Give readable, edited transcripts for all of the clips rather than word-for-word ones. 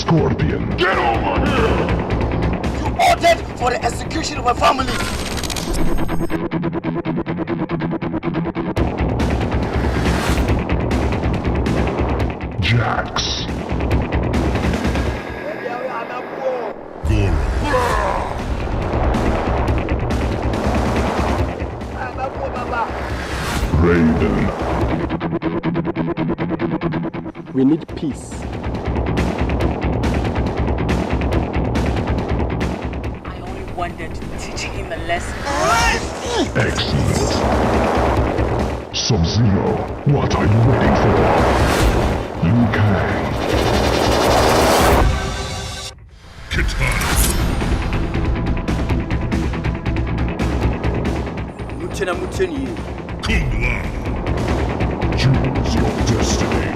Scorpion. Get over here! You ordered for the execution of my family. Jax. Raiden. We need peace. I only wanted to teach him a lesson. Excellent. Sub-Zero, what are you waiting for? Liu Kang. Katana. Kumbla. Choose your destiny.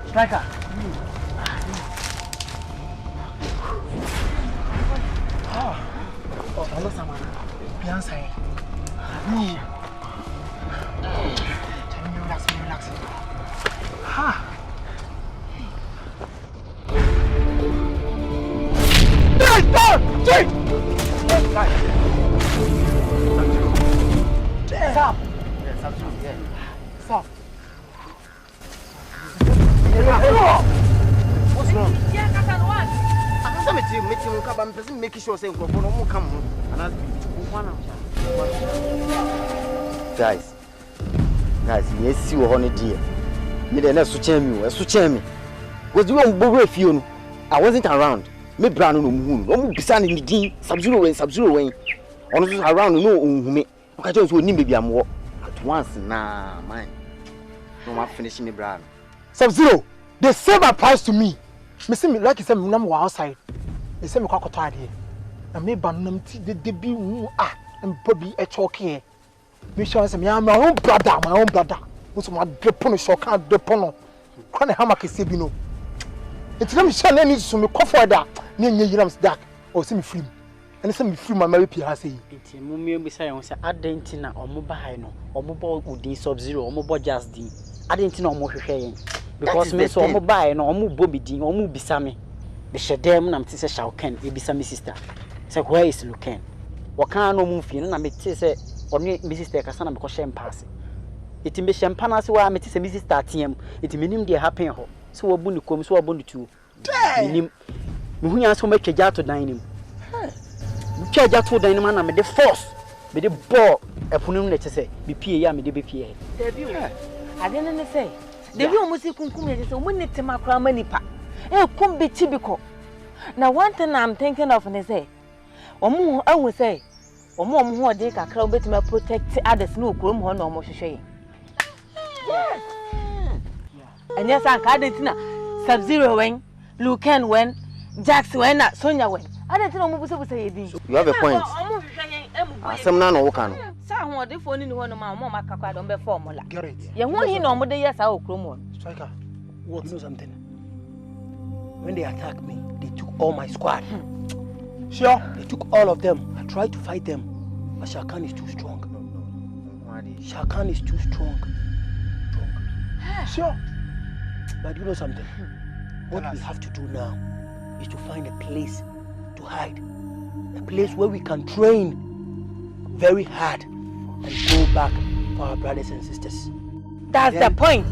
Striker. Oh, hello, Samana. Beyonce. Relax. Ha. Stop. Stop. What's wrong? I'm making sure saying come Guys, yes, you are on a dear. Me the next to me. Was you on Bobo Fiona? I wasn't around. Me brown no moon. No beside in the D, Sub-Zero way. On around no me. I just would maybe I'm walk at once. Nah, mine. No more finishing me brown. Sub-Zero, the same applies to me. Me see me like you said, me number outside. They say me quite tired here. And me banam the debut and probably a chalk here. Me sure say me am my own brother. Who's my depon shock and depon. Can't hammer Kisibino. It's not me sure any to me cough for that. Near Yams dark or see me free. And send me free my Mary P. Has said. It's a mummy beside us. I didn't know or mobile or mobile would be Sub-Zero or mobile just D. I didn't know more sharing. Because me so mobile no omu Bobby Dean omu bisame. The shedem na mtise Shauken e bisame sister. Say where is Luken? Waka no mu fie na mete say oni me sister kasa na me ko shem pass. Iti me shem pass wa mete say me sister tiem. Iti menim de happen ho. So wabu ni kom so wabu ni tu. Menim. Me hunya so matwa to dan nim. Twa to dan nim na me de force. Me de ball efunum na che say me pie ya me de be pie. Debi o. Ade na say the room was kunkum is a minute to my cramanipa. Come be typical. Now, one thing I'm thinking of, and say, or more, I will say, or more, who dig a crowd bit to protect others, no groom or no more shame. Yes. And yes, I can't know Sub-Zero when, Lucan when, Jax when, Sonia when. I don't know what to say. You have a point. Some none or can. Someone the phone in one of my mamma cacad on the formula. Garrett. You want him on the yes, I will come. Striker, what? You know something? When they attacked me, they took all my squad. Sure. They took all of them. I tried to fight them, but Shakan is too strong. Shakan is too strong. Sure. But you know something? What we have to do now is to find a place to hide. A place where we can train very hard and go back for our brothers and sisters. That's the point.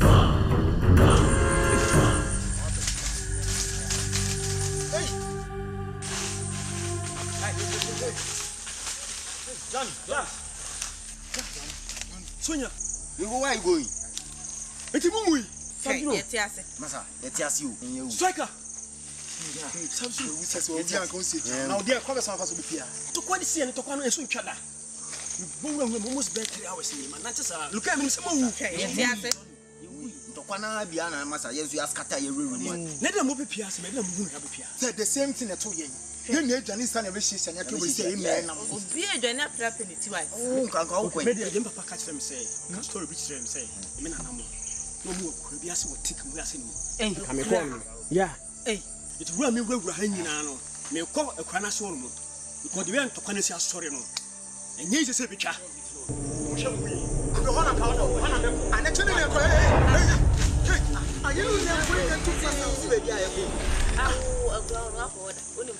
where you going? Eti mumu. Masa, yetiasi you. Striker. Samson we say we dey come say. Now there come some pass be pia. To kwa dey see any to kwa no enso ntwada. We almost bet 3 hours in man. Not just look at me say mu. Yetiasi. To kwa na bia na masa yesu askata ye ruru ni. Na dem mo be pia se me dem mu na be pia. Say the same thing at all yen. Yen na Johnny stand every shit and you say amen. Obi e Johnny after penalty wise. Oh, nkan ka wo kwen. Me dem papa catch them say. Ka story be tell them say. Me na namo. No mu ko bi ase wo tik mu ase ni. Ka me call. Yeah. It wura me wura ha nyina no. Me ko akwa na so no. Ko de wen to kwa na si story no. Enye ise se bitwa. Wo hwe mu yi. Ko hona ka hona me. Ana chene ne ko ayi lu ne ko ye tu fa sa si be dia ye ko. Agwa no akoda. Oni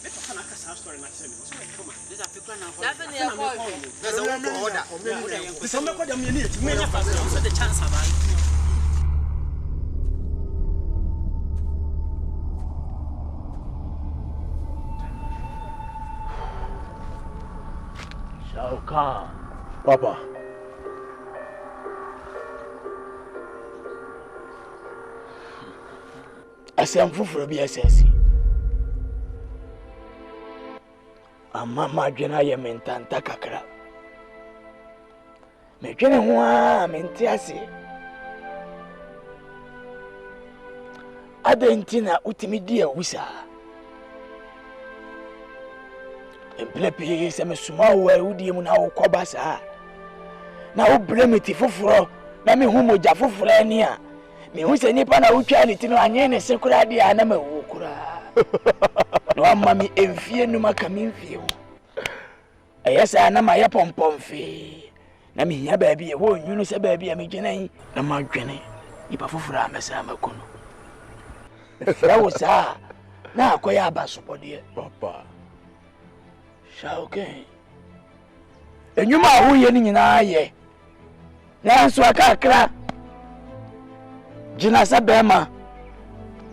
Me to kana ka sa story na tell me. So come on. this africa na ko. Dabe ne ko. That's a order. This me ko dem ye ni eti me nya fa so the chance about. Shauka. Papa. Asem fufuro bi asasi. Amma madwena ye mentanta kakra. Medwene ho a mente ase. Adentina utimi di awusa. Emplepe se me suma wo awudie mu na wo koba sa. Na wo bremeti fufuro na me hu moja fufuro ani a. Me hu se nipa na wutwa ne tino anye ne se kura dia na mawu kura. No amma mi emfie numa kamimfie wo. Ayesa na ma ye pompomfe. Na me hia ba bi e wo nwunu se ba bi a me gwenan na ma dwene. Nipa fufuro amesa makono. Fra wo sa na akoya abasopode Papa. Shauke. Enyuma wo ye ni nyina ye. Nanso akakra. Jina sa bema.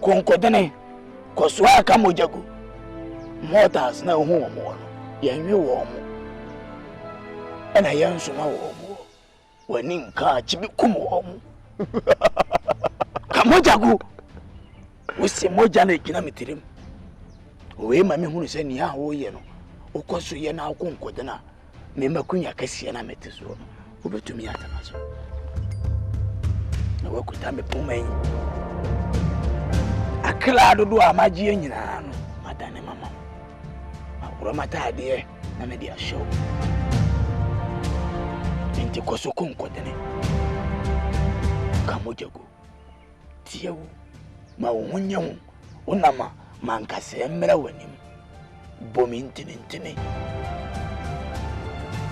Konkodene. Koswa aka mojagu. Motas na hu wo mo no. Yenwe wo mo. Ana yanso na wo mo. Wani nka chibi kum wo mo. Kamojagu. Wose moja na gina mitirim. We ma me hunu se ni a wo ye no. Okoso ye na akonkodena. Me makunya kase na meteso no. Obetumi atama so. Na wakuta me poman. Akla dodo amagie nyina no. Madane mama. Akura mata ade na me dia show. Enti koso konkodene. Kamojago. Tiewu. Ma wonye hu. Onama mankase emra wanim. Bomi ntini.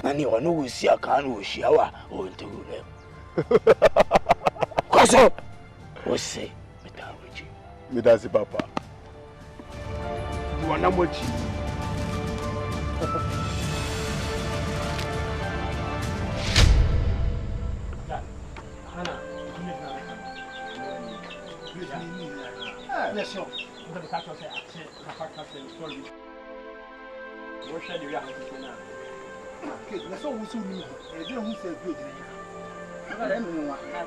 Nani wano wusi akanu wushiawa ontugule. Koso. Wose metaweji. Midasi papa. Wana mochi. Yes, sir. I'm going to catch us at the podcast story. What shall you have to now? Okay, let's all who me. I don't say good.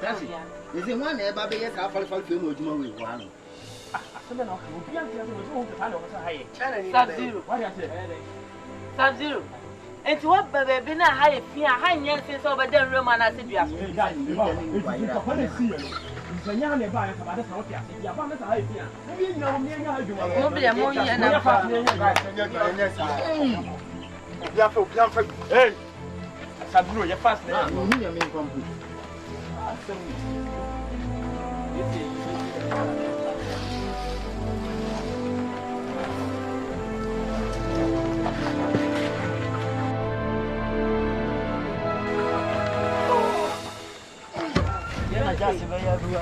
That's it. Is the one ever be a fall film with you one? Sub-Zero. What is it? Sub-Zero. And to what baby na high fear high yances over the room and I said you have. Nyane ba ya ka ba da sawo ya ya ba masa haifiya ni ni na mu ne ga hajuma Mo bi mo yi na fa Bien fait. Hey. Sabro, ya fast na. No, me me complete. Just very every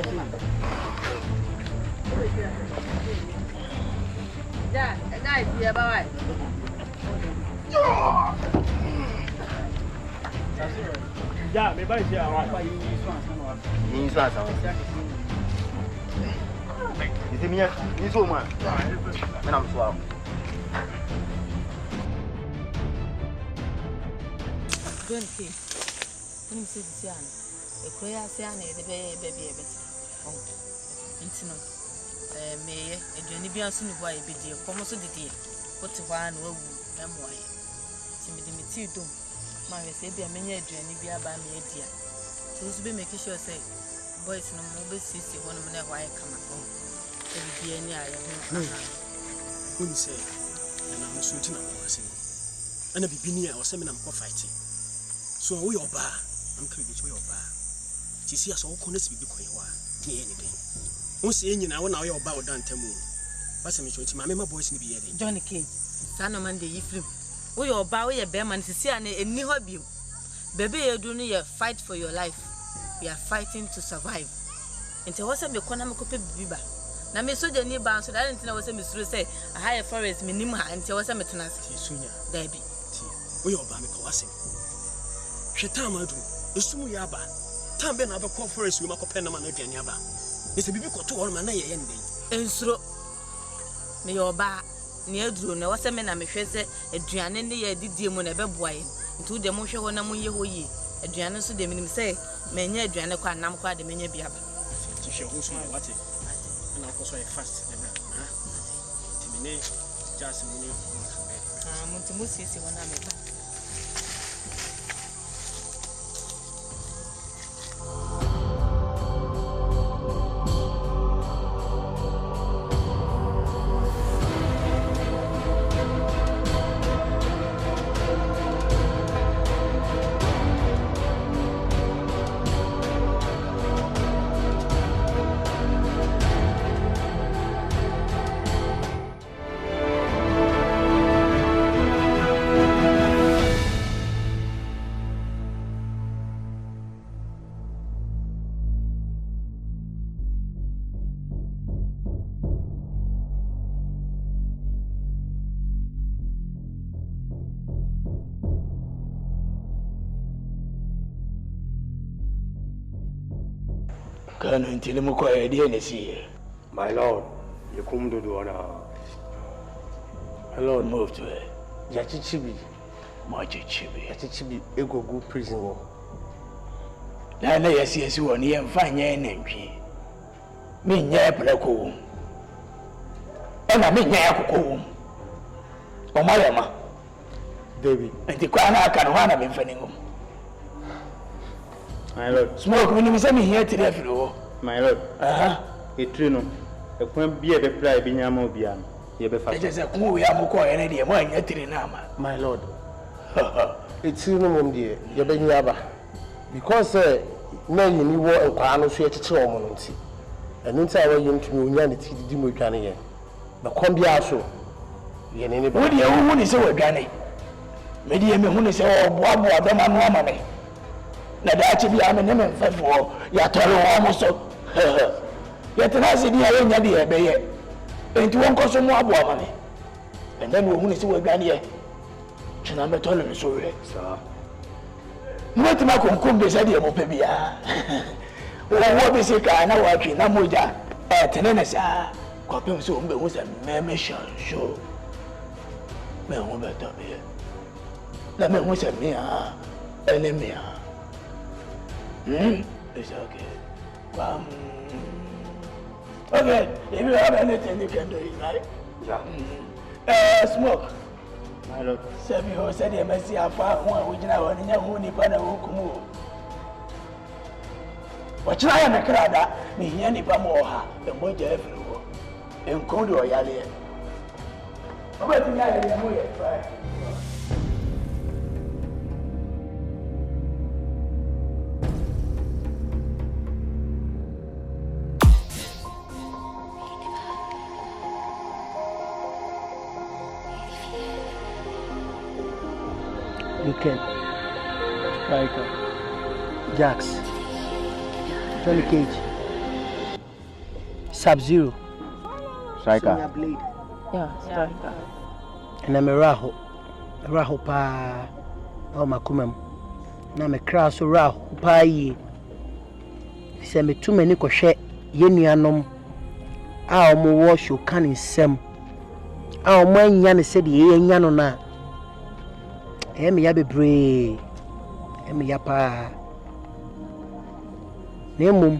Yeah, nice, yeah, bye. Yeah, me ba je awa. Ni so asa. Isi miya, ni so ma. Me na so awa. Don't see. Let me see this. Koya say na de be baby intino meye aduane bi aso ne bo aye bidie komo so didie wote hwa na wawu na moye timidi meti dom ma we say bia menya aduane bi aba me adia so so be make sure say boys no mo be sisi ho no na hwa aye kama e bia ni aye ho kun say na mo so ntina mo ase ana bibini a wose me na mo fight so wo yoba am ka bi so yoba sisi aso wo kono sibi koyewa ni ene den wo se nyina wo na wo yoba wo dantamu wase me chonti ma me ma boys ni bi yede Johnny Cage sana man de yifrim wo yoba wo ye be man sisi ana eni ho bi bebe ye do no ye fight for your life. We are fighting to survive. Nti wo se me kona me kope bibiba na me so de ni ba so da nti na wo se me suru say a high forest me nim ha nti wo se me tena se sunya dabi wo yoba me ko wase hweta amadu esumu ya ba tambe na be call forest we makope na ma na aduane aba ese bibi koto ho ma na ye ndey ensuro me yoba ne aduro na wase me na me hwe se aduane ne ye didie mu na be boaye nti de mo hwe ho na mo ye hoyi aduane so de minim se menye aduane kwa nam kwa de menye biaba ti hwe ho so ma wate na ko so e fast na ha ti mine just mu ni mo nti mo sisi wona me ba Kanu ntini muko idea ne see. My lord, you come to do na. My lord, move to it. Yachichibi, Machichibi. Yachichibi, ego go prison. Na yes won ye mfa nye nantwi. Me nya pleko wo. E na me nya akoko wo. O ma David. Nti kwa na aka no na me mfa ningum. My lord. Smoke me ni se me here tire afiri wo. My lord. Etri no. Ekwan bia be pray bi nyama obia no. Ye be fa. E je ku we amukọ ye na de mo anya tire na ama. My lord. It's no mum de ye be nyaba. Because na nyini wo nkwa no so ye kyekyere o mo no nti. Enu nti a we ntumi onya ne ti didi mo dwane ye. Na kon bia so ye ne ba. Wo de wo ni se wadwane. Me de me hu ni se oboaboa be ma no ama me. Na da chi bia me ne me mfefo ya tore wo mo so. Ya tena se dia ye nya de ye be ye. Enti won ko so mo aboa ma me. And then wo hu ni se wadwane ye. China me tole me so we. Sir. Nwati ma konkom be sade mo pe bia. Wo be se ka na wa twi na moja. Tenene sa. Ko pe so mbe hu se me show. Me hu be to be. Na me hu se me enemy It's okay. Okay, if you have anything you can do it, right? Yeah. Smoke. My lord. Sabi ho said the mercy afa ho we gina won nya ho ni pa na wo kumu. Wa kira ya mekra da me hia ni pa mo ha e moja efiri ho. Enko do yale. Oba ti ya le mo ye fa. Weekend, Striker, Jax, Johnny Cage, Sub-Zero, Striker. Blade, yeah striker and I'm a Raho pa, oh makumam, na me crash Raho pa ye. Se me too many koshe yenuanom a omo wash you can in sem. A omo anya ne said ye nya no na. Emi ya bebre. Emi ya pa. na mmom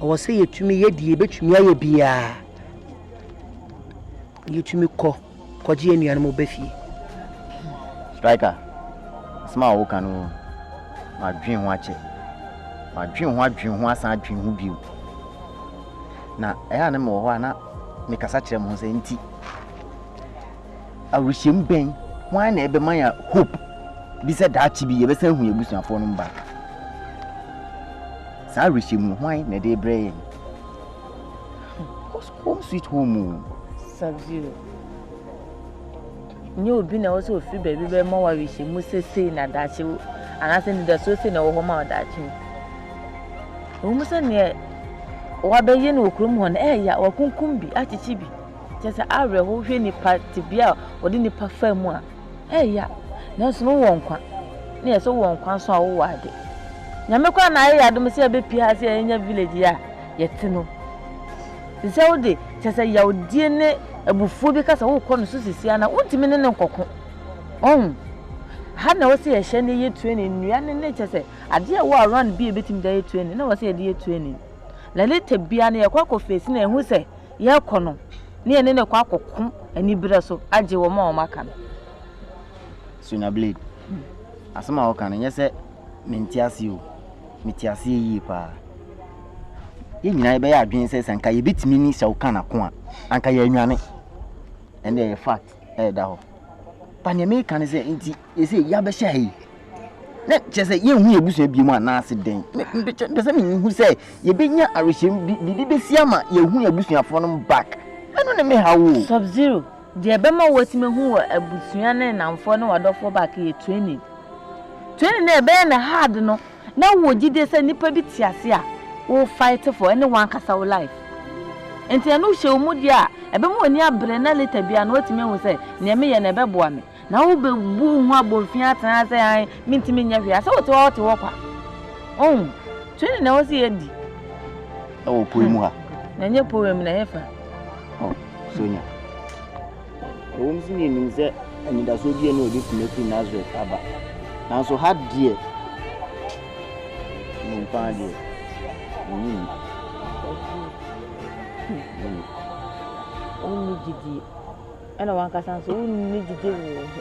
ɔwɔ sɛ yɛtumi yɛdi yɛbɛtumi ayɛ biara yɛtumi kɔgye anuanom mo bɛfie striker asma wo ka no madwen ho akyɛ madwen ho asan adwen ho bio na ɛyɛ na me wɔ hɔ a na mekasa kyerɛ mo sɛ nti awuhyɛm bɛn hwan na ɛbɛma ya hope bi sɛ daakye bi yɛbɛsan hu yɛbusuafoɔ no mba saa awuhyɛm no hwan na ɛde brɛ yɛn home sweet home Sub-Zero. Nyo bi na also free baby be ma wa wishe mu sese na dachi anase ni da so se na wo ma dachi. Wo mu se ne wa be ye no okrum ho na ya wa kunkum bi achichi bi. Chese awre ho hwe ni party bia wo de ni pa fa mu a ya na so wo nkwa. Na ye so wo nkwa so a wo wade. Nyame kwa na ya adom se be pia se enya village ya yete no. Se wo de chese ya odie ne abufuo bi kasa wo kɔ no so sisia na wontimi ne nkɔko ha na wo se ye hye ne ye training nnua ne kyese ade a wo around bi ebetimi da ye training na wo se ye de ye training la later bia na ye kwakɔ face na ehu se ye kɔ no ne ye ne kɔ akɔko ani bere so agye wo ma wo maka no Suna Blade asema wo kan nye se mentiase o metiase yi pa ye nyina be ya adwen se sanka ye betimi ni se wo kan ako a anka ye anwane and the fact da ho pa ne me kan se nti ye se ya be hye yi na che se ye hu ebusu bi mu ana ase den be se me hu se ye benya arehyem bi be sia ma ye hu ebusuafo no back eno ne me hawo Sub-Zero de be ma wotime hu abusua ne namfo ne wadofo back ye training na be na hard no na wo gide se nipa bi tiase a wo fight for anyone kasa wo life enti anu hye mu dia ebe mo ni abre na later bia na otime hu se ne me ye na ebe boa me na wo be bu hu abofia atan se an mintimi nya hwia se wote wo kwa twini na wo se yedi o poemu ha na nye poem na yefa sonya o msi ni nim se anida so bia na obi fumeti Nazareth aba na so hard die mo pa die Only Gidi. And I want to say, only Gidi.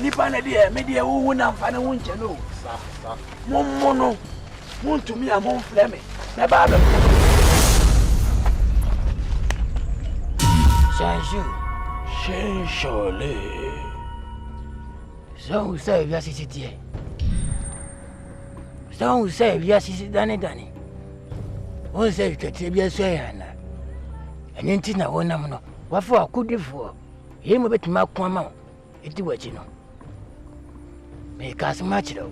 Nipa na dia me dia wo na mfa na wo nche no mommo montumi a monfle me na ba ba Shenshole so say via sisi die so say via sisi dani o say twete bia so ya na enenti na wona mo no wafo akudifo yemo betima ko ama eti wachi no me kasma chiro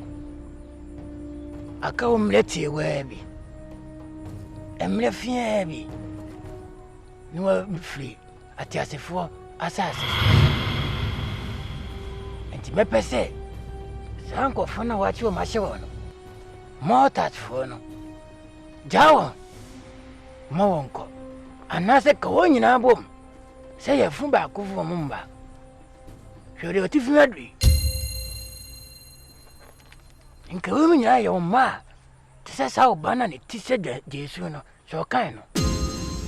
aka omleti webi emle fie bi ni wa free ati asefo asase enti me pese sanko fona wachi o mashewo no motat fo no jawo mo wonko anase ka wonyina bom se ye fu ba ko fu mo mba hwere otifu adri nka wo nyina ye o ma tse sa o bana ne tse Jesu no so kan no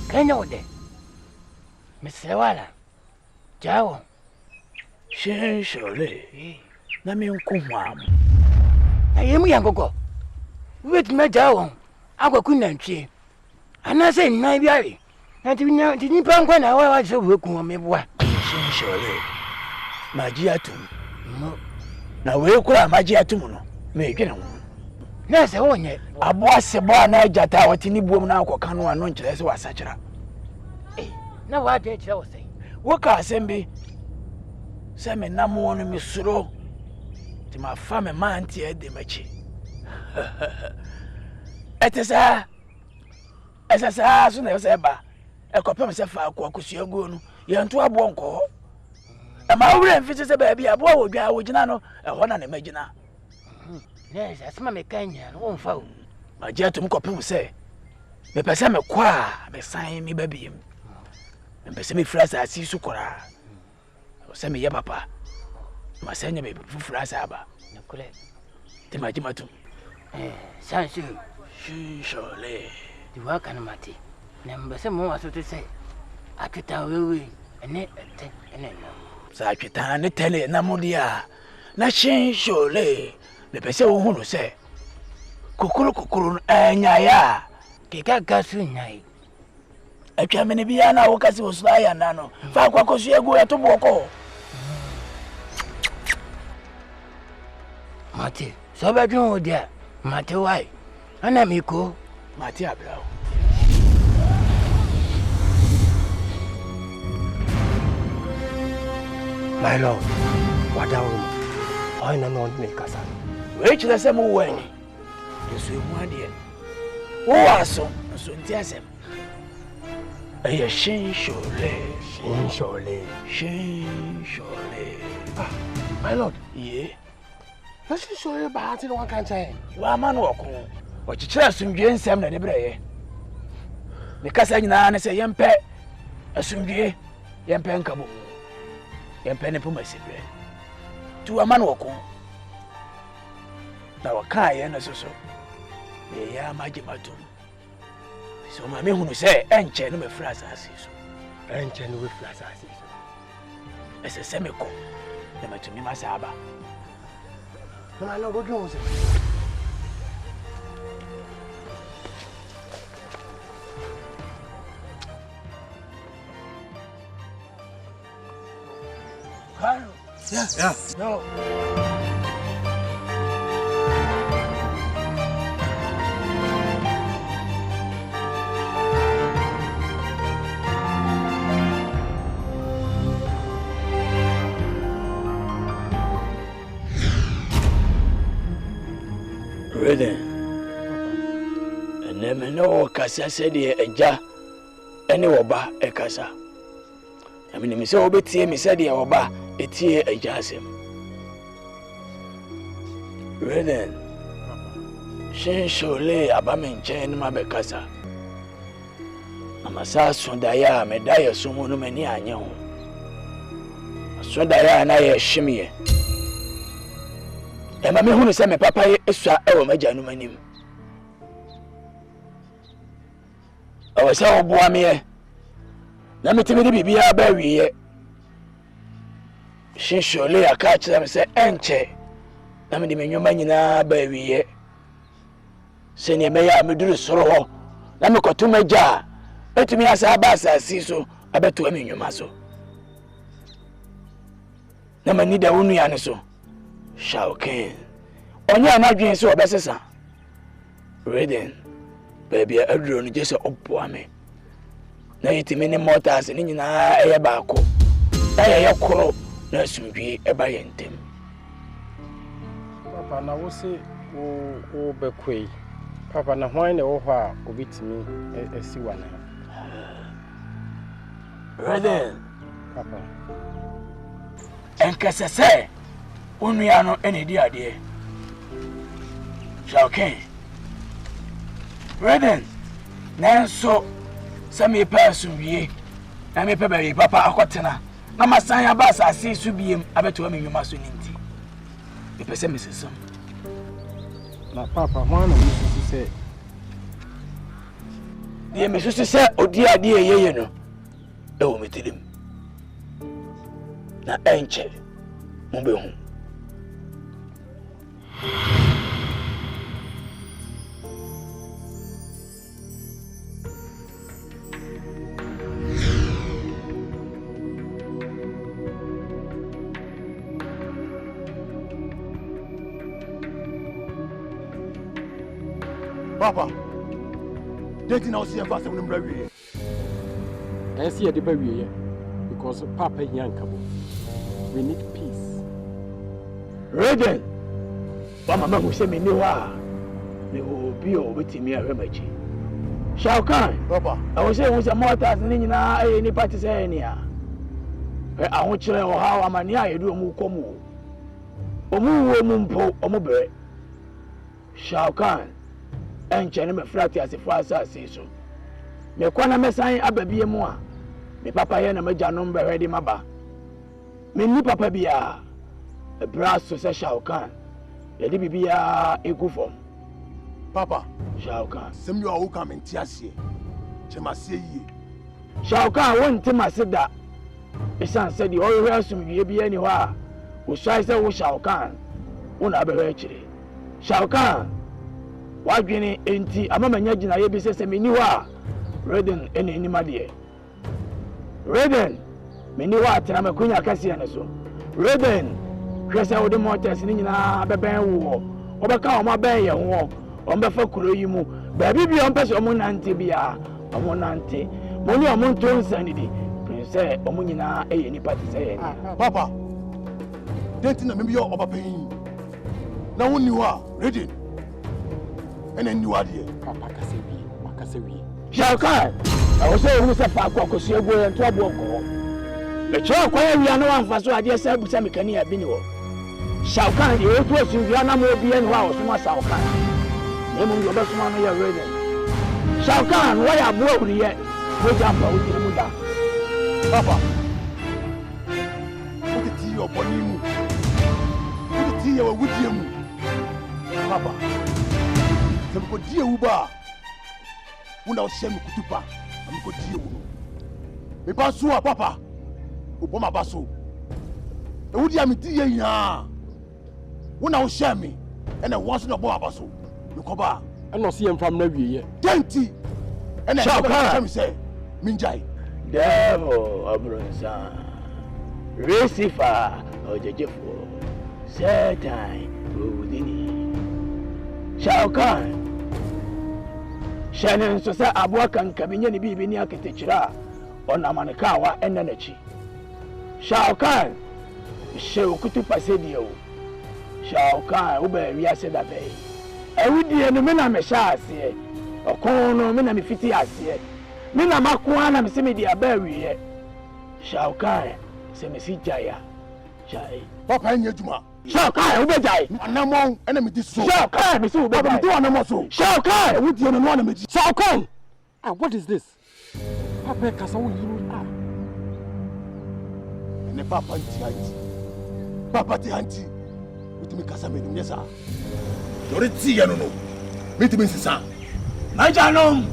kanya ode mesewala jawo shenshole na me nkomwam ayemu yankoko wet me jawo agwaku nantwie anase nnan biare na ti nipa nkwa na wa so weku me boa Shinshole. Magiatum. Na we kura magiatum no. Me dwene ho. Na se wonye. Abo asebo na jata watini buom na akoka no ano nkyere se wasachira. Na wa de kire wo sei. Wo ka asembi. Se me nam wonu me suro. Ti ma fa me manti e de machi. Etesa. Esasa so na yo se ba. Ekopem se fa akosua go no. Ye nto abo nko. E ma wure mfiti se ba bia abo wodwa wogina no e ho na ne magina. Yes, asema mekanya no mfa o. Magia tum kopem se. Me pese me kwa me san mi babiem. Me pese me frasa asi su kora. O se me ye papa. Ma senya me frasa aba. Nakule. Te magima tum. Sansu. Shole. Di wa kana mate. Na mbese mo aso te se. Ateta wewe ene ete ene no. Sa atweta ne tele na modia. Na shole. Me pese wo hunu se. Kokoro anya ya. Keka gasu nyai. Atwa me ne bia na wo kase wo sula ya na no. Fa kwa kosu egu eto boko. Mate, so ba dun o dia. Mate wai. Ana mi ko. Mate abrao. My lord, wadawo. Oi na no ne kasa. We chile se mo wani. Yesu emu ade. Wo aso, so ntiasem. Eye Shinshole. Ah, my lord. Ye. Na Shinshole ba ati no kan chan. Wa ma no okon. O chichira asumdwe nsem na ne breye. Ne kasa nyina ne se yempe asumdwe, yempe nkabo. Yempe ne puma sibre. Tu ama no okon. Na waka ye na soso. Ye ya majimatum. So ma me hunu se enche no me frasa asiso. Enche no we frasa asiso. Ese se me ko. Na matumi masaba. No my lord, ojo se. Karo. Yeah. No. Really? And then no kasa said eja any oba e kasa. I mean me say obetie me said oba etie eja asem. Really? Shinshole abame nche ni mabe kasa. Amasa sondaya me daya sumu no mani anye ho. Sondaya na ye hwimie. Ema me hunu se me papa esua ewo magya no manim. Awo se oboa me na metimi de bibia ba wiye. Shinshole aka kire me se enche na me de menwoma nyina ba wiye. Se ne me ya meduru soro ho na me koto magya etumi asa ba asasi so abeto amenwoma so. Na mani da wonu ya ne so. Shauken. Onye anadwen se obesesa. Reden. Baby aduro no jese oboa me. Na yitimi ne mortals ni nyina eye baako. Na ye koro na asumdwe eba yentem. Papa na wo se wo bekwei. Papa na hwan na wo ho a obitimi esi wana. Reden. Papa. Enkasese. Onua no enedi ade. Shauken. Reden. Nanso sami pa asumwie. Na me pa ba papa akotena. Na masan ya ba asase su biem abeto amenwuma so ninti. Me pese mesesam. Na papa hwan na wo se Ye mesusu se odi ade yeye no. Ewo metirim. Na enche. Mbehu. Papa, dating now see a fast when I'm I see a debate because Papa Yankabo. We need peace. Reden, Mama who sent me new me will be with me a remedy. Shao Kahn, Papa, I was saying with a mortar and any party say any. I want you to know how I'm near do Mukomu. Omu Mumpo, Omobre. Shao Kahn, and Chenema Flatty as a fast as so. Me kwana mesan ababi mu a me papa ye na meja number ready maba me ni papa bia e braso se Shao Kahn ye di bibia egu fom Papa, Shao Kahn some you are who come in Tiasie. Chemasie ye. Shao Kahn won timasida e san said the oil asum ye bia ni ho a wo sai se wo Shao Kahn wo na abehwe akire Shao Kahn wadwene enti amamanya gina ye bi se me ni ho a Reden ene ni madie. Reden meni wa atena makunya kase ne so. Reden hwese wo de motors ni nyina beben wo. Obeka o ma ben ye ho. O mbefa kuro yi mu. Ba bi o mpese o mu nante bia. O mu nante. Mo ni o mu nto nsanidi. Prince o mu nyina eye ni party say ye. Papa, dating na me be oba pain. Na woni wa Reden. Ene ni wa de. Papa kase wi. Shao Kahn, I was saying who's a park or Cosiago and trouble. The chalk where we are no one for so I just said with some mechanic binio. Shao Kahn, you old was in Vienna more being house, my Shao Kahn. Name your best man, you're ready. Shao Kahn, why are broke yet? Go jump out with the Muda. Papa, put it to your body. Put it to your with you. Papa, the dear Uba. Una oshemi kutupa amiko die wo me baso a papa obo ma baso e wudi amiti ye nya una oshemi ene wonso no bo abaso me koba I no see him from na wiye denti ene Shao say minjai devil abronsa Lucifer ojejefo Satan udini Shao Kahn Shannon so say aboa kan kabinye ni bibi ni aketechira onamanekawa enanachi Shao Kahn shew kutu pasedi o Shao Kahn wo ba wi ase da be awudie no me na me sha ase okon no me na me fiti ase me na makoa na me se me dia ba wiye Shao Kahn se me si jaya jai papa enye juma Shao Kahn wo be jai anamon ene me di so Shao Kahn me se wo be papa me do anamon so Shao Kahn awudie no na me di Shao Kahn. What is this? Papa kasa wo yiru ene papa anti papa ti anti utimi kasa me nim yesa dori ti ye no me ti me sisa Majanom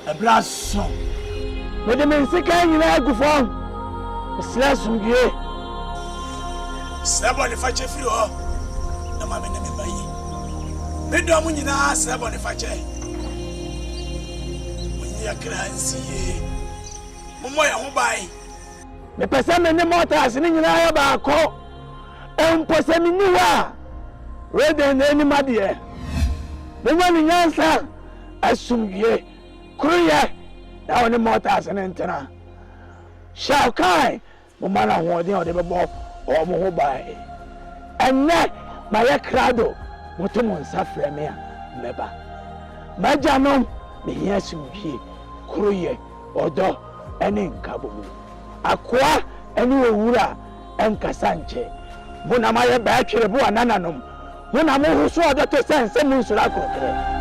Abraso me de men sika nyina agufo slasumgie Sebo ni fache free ho na ma me ne me bayi me do mu nyina sebo ni fache munyi akransi ye mo ya ho bai me pese me ne motas ni nyina ya ba ko empose mi ni wa Reden eni madie me wani nyansa asumgie kuruye na woni motas ne ntena Shao Kahn mo mana ho de o de bebo o mo ho bai enne ma ye krado mo to mo nsa frɛ me a meba majanom me hia asumgie kuruye odo ene nkabo akoa ene owura enkasa nche mo na ma ye ba twere bo anananom mo na mo hu so odo to sense mo nsura kokre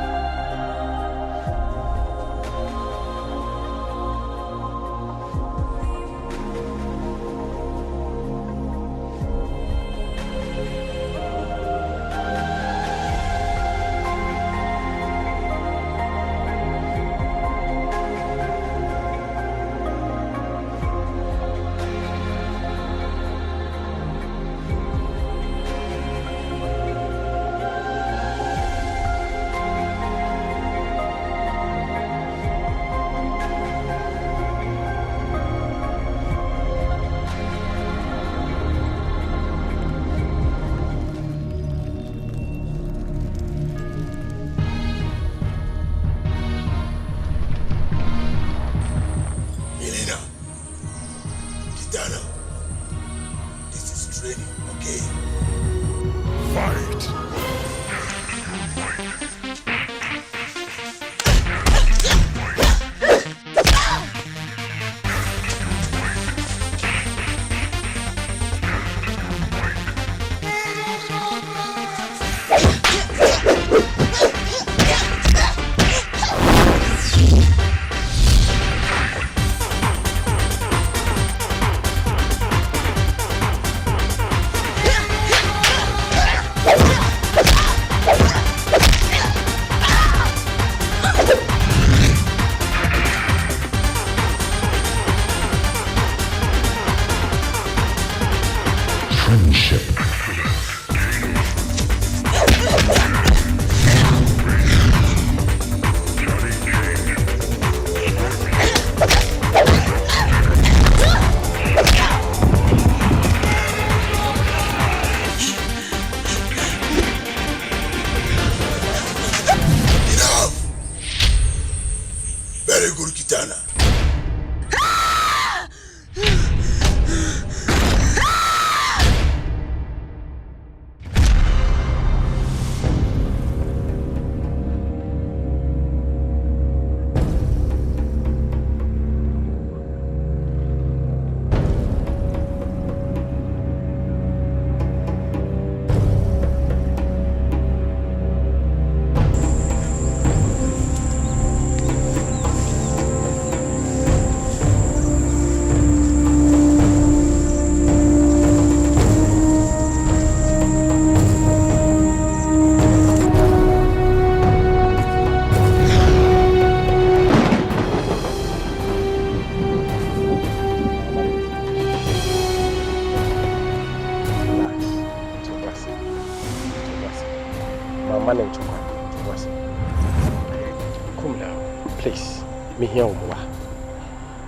Okay. Fight.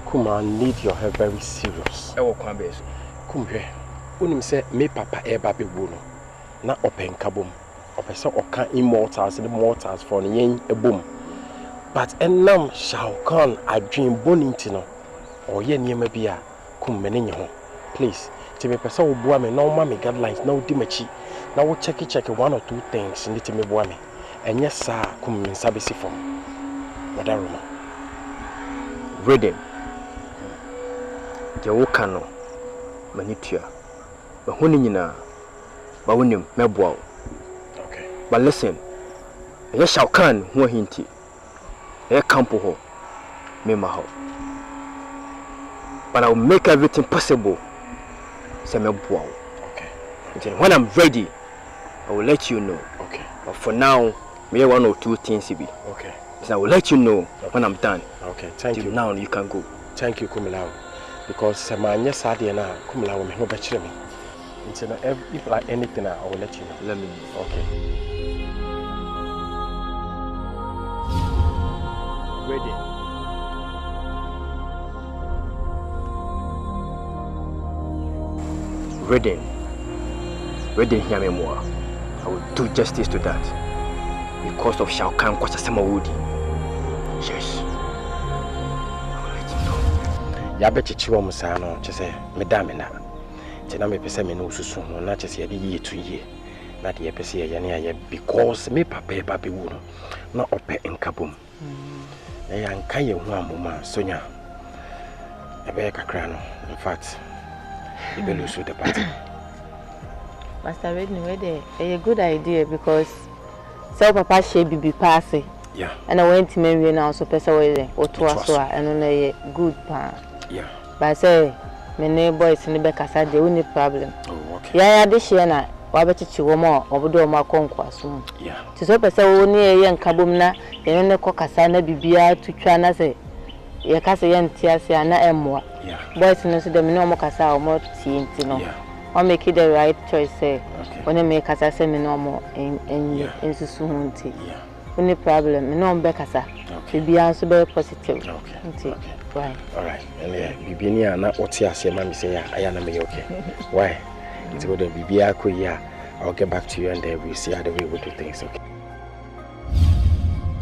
Kuma, I need your help very serious. Kumbe, unim say me papa eba be wono. Na open kabum. Open so oka immortals the mortals for yen a boom. But enam shall con I dream bonintino. Or yen yema bia kum meninho. Please, to me pesa wo boa me no mama guidelines no dimachi. Now we check 1 or 2 things in the me boa me. And yes sir, kum min sabisi form. Madaruma. Reading. Jawokano manitua. But huni nyina ba wonim meboa. Okay. But listen. Ye shall can ho hinti. Ye campo ho. Me ma ho. But I will make everything possible. Say meboa. Okay. When I'm ready, I will let you know. Okay. But for now, me 1 or 2 things be. Okay. So I will let you know when I'm done. Okay, thank you. Now you can go. Thank you, Kumilao. Because Samanya Sadiana, Kumilao will no better me. If like anything, I will let you know. Let me know. Okay. Ready, hear me more. I will do justice to that. Because of Shao Kahn, Kumawood. Yes. Ya bechichiwa musano chese medamina tena me pese me no susu no na chese ya di yetu ye na de pese ya ne ya because me papa ba be wu no na ope nkabom ya nka ye hu amoma sonya ebe kakra no in fact e be lose the party. Master Redney, where there a good idea because so papa she bibi pass. Yeah. And I went to me now so pesa we or to us and on a good pan. Yeah. But I say my neighbor is in the back aside the only problem. Oh, okay. Yeah, this year na wabeti more or do ma conquest. Yeah. To so pesa only young kabumna and the cocasana bibia to chana say ye casa yan tiasi and emwa. Yeah. Boys no so the minimum casa or more teen, you know. Yeah. Or make it the right choice say when I make us a semi-normal in Susunti. Yeah. Only problem, no Becassa. Okay. Be also very positive. Okay. Okay. Why? All right. And Bibinia na otia say mammy say I am okay. Why? It's good to be here. I'll get back to you and then we'll see how the way we do things, okay?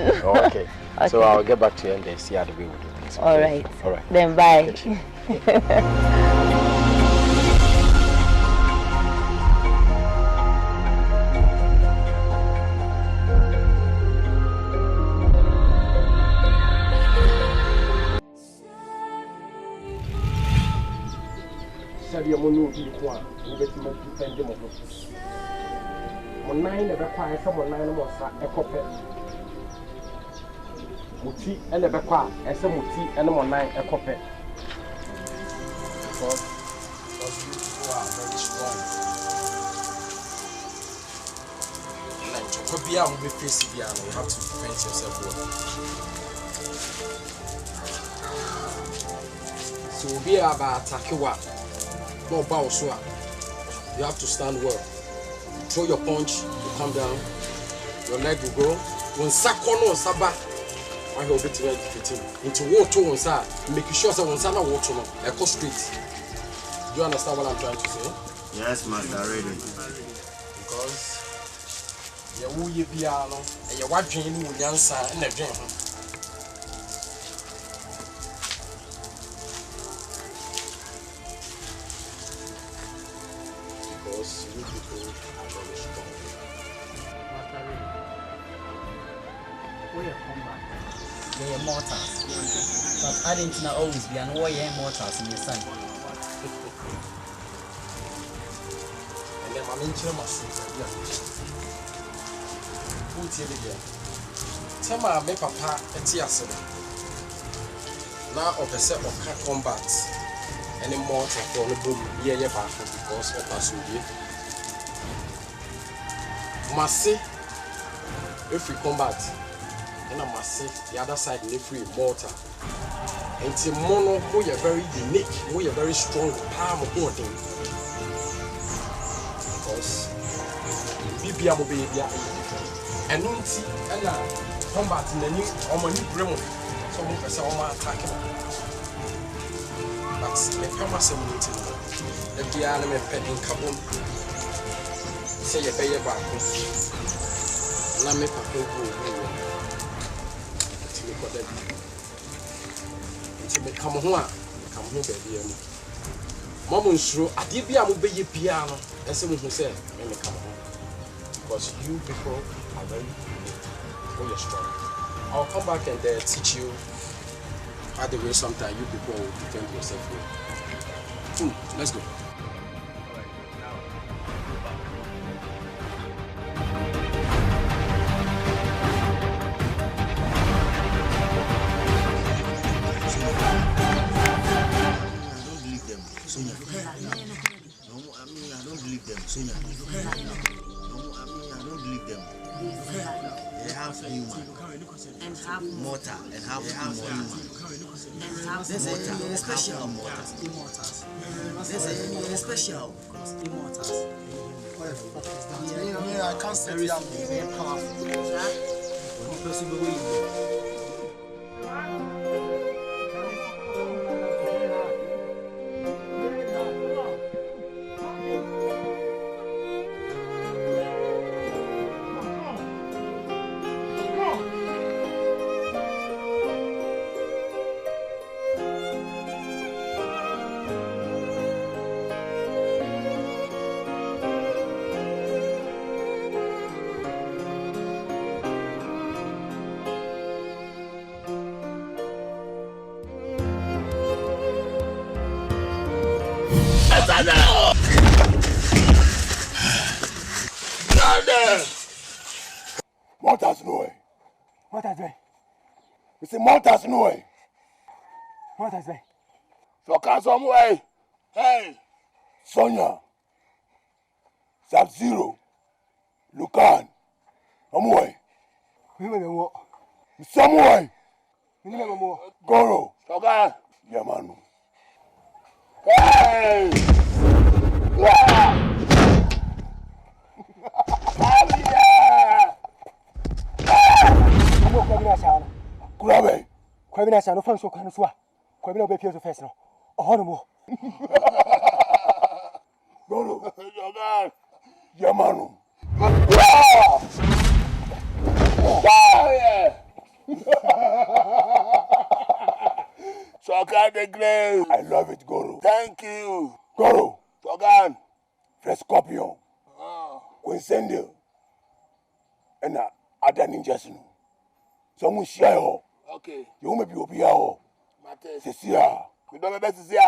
Okay. So I'll get back to you and then see how the way we do things. Okay? All right. All right. Then bye. you want. You get to defend them. Mon nine never quiet, someone nine was a copy. Muti and never quiet, and some muti and mon nine a copy. Because you are very strong. Like Chocobia will be facing you have to defend yourself well. So be about Takiwa. No bow so. You have to stand well. Throw your punch, you come down, your leg will go. When Sakono Saba, I will be to defeat into water on side, make sure that one side water no, I go straight. Do you understand what I'm trying to say? Yes, master, ready. Because you piano and you're watching with the answer and the dream. Because you people are very strong. We are combat. They are mortals. But I didn't know always be an warrior mortals in the sun. And then I'm in Chilmas. Who's here? Tell my papa and Tiasin. Now, of the set of combat. Any more for the boom, yeah, because of us. Must say, if we combat, then I must say the other side, if we mortar. And it's mono, we are very unique, we are very strong, palm of thing. Because Bibia will be and Nunti and combat in the new Bremo, so we can say, attacking. But the Pama meeting, the piano pet in Kabum. Say a pay back. Lame Papo, come home, baby. Mamma's true. I did be a mobile piano, as someone who said, let me come home. Because you people are very strong. I'll come back and teach you. By the way, sometimes you people will defend yourself well. Let's go. They have human and have mortar and have human. There's a special mortar. There's a special immortals. I can't say it's powerful. Mortars no way. What is it? It's a mortars no way. What is it? So can some way. Hey, Sonia, Sub-Zero, Lucan, some way. Some way. Goro, Soga, Yamanu. Hey! Kurabe. Kwabina sana fanso kana swa. Kwabina be piezo first no. Ohono mo. Goro. Yoga. Yamanu. Soga the Grace. I love it, Goro. Thank you. Goro. Sogan. Fresh Scorpion. Sindel. And other ninjas. Someone share. Okay. You may be Obia. Cecilia. We don't have to see her.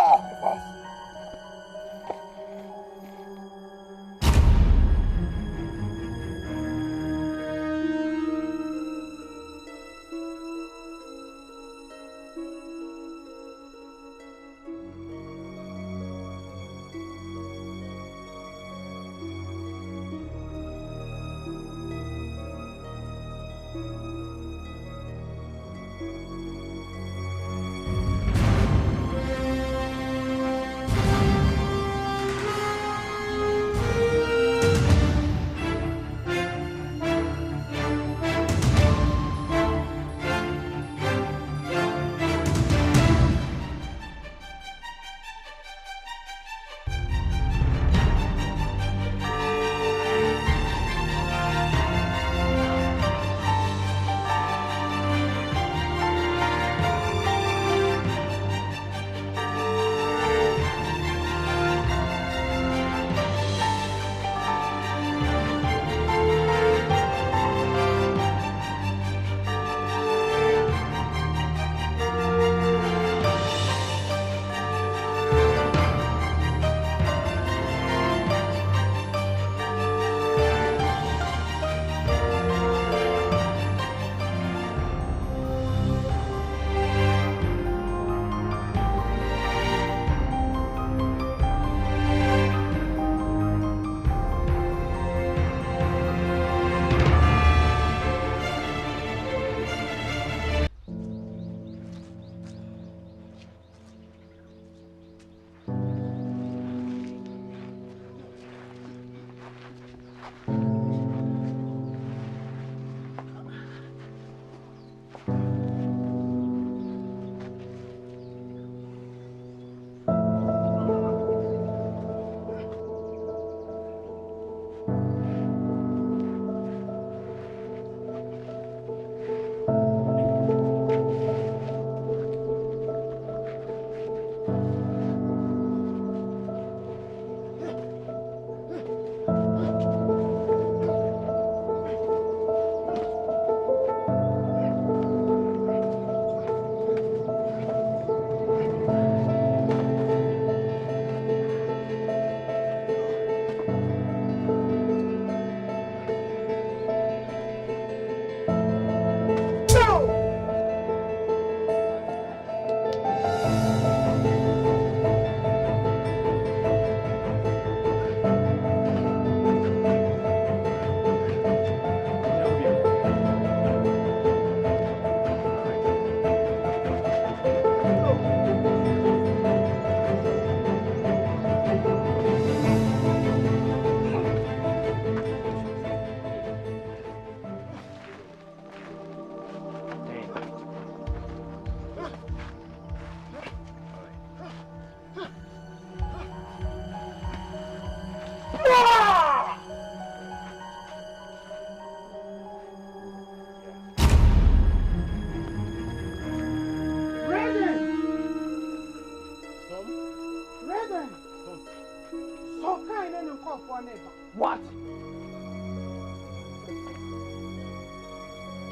What?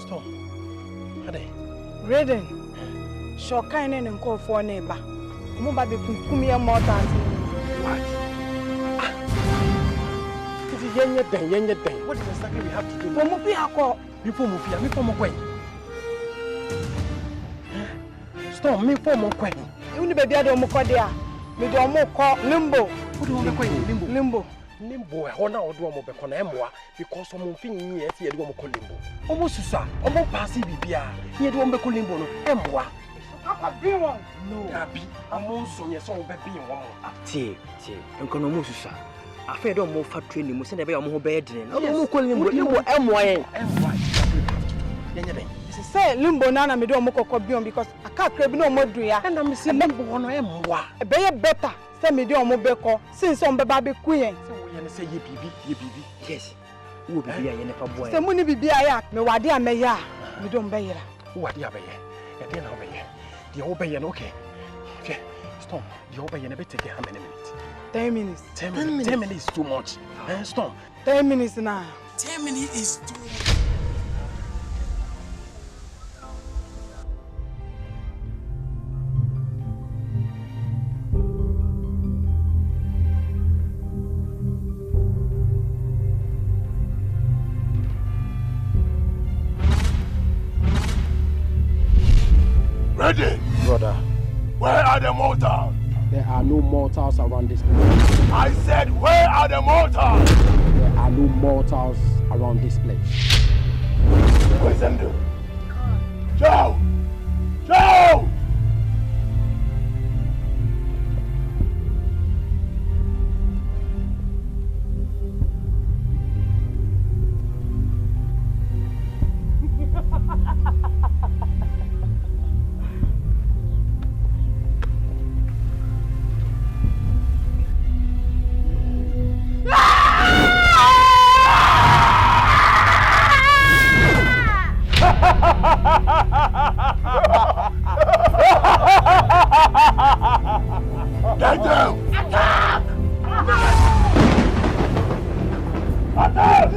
Stop. Ade. Raiden. Shokaine and call for a neighbor. Mumba be kumia mortars. What? This is yenye thing. What is exactly we have to do? Mumufia. Before Mufia, before Mokwe. Stop me for Mokwe. You need baby Ado Mokodia. Me do Moko Limbo. What do you want Limbo? Limbo. Limbo, I want to do a mobile emwa because some thing yes, he had one limbo. Almost Susa, almost passive Bia. He had one limbo, emwa. No, Abby, I'm also your song baby in one more. Tea, and Konomusa. I fed on more fat training, must never more bed. No, Limbo, emwa. Say Limbo Nana me do Moko Bion because I can't crave no more do ya. And I'm missing Limbo on emwa. A better. Send me do Mobeko since on Baby Queen. Say ye bibi. Yes. Who be here never boy. Say money be ya. Me wadia me ya. Me don't buy ya. What ya be? Ya dey now be here. The obey okay. Okay. Stop. The obey na be take how many minutes? 10 minutes. 10 minutes. 10 minutes is too much. Stop. 10 minutes now. 10 minutes is too much. Ready? Brother. Where are the mortals? There are no mortals around this place. I said, where are the mortals? There are no mortals around this place. Where's Sindel? Joe! Joe! Get them! Attack! Attack!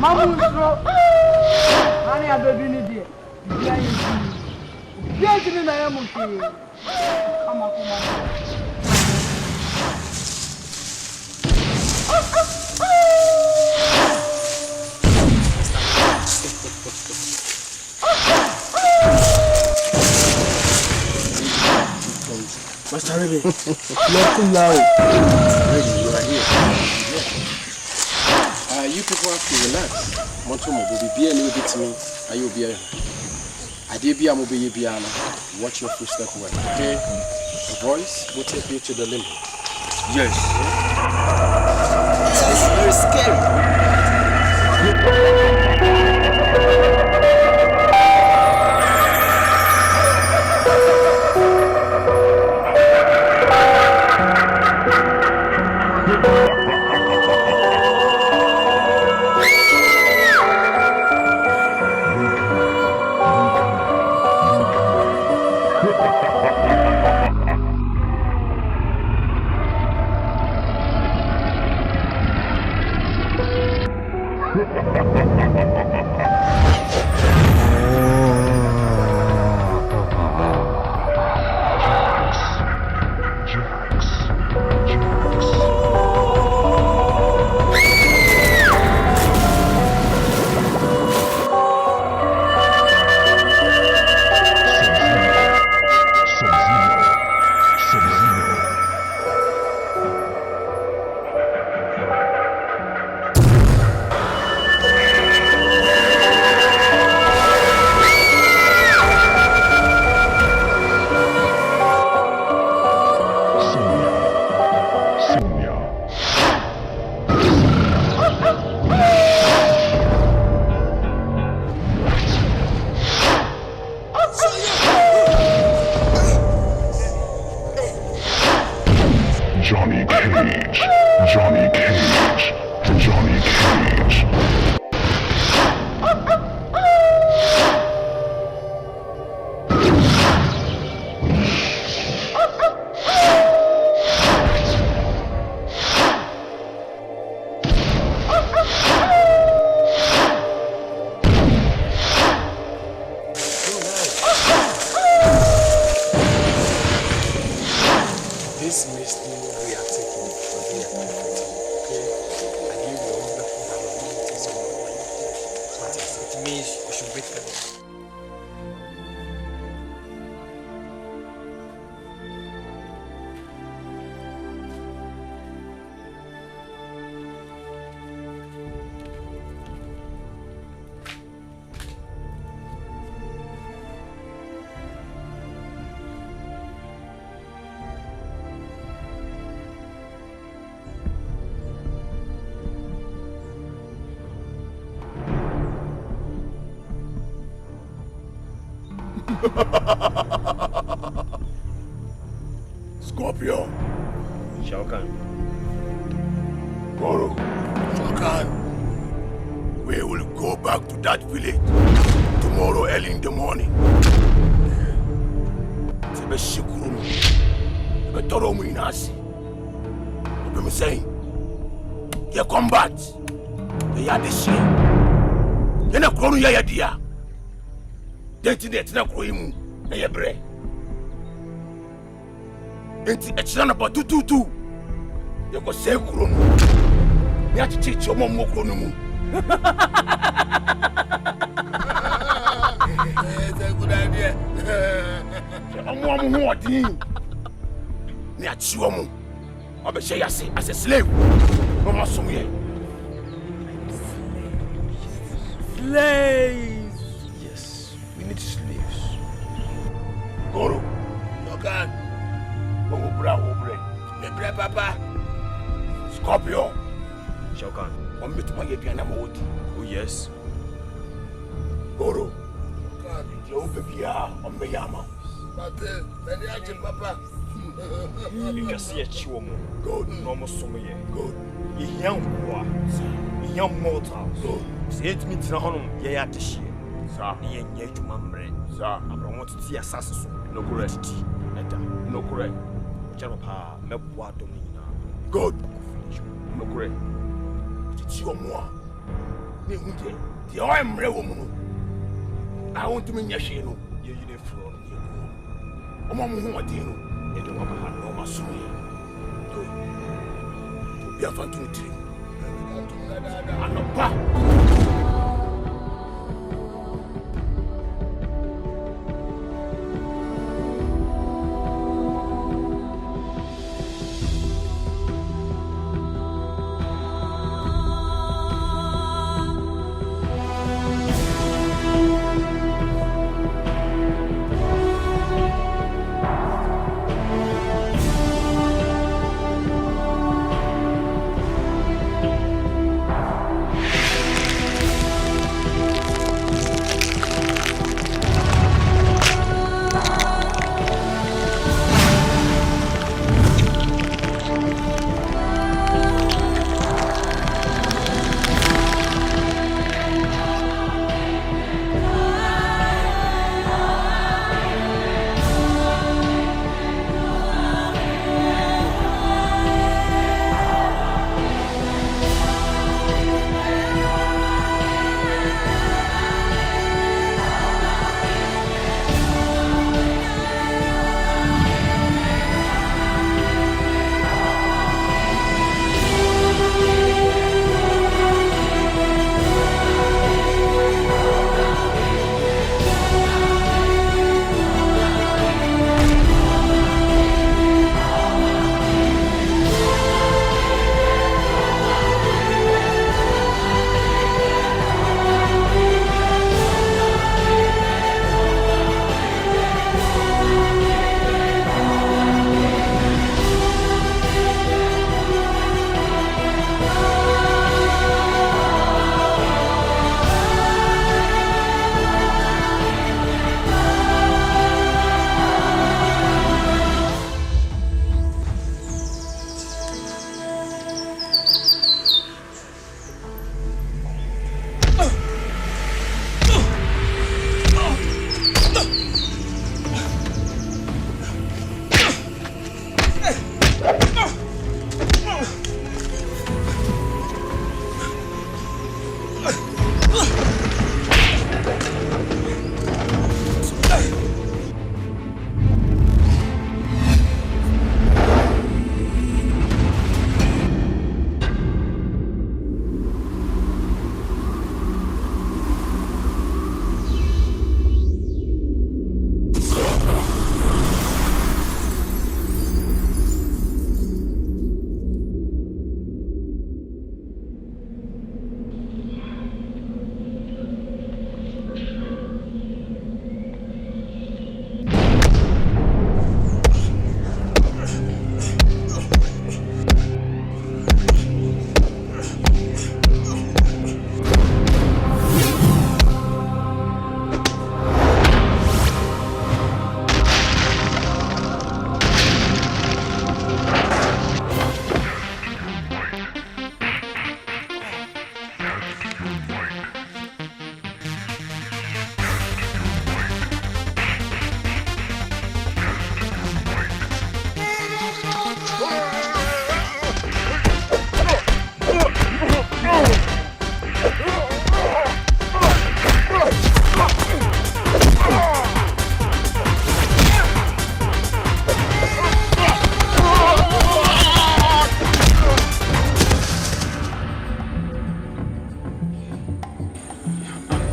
Mamuso. Honey, I don't need it. Yes, in the name of you. Come on. Master Remy, welcome now. Ready, you are here. You people have to relax. Monto mo be be any bit me. Are you be? I did be a mobile piano. Watch your footstep well. Okay? The voice will take you to the limbo. Yes. It's very scary. Scorpio. Shao Kahn. Goro. Shao Kahn. We will go back to that village tomorrow early in the morning. Tebe shikuru. Tebe toro mu inasi. Tebe me saying. Ye combat. Ye yadishi. Ye na kronu ye yadia. Denti net na kroimu. Na ye bre. Enti echirana ba tututu. Ye ko se kronu. Ni achichi chomo mo kronu mu. It's a good idea. I'm one. Ni achiwo mu. Obe she yase as a slave. Mama somye. Slaves. Yes, we need slaves. Goro. Logan. Obre. Me bre papa. Scorpio. Shao Kahn. I'm meeting my piano mode. Oh yes. Goro. God, you baby on me yama. But then you papa. You can see a chiwomo. Good. Normal somewhere. Good. You young boy. You young mortal. Good. Say it means na honum ye ya de hye. Sir. Ye nye dwuma mre. Sir. Abro want to see assassin so. No correct. Eda. No correct. Chero pa mebo adom ni na. Good. No correct. Chiwo mo. ne hu de de o emre wo mu no a won tumi nya hwe no ye yire furo no ye ko o mo hu ode no e de wa ba ha no ma so ye to bi afa tu tiri anopa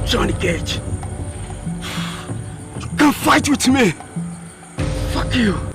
Johnny Gage. You can't fight with me. Fuck you.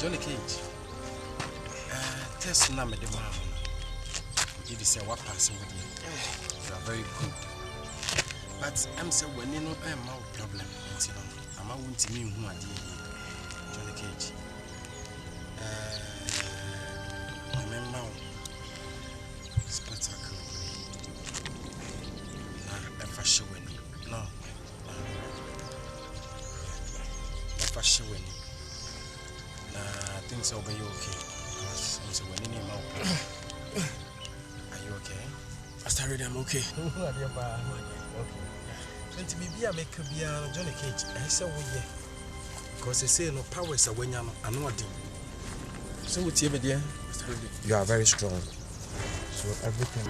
Johnny Cage. Test na me the man. If you say what pass with you, you are very good. But I'm saying when you know I'm no problem, you know, I'm not going to me who are Johnny Cage. Remember spectacle. Nah, if I show any, no. If I show any, things will be okay. Because I'm saying when you need more. Are you okay? I started, I'm okay. Okay. Twenty maybe I make a be Johnny Cage. I saw we because they say no power is a when I'm not. So what's your idea? You are very strong. So everything.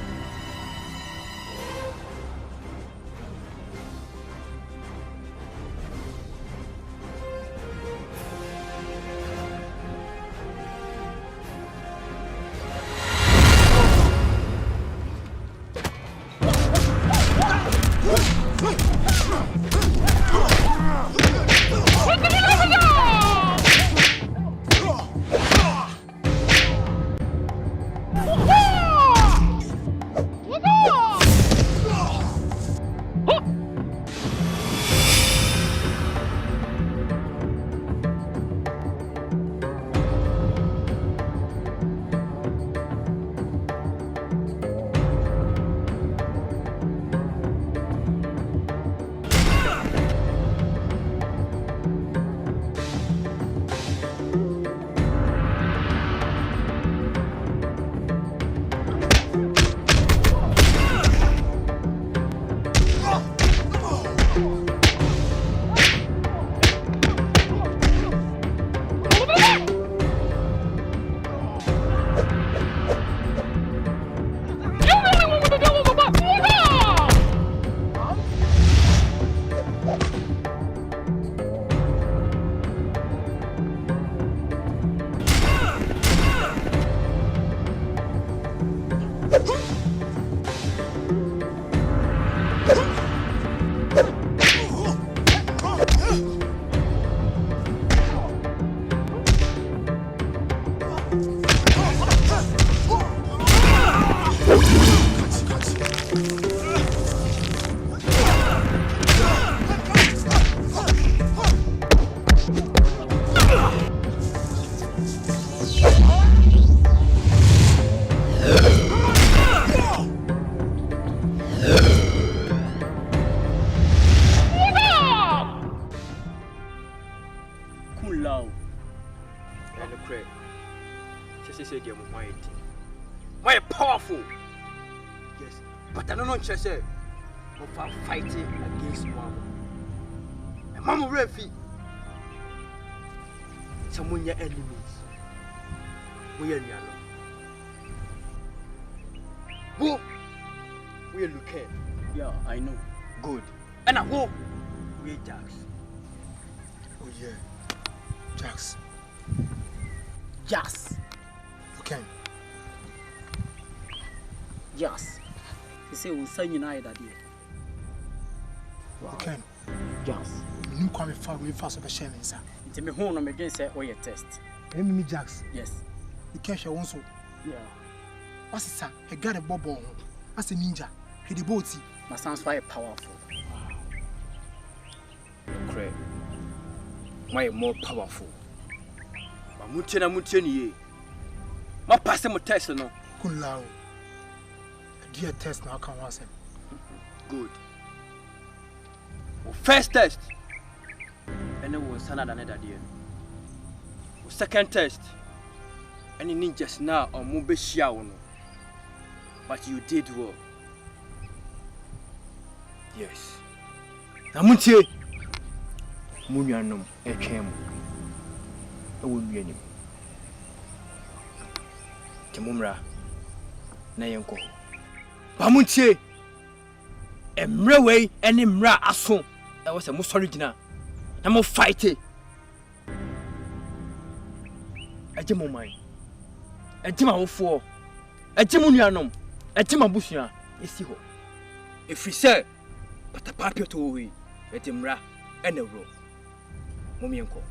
Why powerful? Yes, but I don't know what say. Of fighting against one. And Mama Refi. Someone your enemies. We are near. Who? We are looking. Yeah, I know. Good. And I who? We are Jax. Oh yeah. Jax. Yes. Okay. Yes. They say we'll send you now that day. Okay. Yes. You come far way fast of a shame, sir. It's me home and again say, oh, your test. Me Jax. Yes. You can't show one so. Yeah. What's it, sir? He got a bubble. As a ninja. He the boaty. My sounds quite powerful. Craig. Why more powerful? Mutiani. My pass him a test no. Kunlao. Dear test now can once. Good. First test. And it was another day. Second test. And you need just now or move shiao. But you did well. Yes. Namuntie. Munyanum ekem. I will be any. Timumra na yenko. Bamuntie. Emrewe any mra aso. That was a most original. Na mo fight it. Ejimo mine. Ejima wofo. Ejimu nuanom. Ejima busua. Esi ho. If we say but a papier to we. Ejimra and a row. Mumienko.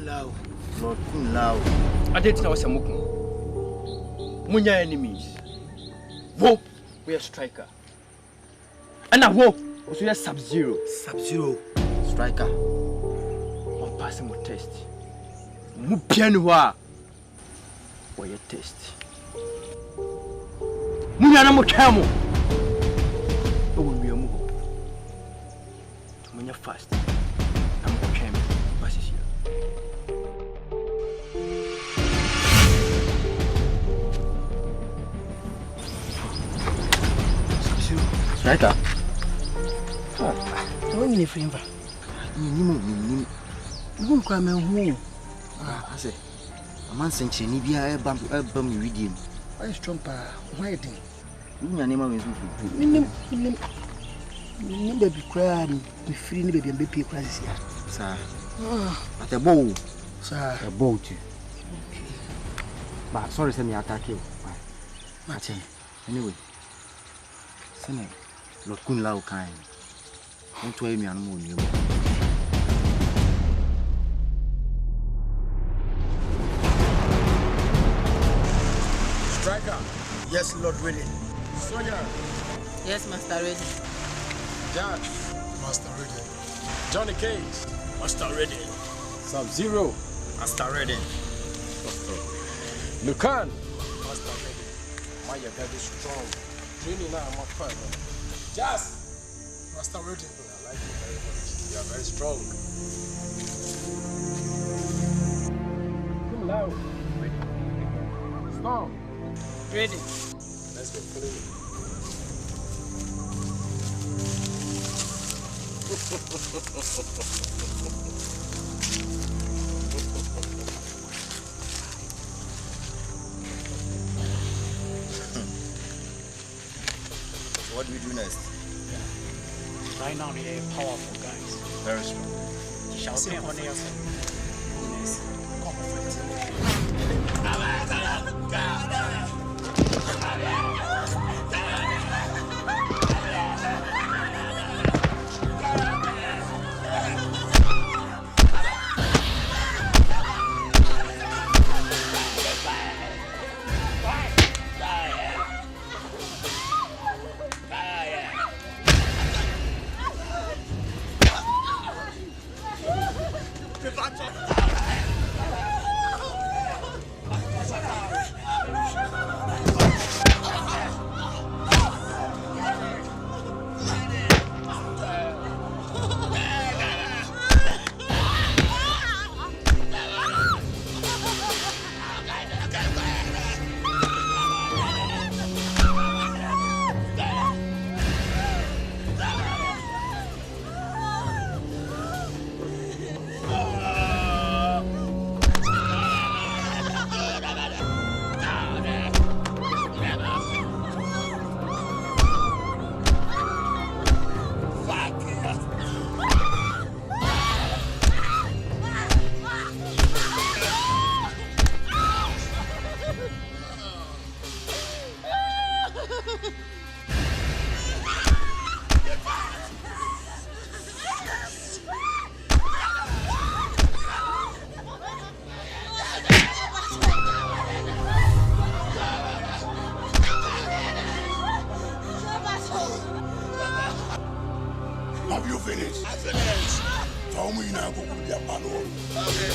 Lord Kun Lao. I didn't know I was a mukum. Munya enemies. Wo, we are striker. And now wo, we are Sub-Zero. Sub-Zero. Striker. On passing my test. Mupianwa. For your test. Munya na mo chamo. O we are mugo. Munya fast. I'm go chamo. Pass here. Striker. Don't need a favor. You won't cry, man. I say, a man sent you, be a bump you with him. Why strong pa? Why did you name is baby crying, be free, baby, and baby cries here. Sir, at a bow, sir, a boat. But sorry, send me attack you. Martin, anyway, send me. Lord Kun Lao kind. Don't tell me I'm on you. Striker. Yes, Lord, ready. Sonia. Yes, Master ready. Jack. Master ready. Johnny Cage. Master ready. Sub-Zero. Master ready. Lucan. Master ready. Man, you're very strong. Training now, I'm a fan. Jazz. Master ready. I like you very much. You are very strong. Come loud. Ready. Storm. Ready. Let's go play. What do we do next? Right now, they are powerful guys. Very strong. You shall see on the outside. Yes. Have you finished? I finished. Tell me now, go with your panel. Okay.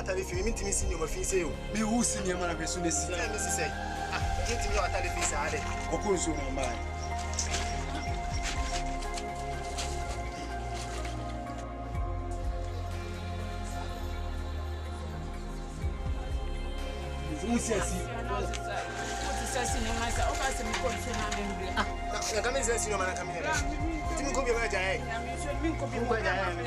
If you meet me, senior, my face, you be who senior man, as soon as I say, get me what I face. I had a consumer mind. Who says he? Come in, says your man, come here. Didn't go be my day. You could be where I am.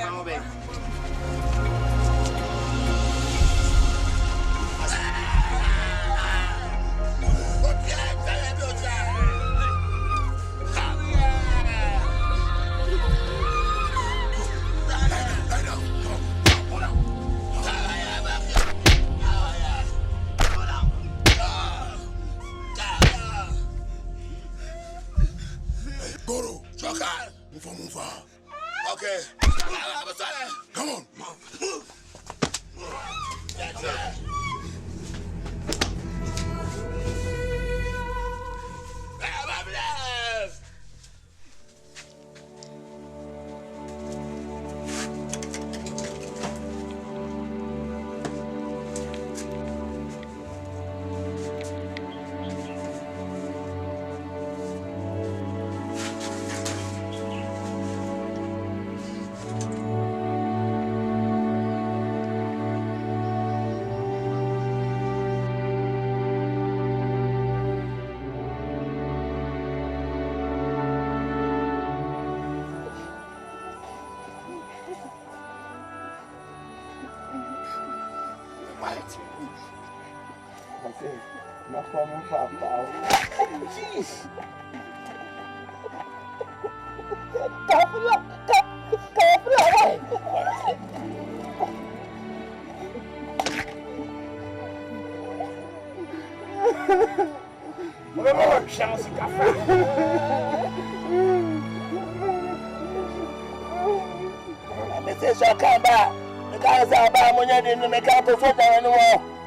Okay. Come on.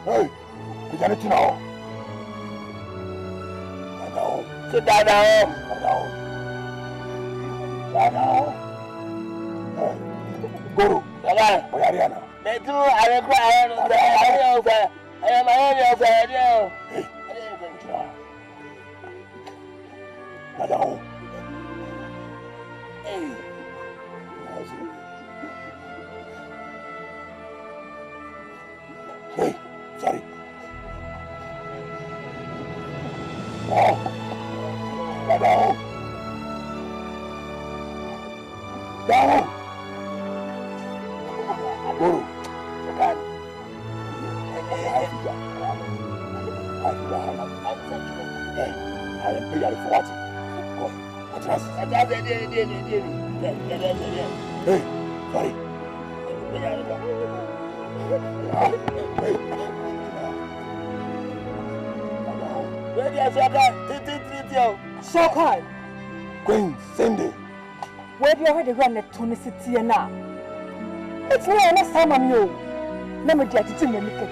Hey, you got it now. Sit down now. Guru, where are you now? They do. I cry. I am my own. Hey, madam. Hey. Hey, sorry. Oh, madam. Down. Guru, Sakan. I am paid for what? Go. Atras. Hey, sorry. Where is Sakan? Sakan. Queen Sindel. Where do you have the run at Tonicity now? It's not enough time on you. Never get it in the nickel.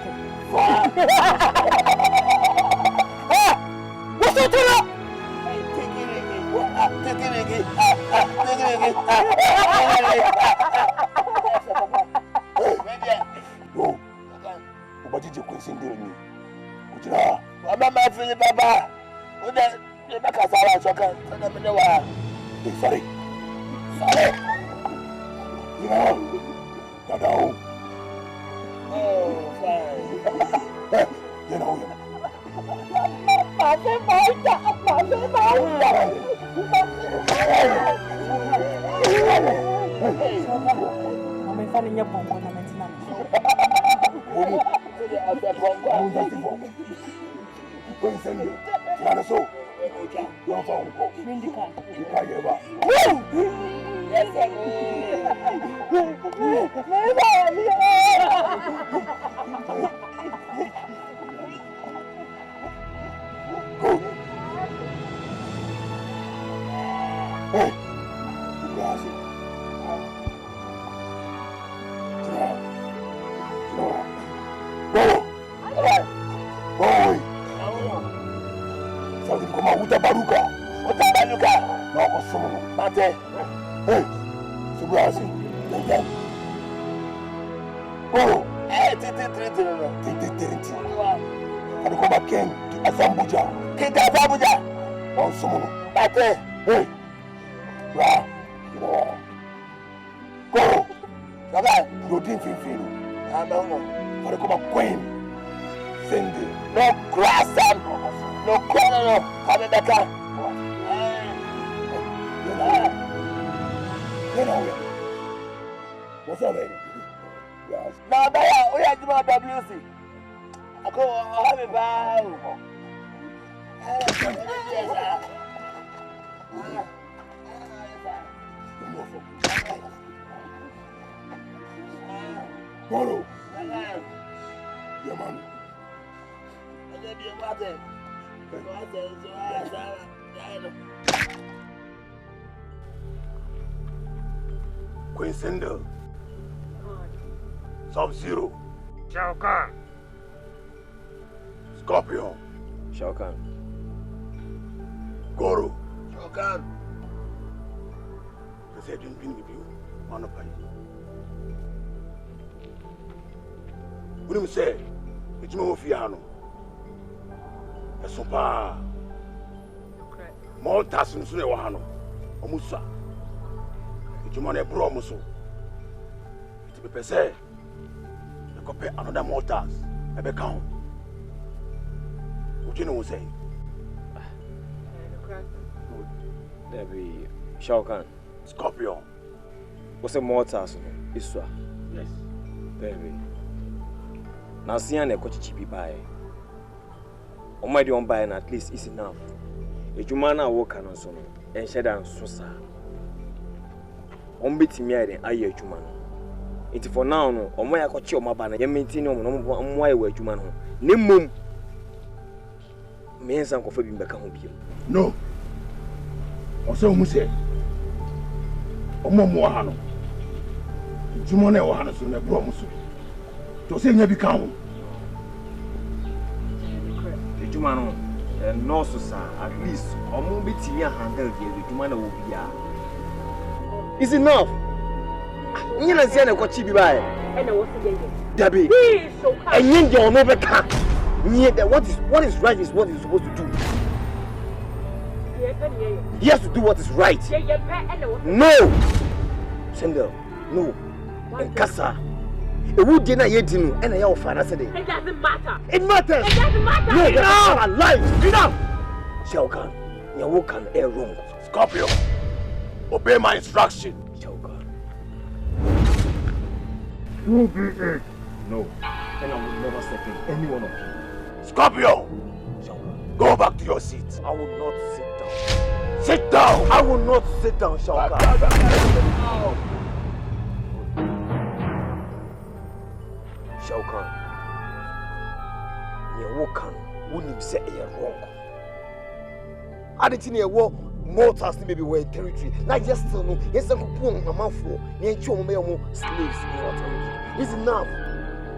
What's it? ni. Kujira. Mama ma feel baba. Una you make us all so can tell me no wa. Sorry. Sorry. No. Gadao. Oh, fine. You know. Mama fani nya bongo na mentina. Omo. Going Sindel. Mana so. Yo fa unko. Mindika. Ikayeba. Yes sir. Hey. Gracias. Kumawood baruka. Ota baruka. No kosumu. Mate. Hey. Subrasi. Vandam. Oh. Eh, titi. Adu ko baken Azambuja. Kita Azambuja. On sumu. Mate. Hey. Ra. Go. Baba, rodin fin. Ama adu ko bakwen. Sindel. No grass and no corner, no. Come back. You know. What's up, baby? Yes. Now, we are doing WC. I go have a bow. Follow. Yeah, man. Queen Sindel. Sub-Zero. Shao Kahn. Scorpion. Shao Kahn. Goro. Shao Kahn. They said you've been with you. On a pie. What do you say? It's no fiano. Eso pa. Malta sunsu ne wahano. Omusa. Ejuma ne bro omuso. Ti be pese. E kope another Maltas. E be count. What you know say? There be Shao Kahn. Scorpion. What's a Maltas? Iswa. Yes. Baby. Now see an ecochipi buy. On my own buy at least is enough. A Jumana walk on so and shed and so sa. On bit me and I hear Jumano. It's for now, no, on my coach my banner, you maintain on why we're Jumano. Nimum means I'm confirming back home. No. Also, Muse. Omo Mohano. Jumane Ohana so na bromuso. To say nya bi kan ho. Jumano, no so sir, at least omo betimi handle the Jumana will be ya. It's enough. You na say na kwachi bi bae. And I was saying, Dabi. And you don't know better. What is right is what you're supposed to do. He has to do what is right. No! Sindel, no. And Kasa. A wood dinner yet didn't, and I offer us today. It doesn't matter. It matters. It doesn't matter. No, that's our life. Enough! Shao Kahn, you walk on air wrong. Scorpio, obey my instruction. Shao Kahn. You be it. No. And I will never second any one of you. Scorpio! Go back to your seat. I will not sit down. Sit down! I will not sit down, Shao Kahn. Shao Kahn. You can wouldn't say you're wrong. I didn't hear what mortals maybe were in territory. Like just tell me, yes, I could pull a mouth for near more slaves in your territory. It's enough.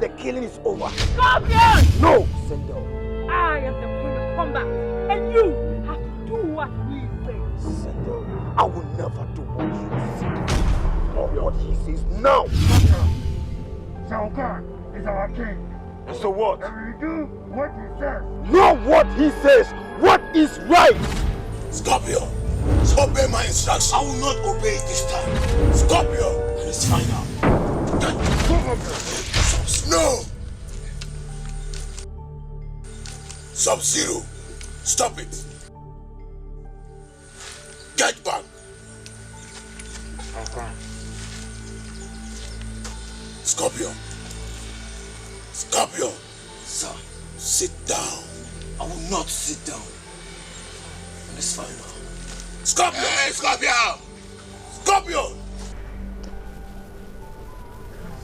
The killing is over. Scorpion! No, Sindel. I am the queen of combat, and you have to do what we say. Sindel, I will never do what you say. Or what he says now. Shao Kahn is our king. So what? We do what he says. Not what he says. What is right? Scorpio, obey my instructions. I will not obey it this time. Scorpio, and it's final. No! Sub-Zero, stop it. Get back. Okay. Scorpio. Scorpio. Sir, sit down. I will not sit down. And it's final. Scorpio! Hey, Scorpio! Scorpio!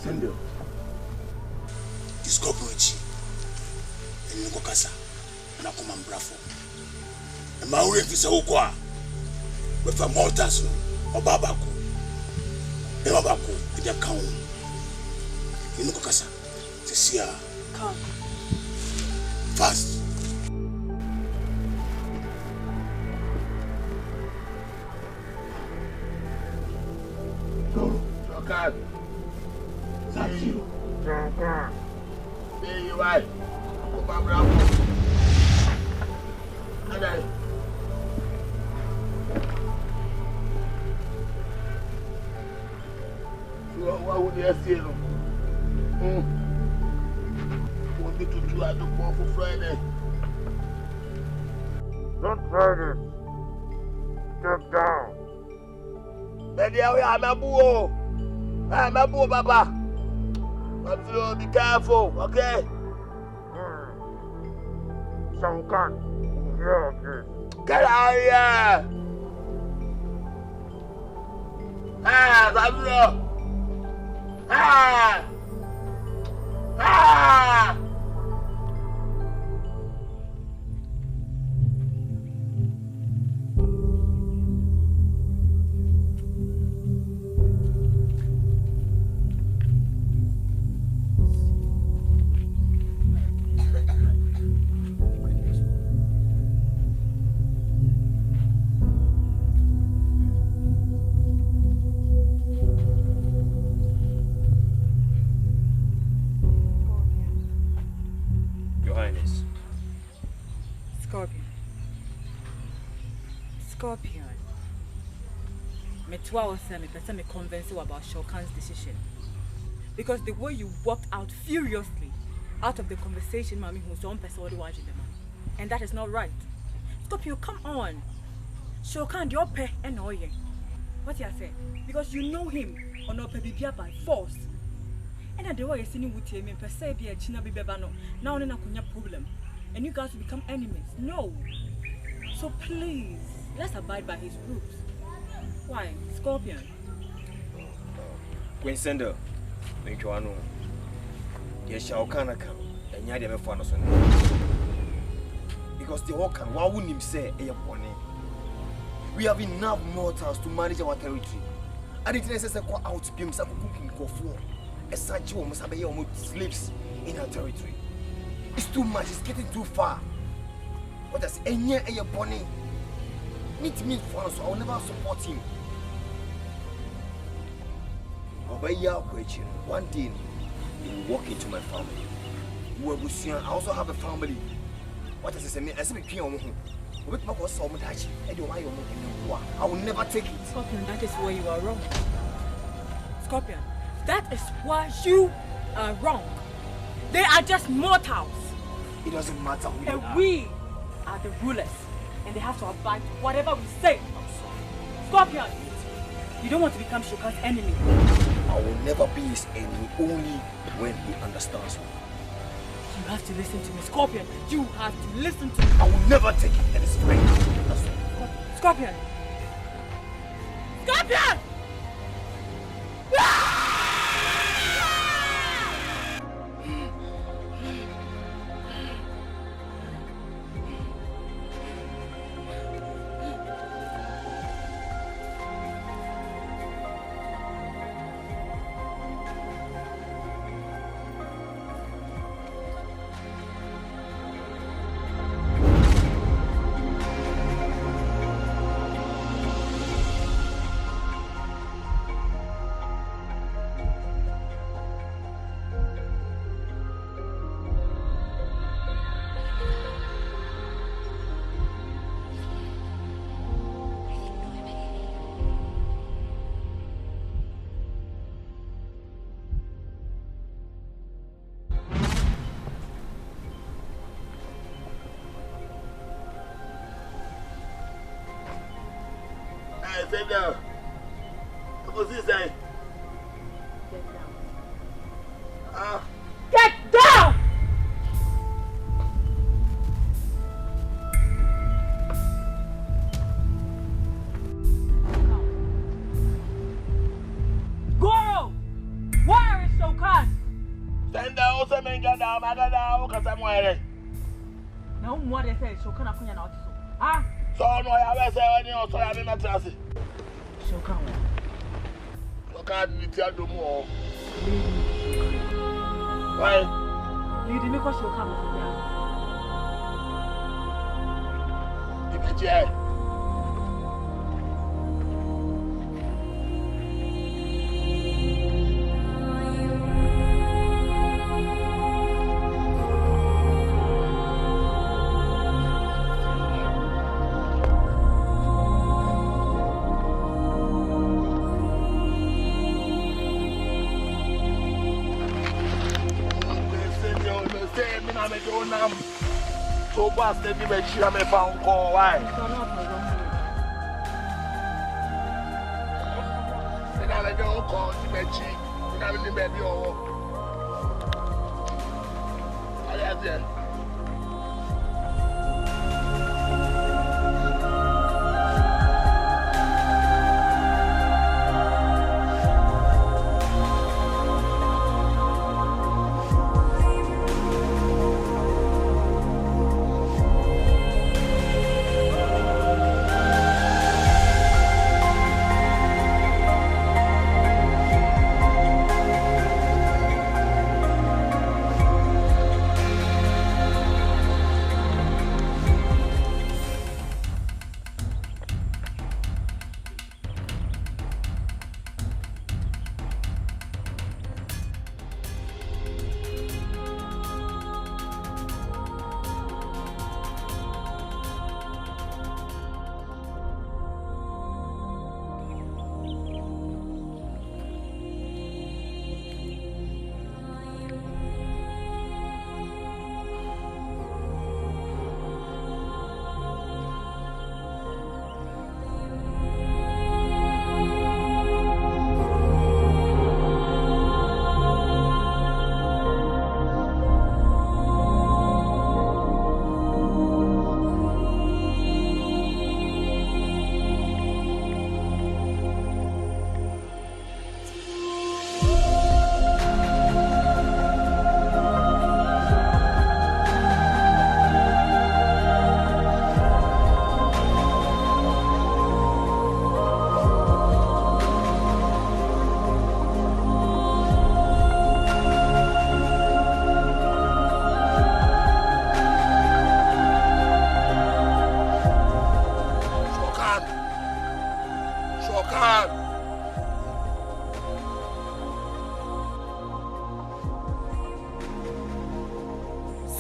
Sindel. Scorpio echi. And you go kasa. And I come and bravo. And my wife is a ukwa. With a mortars or babaku. And babaku with their count. You know kasa. Tesia. Come. Fast. Go. Okay. Sub-Zero. There you are. Come on, bravo. And then. So what would you say? Want me to do at the call for Friday? Don't try this. Step down. Baby, I'm a boo. I'm a boo, Papa. Sub-Zero, be careful, okay? Some gun. Get out of here! Ah, Sub-Zero! Ah! Ah! Scorpion. Me too, I was saying, me convince you about Shokan's decision. Because the way you walked out furiously out of the conversation, mommy, who's on person the man. And that is not right. Scorpio, come on. Shokan, your pay and oye. What you say? Because you know him or no pebibia by force. And then the way you're sitting with him, per se be a china bibano. Now on a problem. And you guys will become enemies. No. So please, let's abide by his rules. Why? Scorpion. Queen Sindel, make you know. Yes, shall can account, and yet never found us on. Because the Hawk why wouldn't him say a pony? We have enough mortals to manage our territory. I didn't necessarily go out to give some cooking for food. A such must have almost slaves in our territory. It's too much, it's getting too far. What does a year a pony? Meet me for us, so I'll never support him. Obey your question. One day, you will walk into my family. I also have a family. What does it say? I say, I will never take it. Scorpion, that is where you are wrong. Scorpion, that is why you are wrong. They are just mortals. It doesn't matter who you are. We are the rulers, and they have to abide to whatever we say. Scorpion, you don't want to become Shokan's enemy. I will never be his enemy, only when he understands me. You have to listen to me, Scorpion. You have to listen to me. I will never take it, and it's fine. That's all. Scorpion! Scorpion! Sindel. What's he saying? Get down! Go! Where is Shokan? Sindel, also make a down, because I'm wearing. No more they say Shokan akunya na otiso. Ah? So no, I will say when you also have a trust. Shokan. Shokan, you tell them more. Why? You didn't make us Shokan. Yeah. So what's the name of me found call? Why? And I don't call the Mechi. And I'm in the baby. I am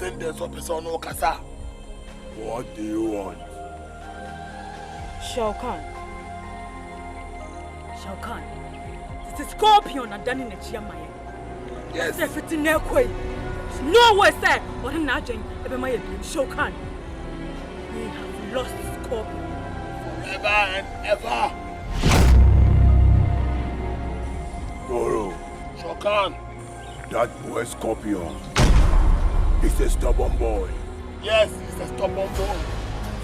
Sindel person no kasa. What do you want? Shokan. Shokan. This is Scorpion and Danny Nechiamaya. Yes. If it's in their way. No way, sir. What an agent, ever my dream. Shokan. We have lost Scorpion. Forever and ever. Goro. Shokan. That boy Scorpion. He's a stubborn boy. Yes, he's a stubborn boy.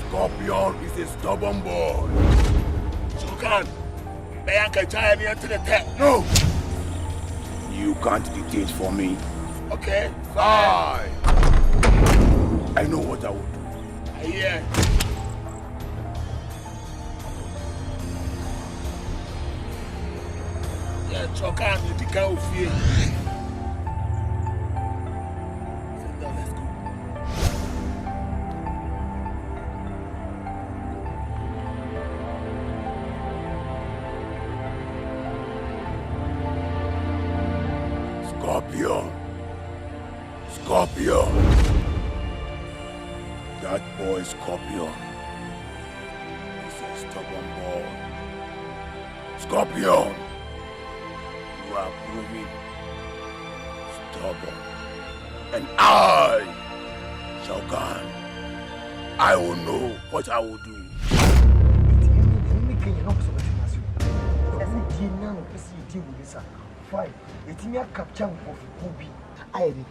Scorpion is a stubborn boy. Shokan, may I can try and enter the tent? No! You can't dictate for me. Okay, fine. I know what I will do. I hear. Yeah, Shokan, you can't fear. Scorpion. Scorpion. That boy Scorpion is a stubborn boy. Scorpion. You are proving stubborn. And I, Shokan, I will know what I will do. pesi di wo bisa fine etinya capture of Kobe ayɛ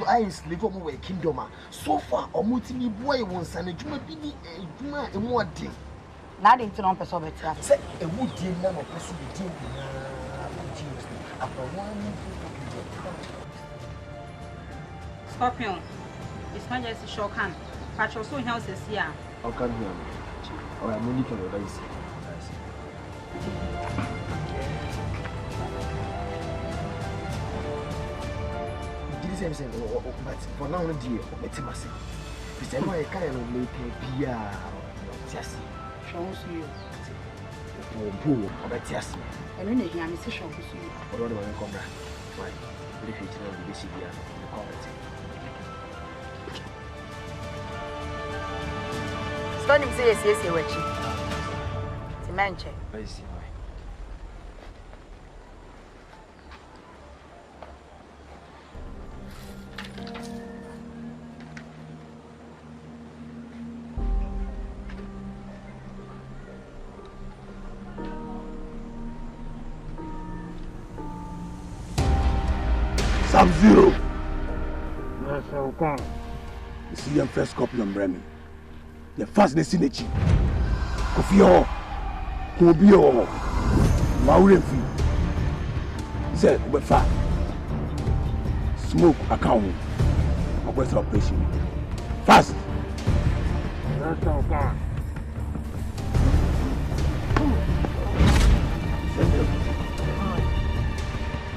I slave omo we kingdom so far omo ti mi boy won san adwuma bi ni adwuma emu ade na de nti no pese obetia se ewu die na no pese di wo na after one Scorpion, it's my just shock hand. Patrol so house is here. Okay, oh, I'm only going to rise. Did say, but for now, dear, it's my say. It's a way kind of make a beer. Yes, shows you. Oh, but yes, and when you hear me say, show you. Or do I come back? Fine, if you tell me this year, the quality. Don't him say yes, watching. It's a man check. I see. Sub-Zero. You see them first copy on Bremen. The first synergy. Kofio, Kobio, Maurefi. Said, but fat. Smoke account. What's operation? Fast.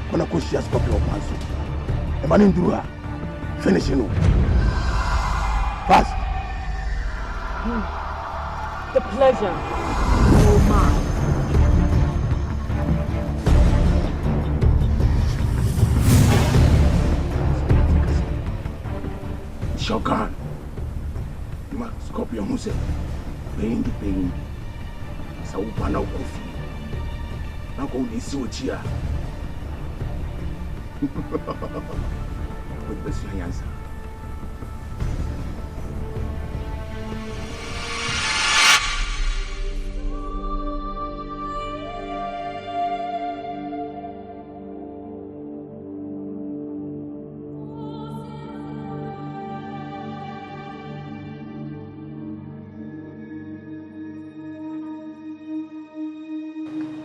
When I coach just copy of Panso. A man in Dura. Finishing. Fast. The pleasure. Oh my. Shogun. Ma Scorpion who said, paying the pain. So one out coffee. Now go this what here. With best answer.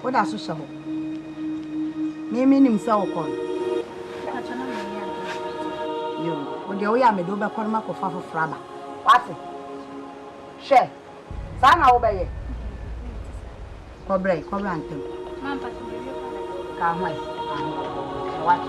What are so shallow? Naming himself on. You, what the way I made over Cormac of Fafa Fraba. What's it? Share. Sana obey. Cobre, Cobrantum. Come away. What?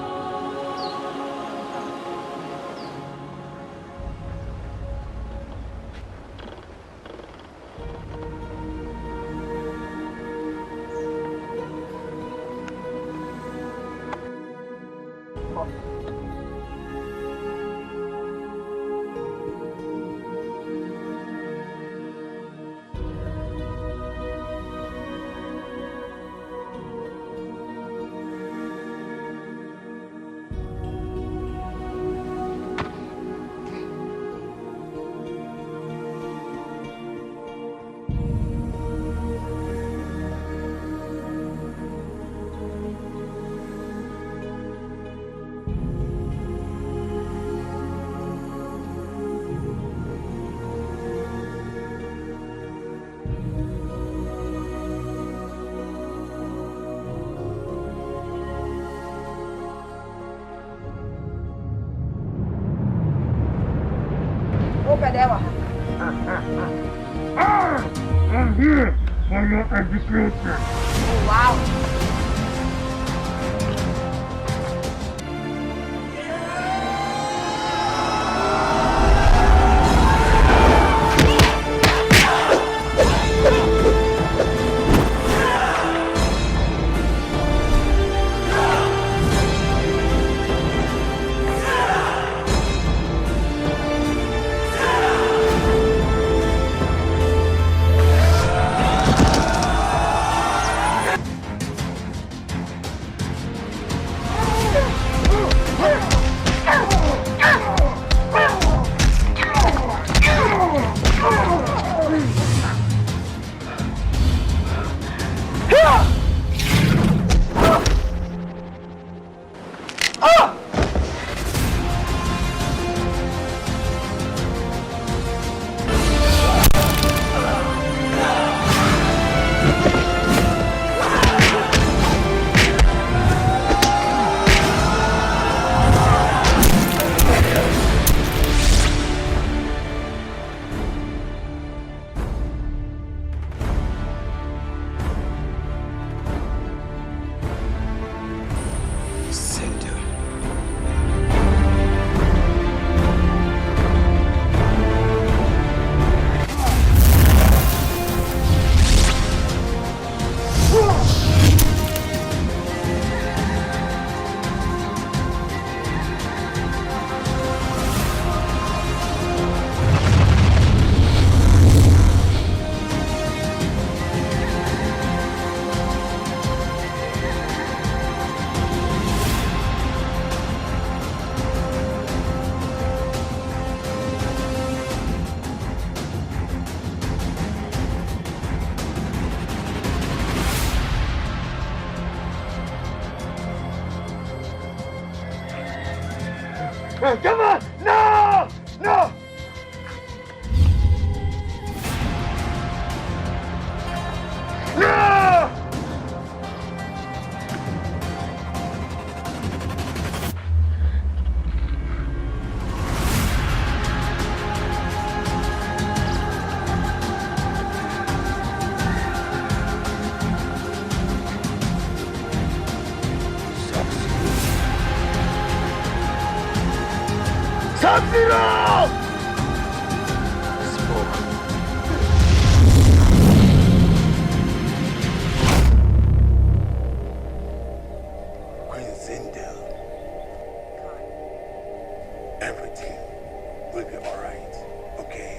I'm here for your execution. Oh, wow. Come on! No! No! No! Sub-Zero! Smoke. Queen Sindel. Everything will be alright, okay?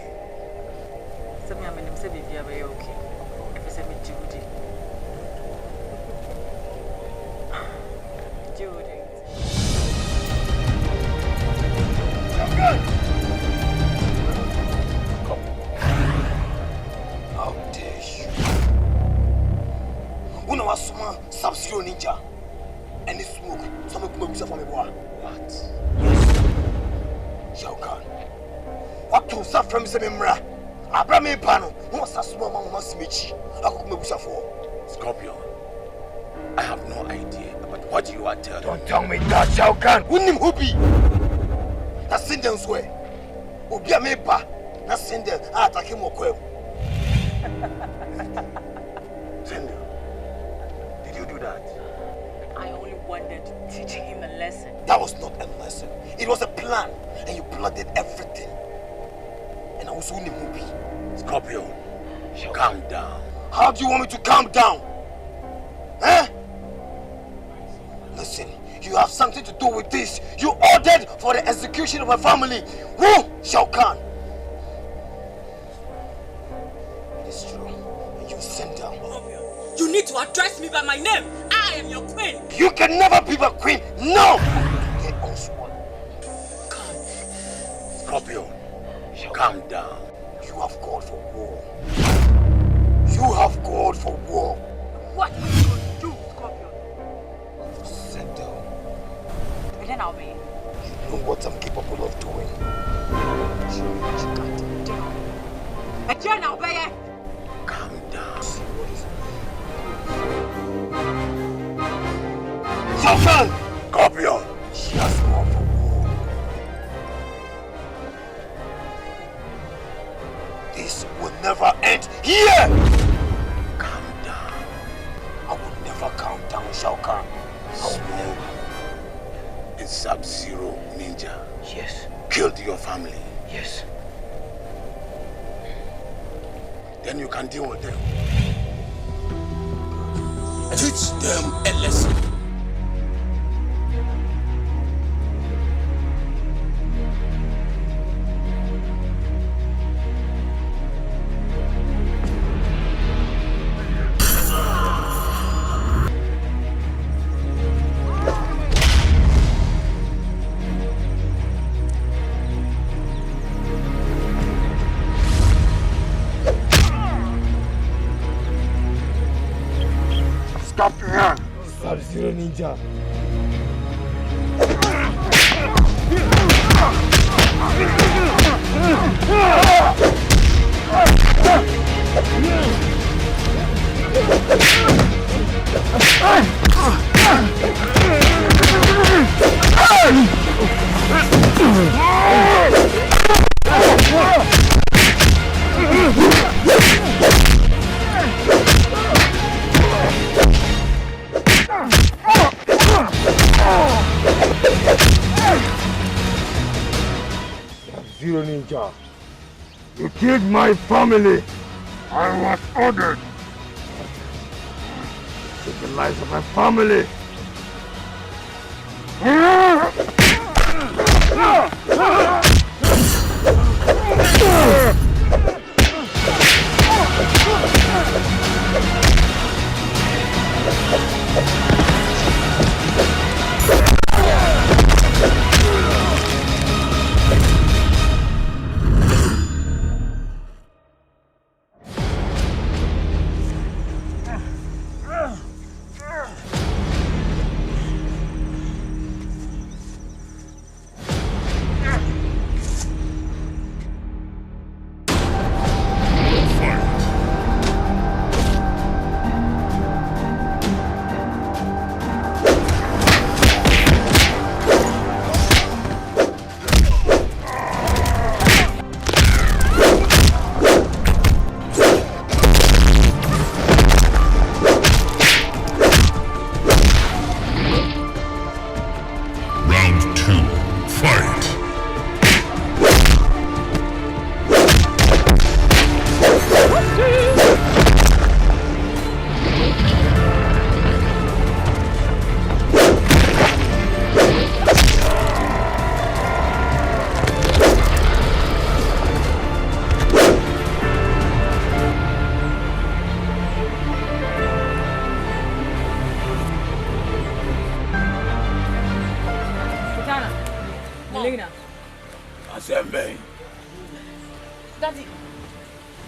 Some young men say, "Baby, are you okay?" If you say me, Judy. Judy. How dare you? When I was small, Sub-Zero Ninja, and this smoke, someone come up from me, boy. What? Yes. Shao Kahn. What can you from me, Semimra? Abraham Pano, who was a small man, must meet you. I could make for Scorpion. I have no idea about what you are telling. Don't tell me that, Shao Kahn. Who him who be? That's Sindel's way. Obi a mepa na Sindel attack him okwem. Sindel, did you do that? I only wanted to teach him a lesson. That was not a lesson. It was a plan, and you plotted everything. And I was only movie. Scorpion, calm down. How do you want me to calm down? Eh? Listen. You have something to do with this. You ordered for the execution of my family. Who? Shao Kahn. It is true. You Sindel. You need to address me by my name. I am your queen. You can never be my queen. No! Get on sworn. Scorpion, calm down. You have called for war. You have called for war. What are you going to do, Scorpion? Sindel. Then I'll be. You know what I'm capable of doing. You can't do. Again, I'll be. Calm down. Shao Kahn! Scorpion! She has called for war. This will never end here! Calm down. I will never calm down, Shao Kahn. Smoke. Sub-Zero Ninja. Yes. Killed your family. Yes. Then you can deal with them. Teach them a lesson. Sub-Zero Ninja. Sub-Zero Ninja, you killed my family. I was ordered to save the lives of my family.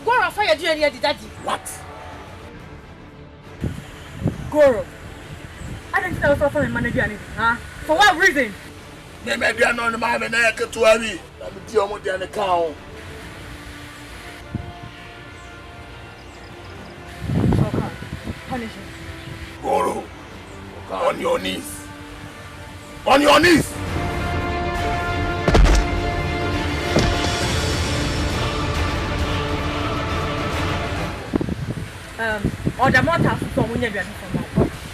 Goro fire do any daddy. What? Goro. I didn't tell for manager anything, huh? For what reason? They may be on my neck to heavy. I'm dealing with the account. Okay. Punish him. Goro, on your knees. On your knees. Order more tasks from when you're from.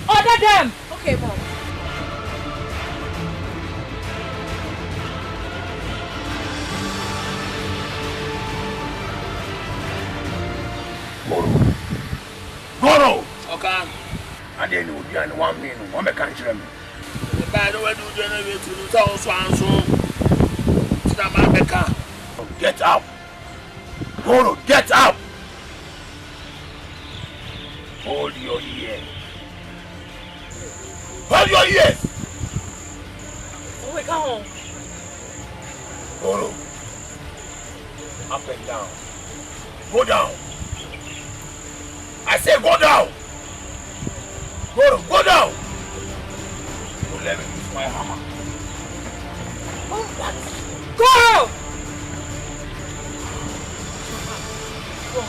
Order them! Okay, Mom. Goro! Okay. I didn't know you had 1 minute. One country. The bad way to generate to the town so. Get up. Goro, get up. Hold your ears. Hold your ears. Oh, wait, come on. Goro. Up and down. Go down. I say go down. Goro, go down. Don't let me use my hammer. Goro!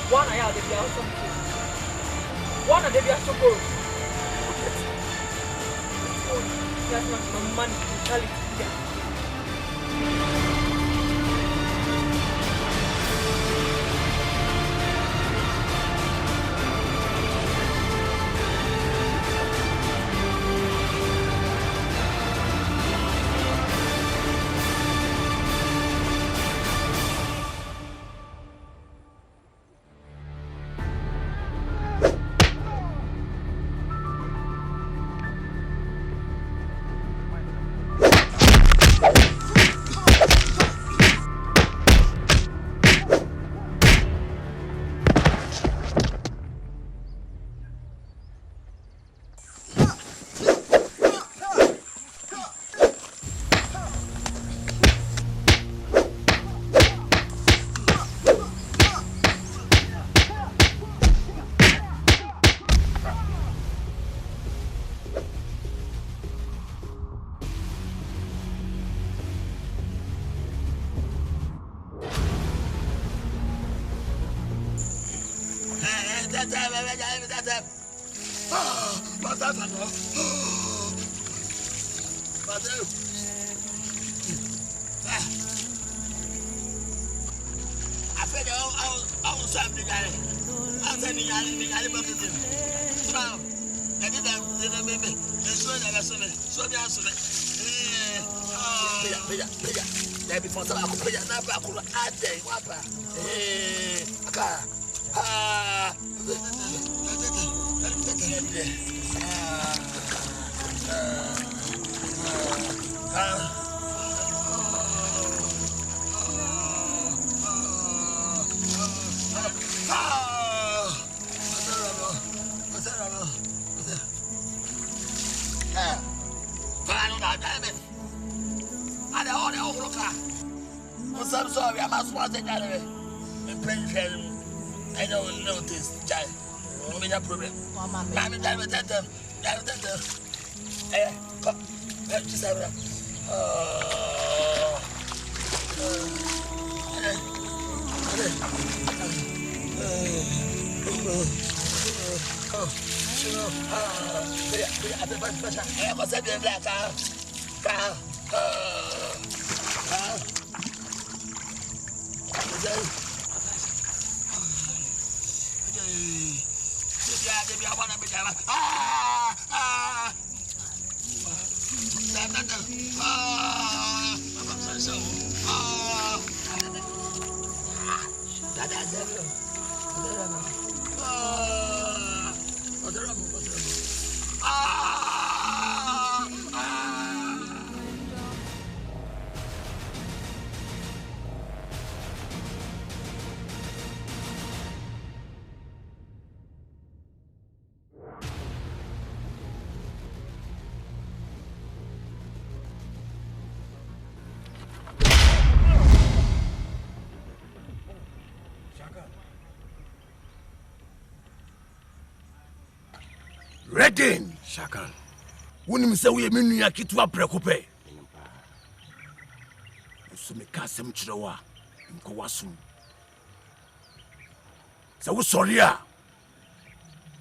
One eye, they are something. One of them is so good. That's not my money. Mentality. I'm sorry, I'm not supposed to get it. I'm playing fair. I know this, child. No major problem. Mama, I'm in time with that. Hey, come. Let's just have it. Shaka. Ready. Shakan. Wonim say we me nua kitu apreko pe. So me ka sem chirewa nko wasum. Say wo sorry a.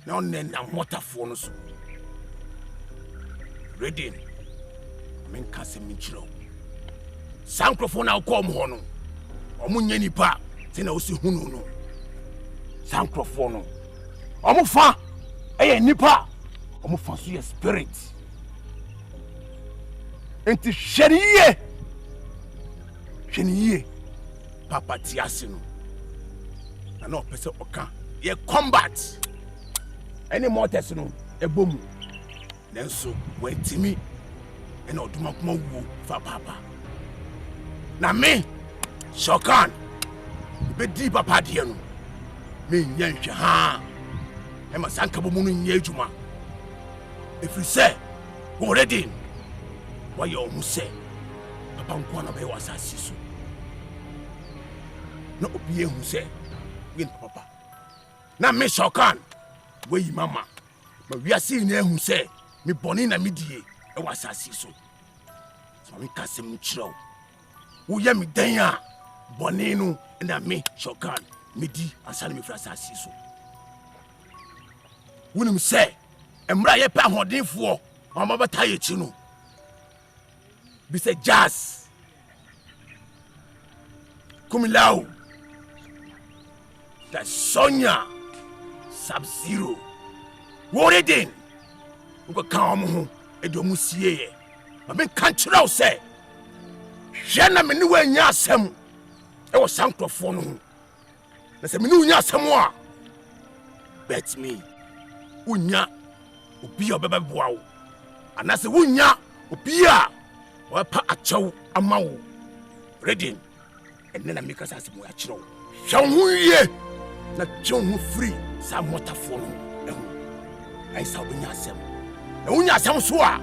Na on na motafo no so. Ready. Me ka sem chirewa. Sankrofo na ko mo ho no. Omo nya nipa te na osi hunu no. Sankrofo no. Omo fa nipa. Omo fa so your spirit. Enti hweniye papa tiase no na no pese oka ye combat any mortals no ebomu nanso wetimi ena oduma kuma wu fa papa na me shokan be di papa de no me nyanhwe ha e ma sanka bomu no nya adwuma if you say already why you almost say papa nko na be wasasi so no obi ehu say win papa na me shokan we mama ma wiase ni ehu say me boni na me die e wasasi so me kasem chiro wo ya me dan a boni no na me shokan me di asane me frasasi so wonim say emra ye pa hodenfo mama bata ye chi no be say jazz Kumawood that Sonya Sub-Zero worried in uko kawo ho edomu sie ma me kan kira say hwe na me ni wanya asem e wo sankrofo no ho na se me ni wanya asem a bet me unya obi obeba boa wo anase wunya obi a wapa achaw amawo ready enne na mika sa semu achiro hwonhuye na twonhu free sa motafo no ehu ai sa obunya asem na wunya asem so a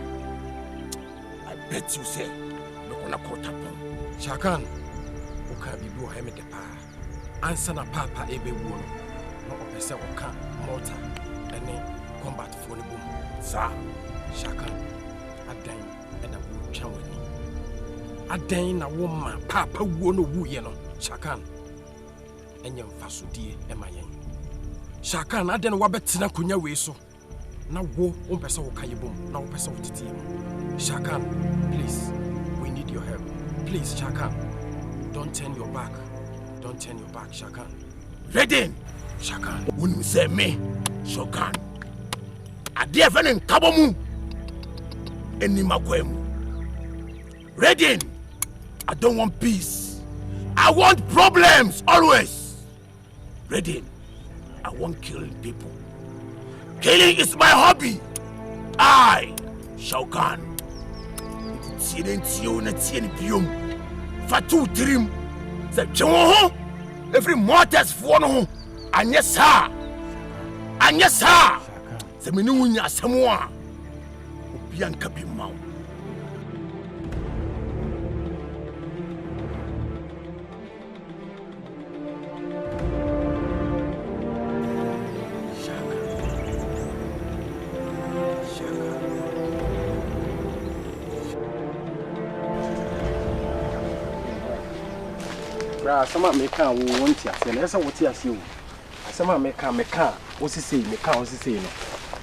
I bet you say be kona kota pon Shakan oka bibi o ha me de pa ansa na papa ebewu no na opese oka mortar ene combat fo ne bom sa Shakan adan ena wo twawani adan na wo ma papa wo no wuye no Shakan enye mfasodie ema yen Shakan adan wa betina konya we so na wo pese wo kaye bom na wo pese wo tete Shakan please we need your help please Shakan don't turn your back Shakan ready Shakan when you say me Shakan ade fene nkabomu eni makwemu ready I don't want peace I want problems always ready I want killing people killing is my hobby I Shakan silentio na tien biom fatu trim se two every mortals for no anyesa se meni wunya asemo a obi anka bi mawo Asama meka wo wonti ase na esa woti ase wo asama meka osisi no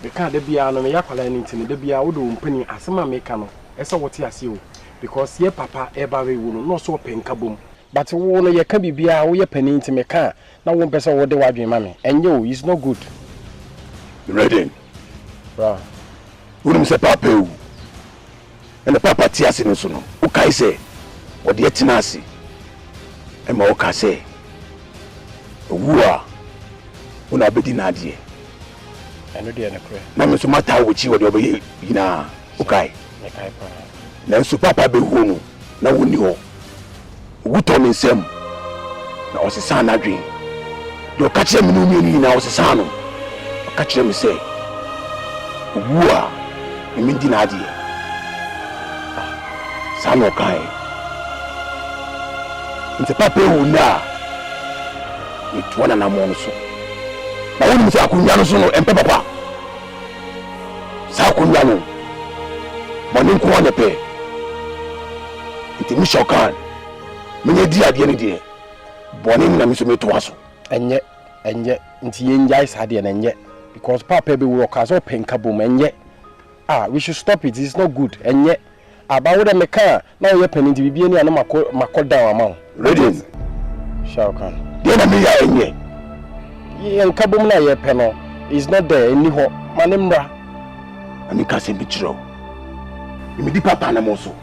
meka da bia no me yakwala ni ntini da bia wo do mpani asama meka no esa woti ase wo because ye papa eba we wo no so penka bom but wo no ye ka bibia wo ye pani nti meka na wo mpesa wo de wadwen ma me enye o is not good you ready bra wo se papa wu ene papa ti ase no so no wo kai se wo de tina ase ema o ka se owua una bedi na ade eno de na kure na me so mata wo chi wo de obe yina o kai me kai pa na so papa be hu no na woni ho wo to me nsem na o se sa na dwen do ka kire me no mi na o se sa no o ka kire me se owua me di na ade sa no kai nti papa wu na ni tuana na mo no so na woni mi se akunya no so no empe papa akonya no bɔne nko ɔne pɛ nti me Shokan menye di ade ne de bɔne na me so me to aso enye nti yenjai sade na enye because papa be work as open kabom enye we should stop it. It's not good enye about the meka na ye panin ti bibie ni ana makoda ama ready Shokan de na me ya enye ye kabom na ye pe no is not there any ho manemra ami ka se bitro mi di papa na mo so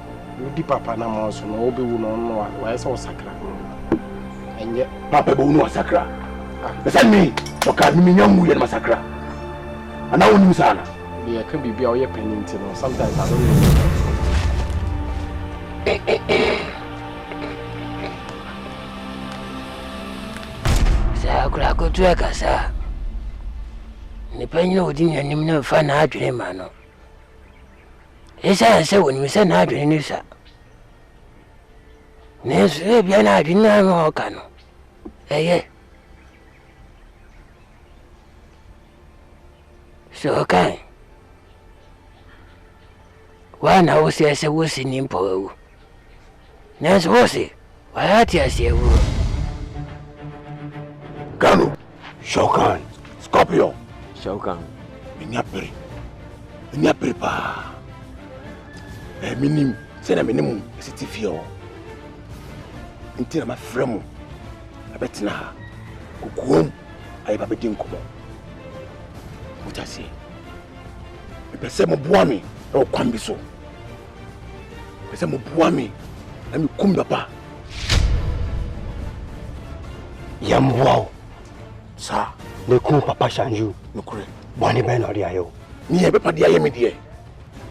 no obi wu no wa esa osakra enye papa be wu no osakra listen me Shokan mi nyamu ye masakra ana woni sana ye can be o ye panin ti no sometimes I don't know Sakura ko tuwa kasa ni panyo odin ya nim na fa na adwene ma no esa se woni se na adwene ni sa ne se bia na adwene na ma ka no Shokan wana ose wosi ni mpo na so wosi wayati asiewu Kano Shokan Scorpio Shokan Minya pere pa minim se na minim sitifio ntina ma fremu abetina kokuom ayi ba bedin komo mutasi pese mo boami o kwambi so pese mo boami na mi kumba pa yamwao sa ne kun papa shanju nokure boni ben ori ayo ni e be pa dia ye me die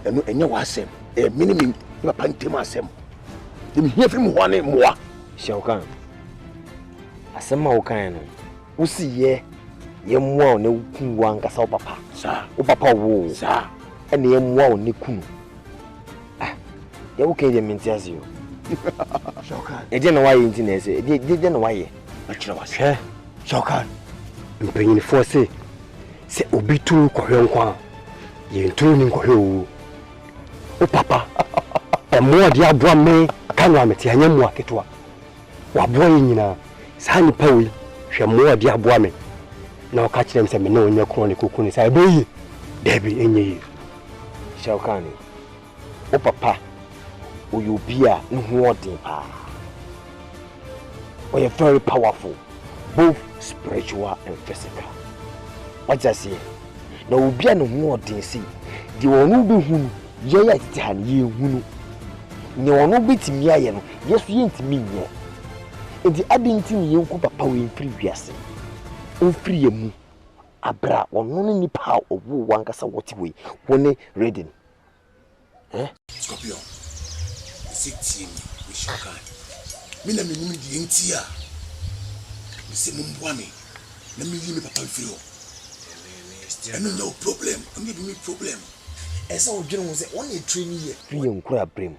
enu enye wa asem minimum ni papa ntem asem ni hia firi mu ho ane moa Shokan asema wo kan no usi ye moa ne kun wa nkasa wo papa sa wo papa wo sa ene ye moa wo ne kun ye wo kan ye mentias yo Shokan e de na wa ye nti na ese de na wa ye achira wa se Shokan mpenyin fo se obi tu kohwe nkwa ye ntu ni kohwe o papa mo de aboa me kanwa meti anya mu aketwa wa boa yi nyina sa ni pawi hwe mo de aboa me na o ka kire me se me na onya kro ne koku ni sa ebe yi debi enye yi Shokan o papa o yobia nhu odin pa o you very powerful both spiritual and physical what I say na obia no hu odin si di wonu be hunu ye ya titi han ye hunu ne wonu betimi aye no yesu ye ntimi nye enti adinti ni ye nku papa we mfiri wiase mfiri ye mu abra wono ne nipa owu wankasa woti we woni reading Scorpio sikti mi Shokan mina minimi di entia mi se mumboa mi na mi yi mi papa mfiri ho eno no problem am be mi problem esa odwene wo se won e train ye free nkura brem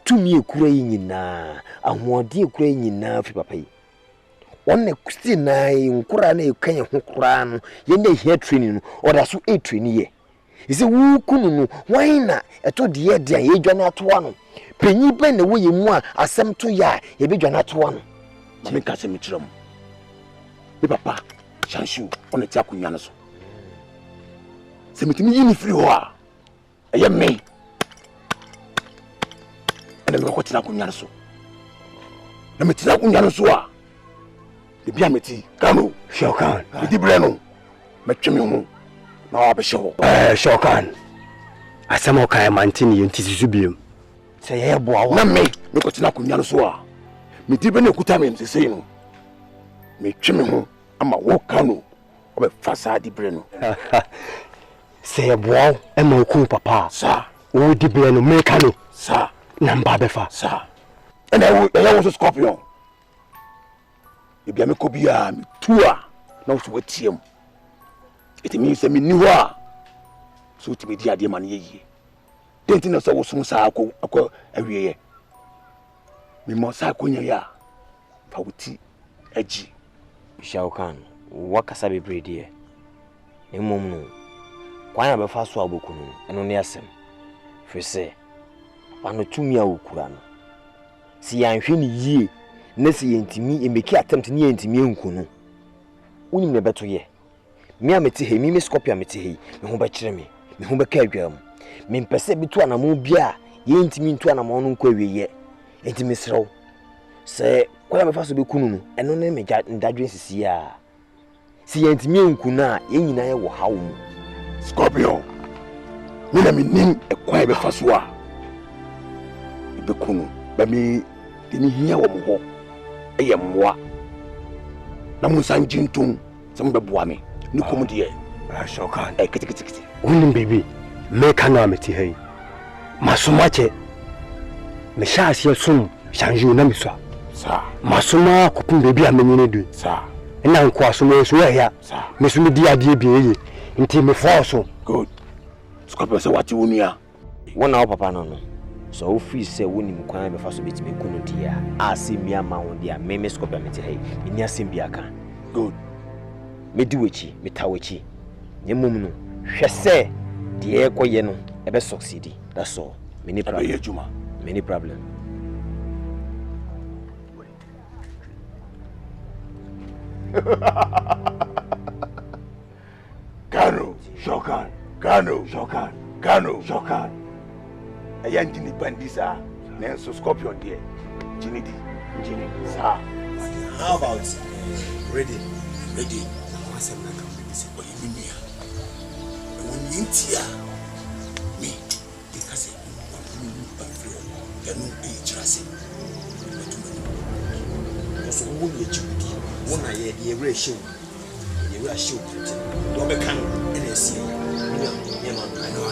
tumi ekura yi nyina ahoɔden ekura yi nyina fi papa yi won e kusti na nkura na ekan ho kura no ye na hia training no oda so e training ye ise wu kunu no wan na eto de ye dia ye dwane atoa no penyi be na wo ye mu a asem to ya ye be dwane atoa no mame ka se mi tiram mi papa shanshu on ti akonya no so se mitimi yi ni free ho a eye me ene me ko tina akonya no so na me tina akonya no so a de bia meti Kano Shokan di breno me tweme ho na wa be hyewo Shokan asema o kan mantini yenti susubiem se ye boa wa na me ko tina akonya no so a me di be na kuta me sesei no me tweme ho ama wo Kano o be fasa di breno se ye boa e ma ku papa sa o di breno me Kano sa namba be fa sa ene wo so Scorpion ebia me ko bia me tua na wo so watiem it means me ni ho a so ti me di ade ma na yeye denti na so wo so sa akọ awieye me mo sa akonya ya fa wuti aji Shokan wakasa bebre die emom no kwan abefa so abokunu eno ne asem fi se pano tumi a okura no si yanhwe ne yie na si yentimi emeki attempt ne yentimi enkunu unim ne beto ye me ameti he mi scorpio ameti he me ho be kire me ho be ka adwam me mpese bitu anamo bia yentimi ntu anamo no nkwa wiye entimi srew se kwa abefa so bekunu no eno ne me ndadwen sisi a si yentimi enkunu a yenyina ye wo hawo mu Scorpio, mina minim ekwa ebe faswa. Ebe kunu, ba mi dini hiya wa muho. Eye mwa. Na munsan jintum, sam be boa me. Ni komu de. Shokan. Kiti. Unim baby, me kana meti hey. Masumache. Me sha asie sum, shanju na miswa. Sa. Masuma kopun baby amenyene du. Sa. Ena nko asuma so ya. Sa. Me sumi di ade biye. Nti me force. Good. Scorpio say what you unia. Wona papa no no. So wo free say woni mkwan be fa so betime kunu dia. Asemi ama wo dia. Me Scorpio meti hey. Me ni asem bi aka. Good. Me di wechi, me ta wechi. Nyemum no. Hwe se de ekoye no e be succeed. That's all. Me ni problem. Me ni problem. Kano, Shokan. Ayan jini bandisa, nenso Scorpion there. Jini, sir. How about ready? Once I'm not coming, say, oh, you mean when you intia me, because you know, trust him. Because who will you be? One I hear the ratio. You will show don't be kind and I see. I know.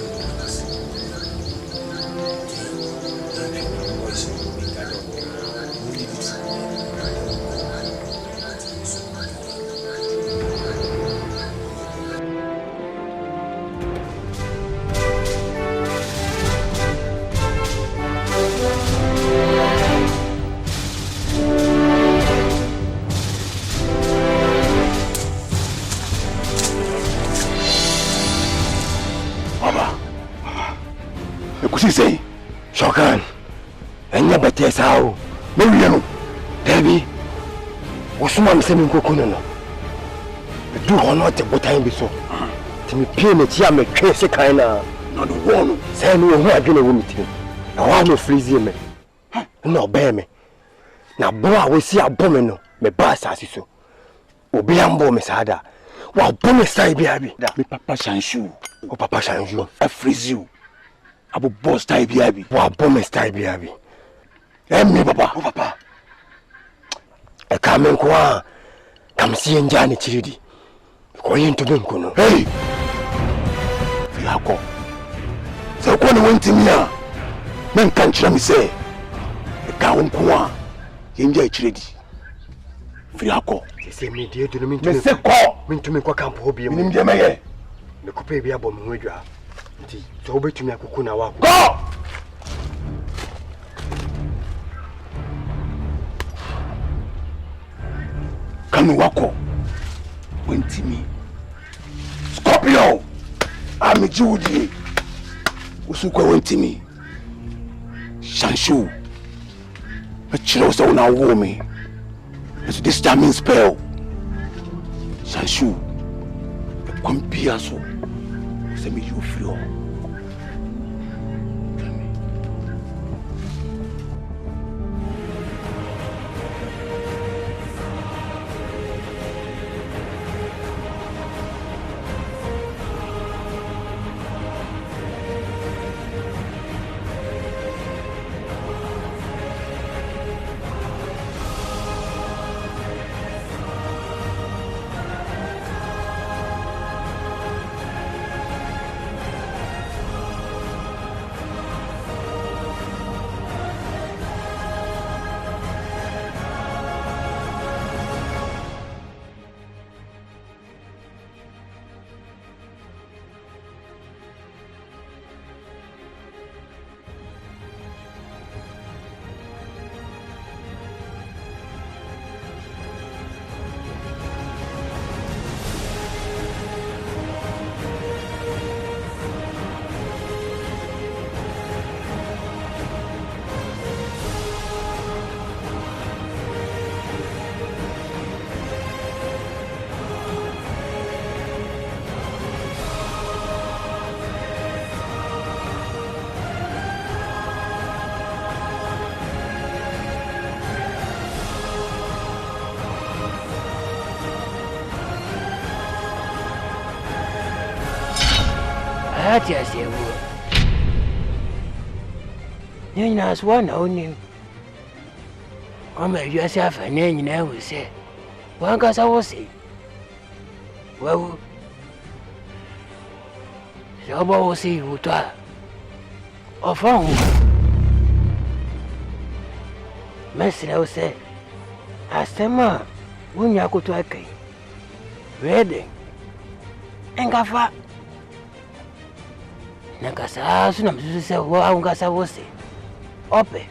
Say, Shokan, and never test how. Mariano, Debbie, what's my sending cocoon? Do or not what time be so. To me, pin it, yam, a trace kind of not one. Send me who I get a woman to me. I want to freeze me. No, bear me. Now, boy, we see a bomb, me bass as so. Obey and bomb is harder. While bomb is side, baby. Me papa shanshu. Oh, papa shanshu. I freeze you. Abu boss tie biabi. Wa bomb tie biabi. Me papa. Oh papa. E kamen kwa. Kam si njani chiridi. Ko yin to ben kono. Hey. Fiako. Se ko ne wantimi a. Men kan kira mi se. E ka won kwa. Yin ja chiridi. Fiako. Se me die do no min to. Me se ko. Min to min kwa camp ho bi mu. Nim de meye. Me ko pe bi abom ho adwa. Nti so obetumi akoko na wa. Go! Kanu wako. Wentimi. Scorpio. Ami Judy. Usukwe wentimi. Shanshu. A chilo so na womi. It's this time spell. Shanshu. A kwambia so. Me you feel. That is a word. Then as one only. Come yourself and then you never say. One cause I was say. Well, so will see you to of home. Messi say, as the man, when you go to a king, ready, and Gafa. Nakasa, soon I'm to say, well, I'm going to say, open.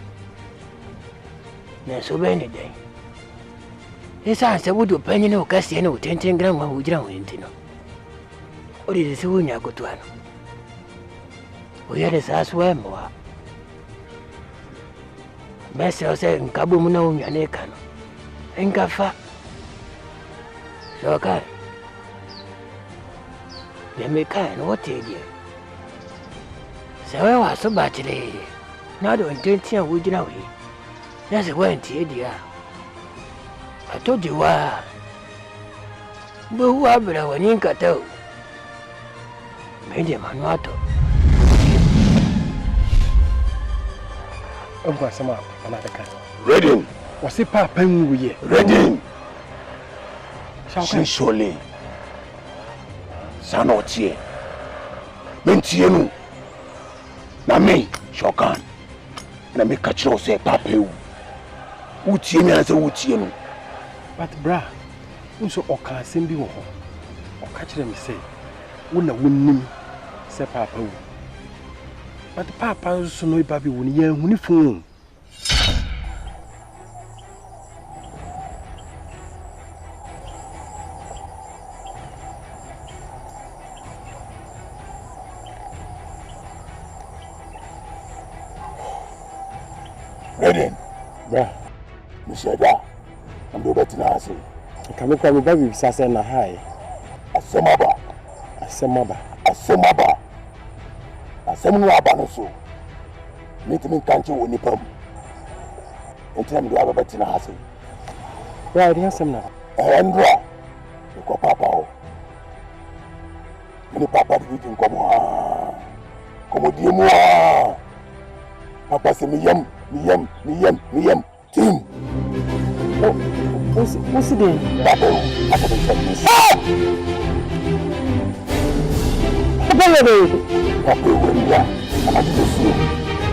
There's so many days. His answer would do penny no Castiano, 10 grandma would drown into no. What is it when you go to one? We had his ass where more. Messi said, Kabumuno, your neck, and Gafa. So, okay. They make kind what they did. So I was so bad today. Not on 20 and would you know? That's a way to dear. I told you why. But who are better when you got out? Made him a motto. I'm going to sum up another kind. Ready. Was it Papa and we? Ready. Surely. Sanotie. Mentienu. Na me, Shokan. Na me catch you say Papa. Utie me as a utie. But bra, unso oka sembi wo ho. Oka kire me say, wo na wonnim say Papa wo. But Papa so no iba bi wo ni yan huni fun. Ready? Bra. Misheda. I'm the better now. Come come baby sasa na high. Asemaba. Asemu aba no so. Meeting kanchi woni pam. Entiam do aba better na hase. Bra, di asem na. Andra. Ko papa o. Ni papa di nkomo. Komo di mu a. Papa se mi yam. Team. What's it doing? Papa, I can check this. Papa, I'm at the sea.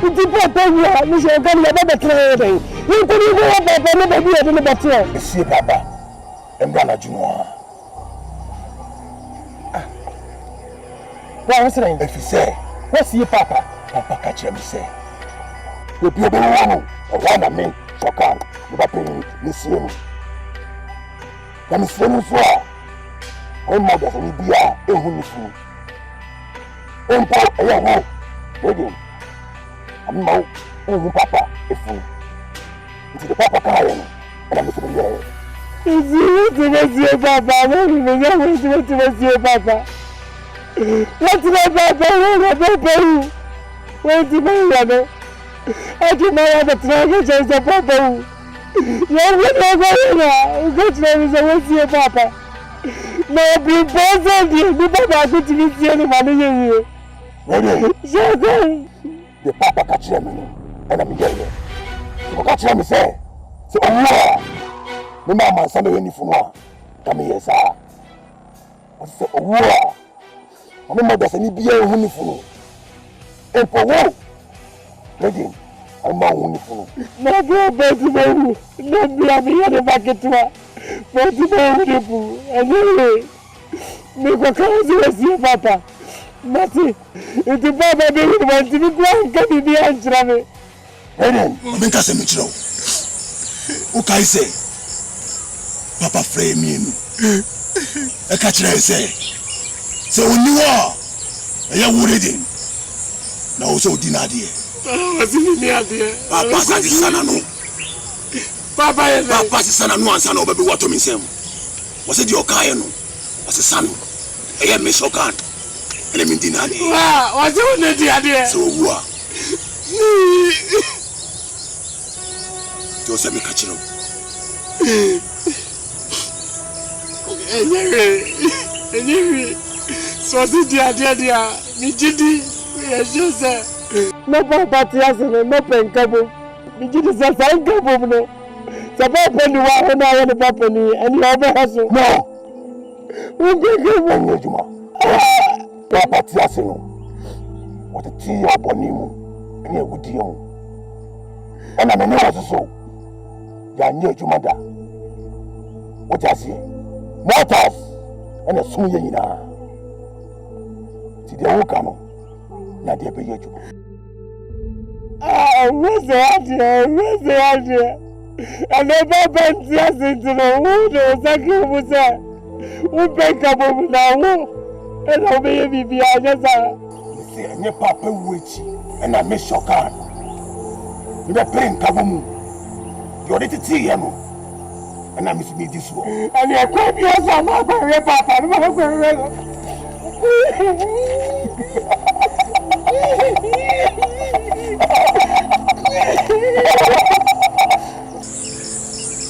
Nti papa wi mi se ga ni ba betre dey. Ni ko ni go papa no ba bi e ni betre. See papa. Embra na juno. Wa what's name? If you say, what's your papa? Papa catch him say. We be one na me Shokan. We ba pin ni see no. Kami see no so a. O mo da ni bia ehu ni fu. Empo eya ho. Wedding. Amma o papa efu. Nti the papa kai no. Na me so be here. Is papa? What papa? What's my papa? What's my papa? I do not have a treasure just a papa. You're good to see papa. No, be present, you papa good to meet you money. The papa catch him and I'm here. So catch him say, so no mama send any phone. Come here, sir. I say, oh, I'm not that's any beer who phone. And for what? Ready? I'm not only phone. No, go back to my room. No, be a me at the bucket to her. But to my room, anyway. Make a cousin as your papa. Mati, if the papa baby wants to be grand, can be answering me. Ready? Make us a mitro. Okay, say. Papa frame him. I catch her say. So when you are, I am worried. Now so dinner dear. What's in the idea? Papa said his son no. Papa said son no and son over what to me say. Was it your car no? Was a son. I am Miss Okan. And I'm in dinner dear. Wow, what's in the idea? So who are? Just me catch him. Anyway, so the idea. Mijidi, yes, sir. No party as no pen cabo. Mijidi says I go no. Sabah penny wa na wa the papani and you have hustle. No. We go go Juma. No party as no. What a tea or bonimu. Any a good deal. And I know what so. Ya nye Juma da. What I see. Mortals and a soon yina. The Okano, not the Beju. Where's the idea? And never been just into the wood or Saki was there. Who pick up over now? And I'll be behind us. You see, and your papa witch, and I miss your car. You are playing Kabumu. You're ready to see him. And I miss me this one. And you're quite your son, my papa, and my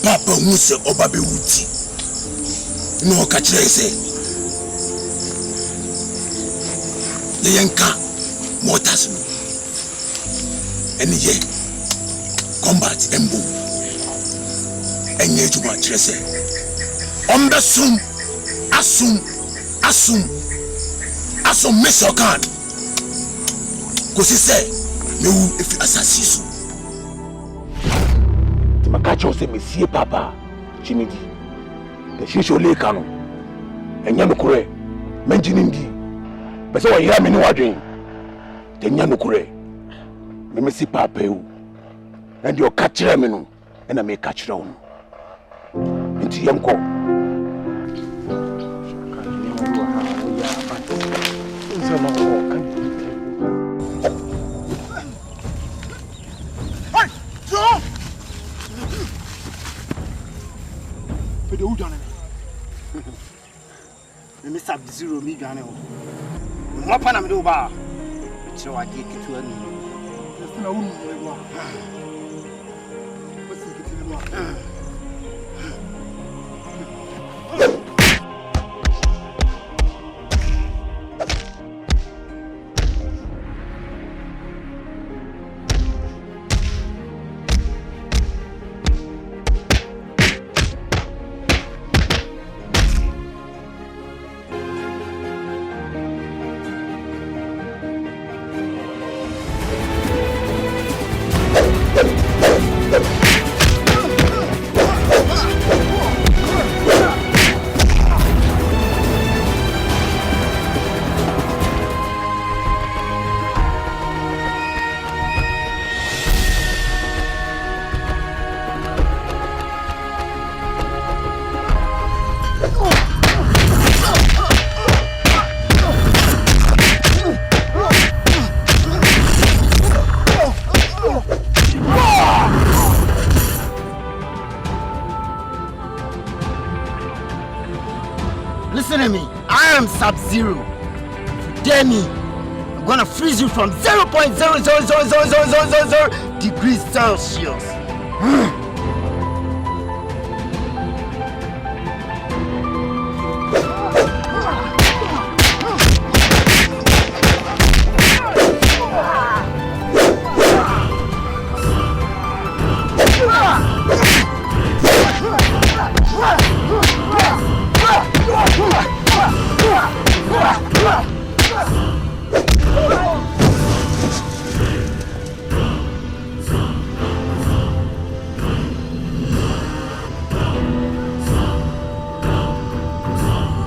Papa Musa Obabe Wuti. No catch say. The Yanka Mortars. And ye combat Embo. And ye to what say. On the sum, assume. Aso miss your card. Cause he said, no, if you assassin. Timakacho say, Monsieur Papa, Chinidi, the Shisho Lekano, and Yanukure, Menjinindi. But so I hear me no dream. The Yanukure, Mimisi Papa, and your catcher menu, and I may catch down. Into Yanko. Who done it? Me Sub-Zero me done it. What pan am do ba? So I get to any. Just na woman. What's it to Listen to me. I am Sub-Zero. If you dare me, I'm gonna freeze you from 0.0000000 degrees Celsius.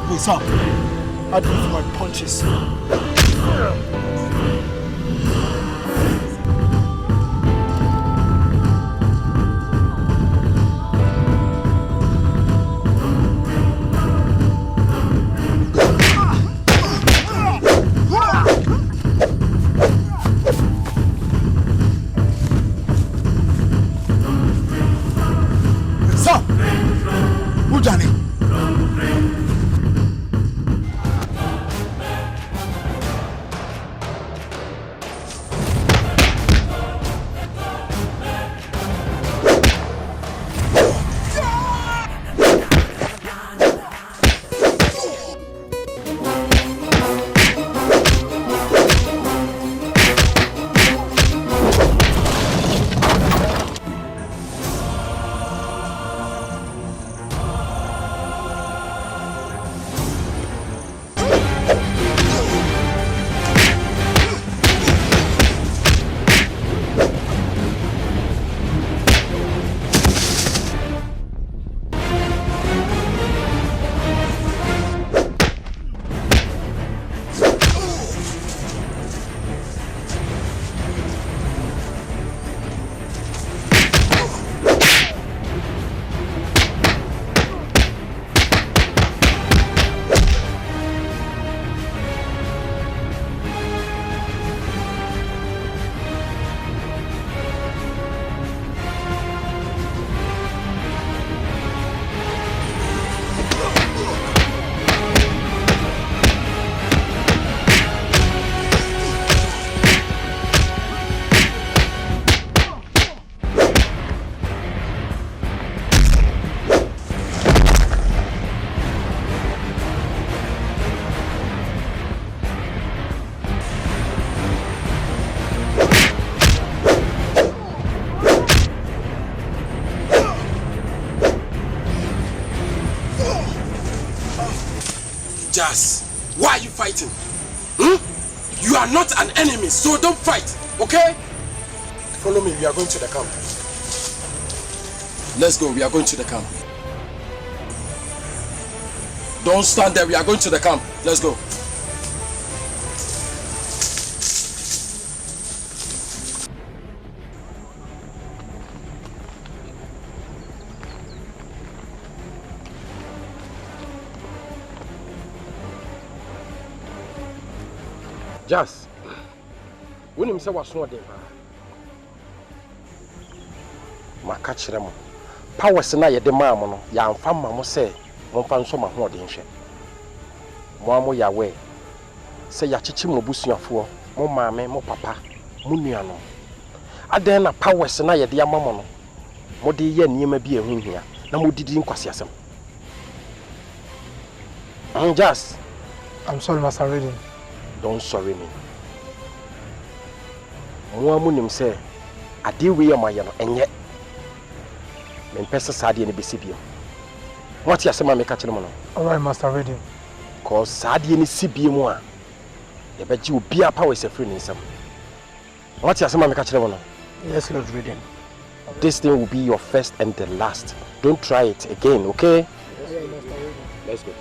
What's up? I do for my punches. So, who done it? Jazz, why are you fighting? You are not an enemy, so don't fight, okay? Follow me, we are going to the camp. Let's go, we are going to the camp. Don't stand there, we are going to the camp. Let's go. Just, when him say was no dem ma ka kire mo powers na ye de ma mo no ya amfa ma mo say mo fa nso ma ho de nhwe mo amo ya we say ya chichi mo busuafo mo maame mo papa mo nua no adan na powers na ye de ama mo no mo de ye niema bi ehunhia na mo didi nkwase asem. Just, I'm sorry, Master Reading. Don't sorry me. Mo nim say ade we am aye no enye. Me pesa sade ne besi bio. What you say ma me ka kire mo no? All right, Master Reading. Cause sade ne si bio mu a ye beji obi a power is a free nsam. What you say ma me ka kire mo no? Yes, Lord Reading. This thing will be your first and the last. Don't try it again, okay? Let's go.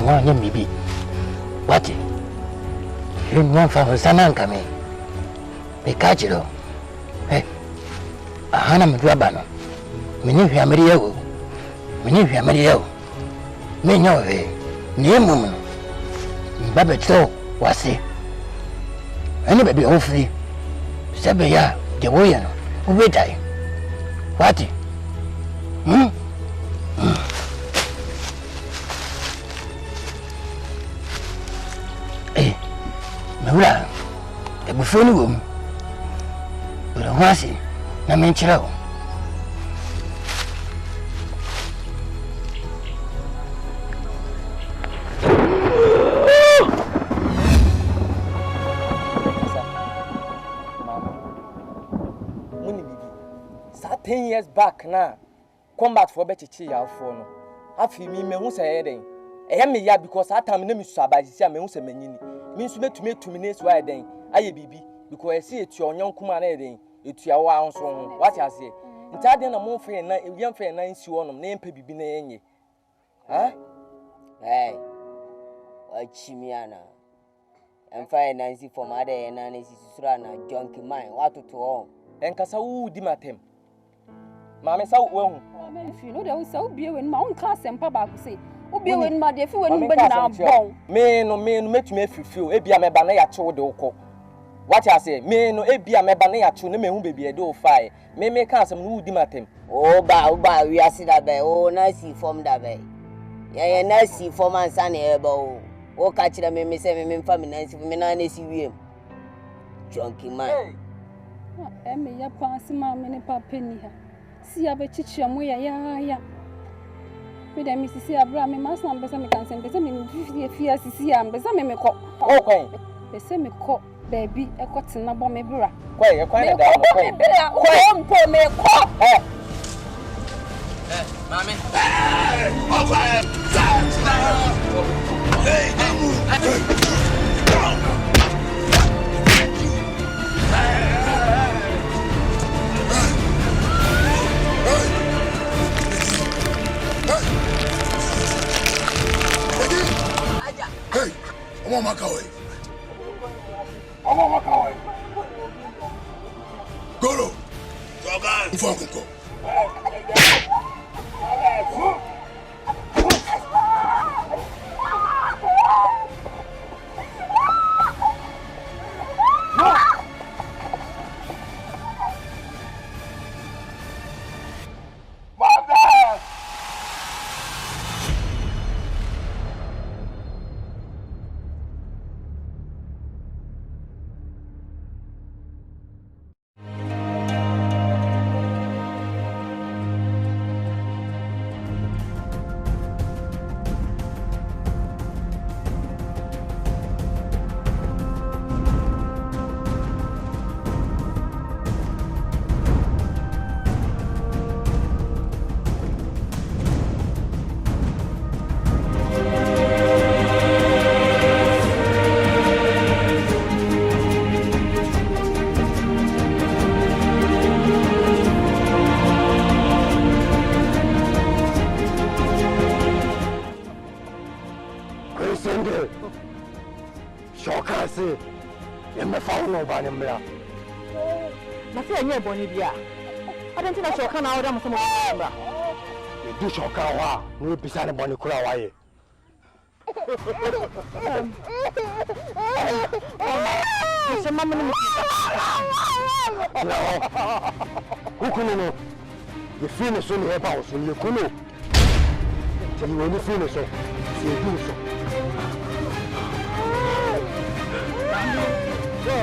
wa nya bibi wati yin wan fa sanan kame be kachiro ahana mtu abano mini hwi amiri yawo me nyowe ni mum babe to wase ani baby ofri sebe ya de woye no ubetai wati mewura ebufo ni wom ora hwase na menchira wo muni bibi sa 10 years back na combat for bechichi ya afo no afi mi mehu se yeden ehe me ya because atam na mi su abajisi a mehu se manyini mi nsu metumi na esu ayeden aye bibi because esi etu onyonkuma na yeden etu ya wa nso ho what you say ntade na mo fe na yem fe na nsi wonom na empa bibi na yenye ha Chimiana. And finance for my day and Nancy Surana, junkie mine, what to all. And Casau di matem. Mamma, so well. If you know, there was so be when my own class and Papa could say, oh, be when my dear, when now bone. No, make me feel, Ebia me banaya told the oko. What I say, me no Ebia me banaya to me who be a do fire. May make us some new dimatem. Oh, ba, we are sit that oh, nice form that way. Yeah, nice for my son, ebo. O catch them, me say, me family, nice for me, and see him. Junkie man. Emmy, ya pass my many penny. See, I bet you, ya. With them, Mrs. Abraham, my master, and Besame can send Besame 50 years to see, and Besame me call. Okay. Besame call, baby, a cotton about me, bra. Quay, a quite me call. Mammy. Hey, I'm on my way. Go. Go. Sindel. Shokasi. Yemme found no banimra. Na se enye boni bia. Adenti na shoka na oda mo so mo banimra. E du shoka wa, no bisa ne boni kura waye. Você mama no Kukuno. The finish on the house on the kuno. Tell you when you finish so. See you so. Go.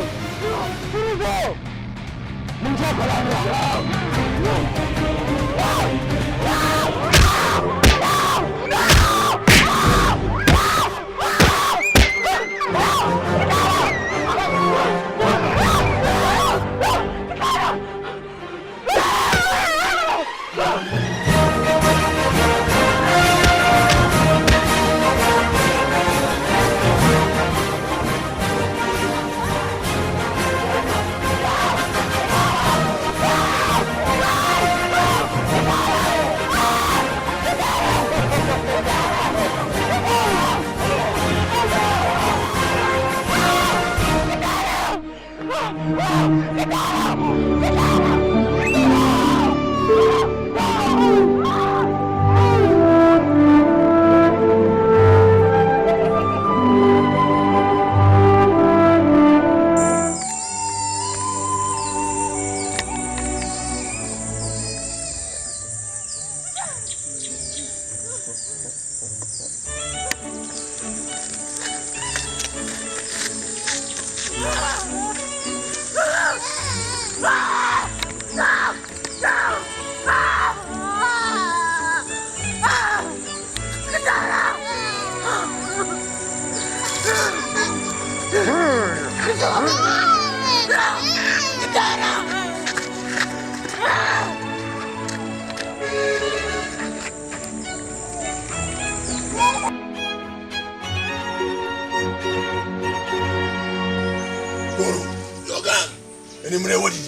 Nimre what did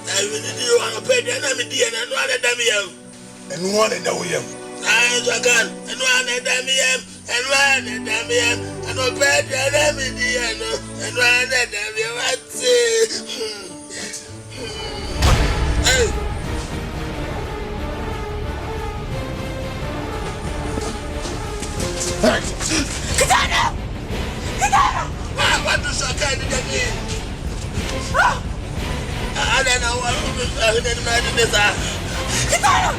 I want to pay the enemy and I know that and one and now we am. I gun and one and I know bad enemy and one and what say. Kitana! I want to suck at it again. I don't know what I'm imagine this. Kitana!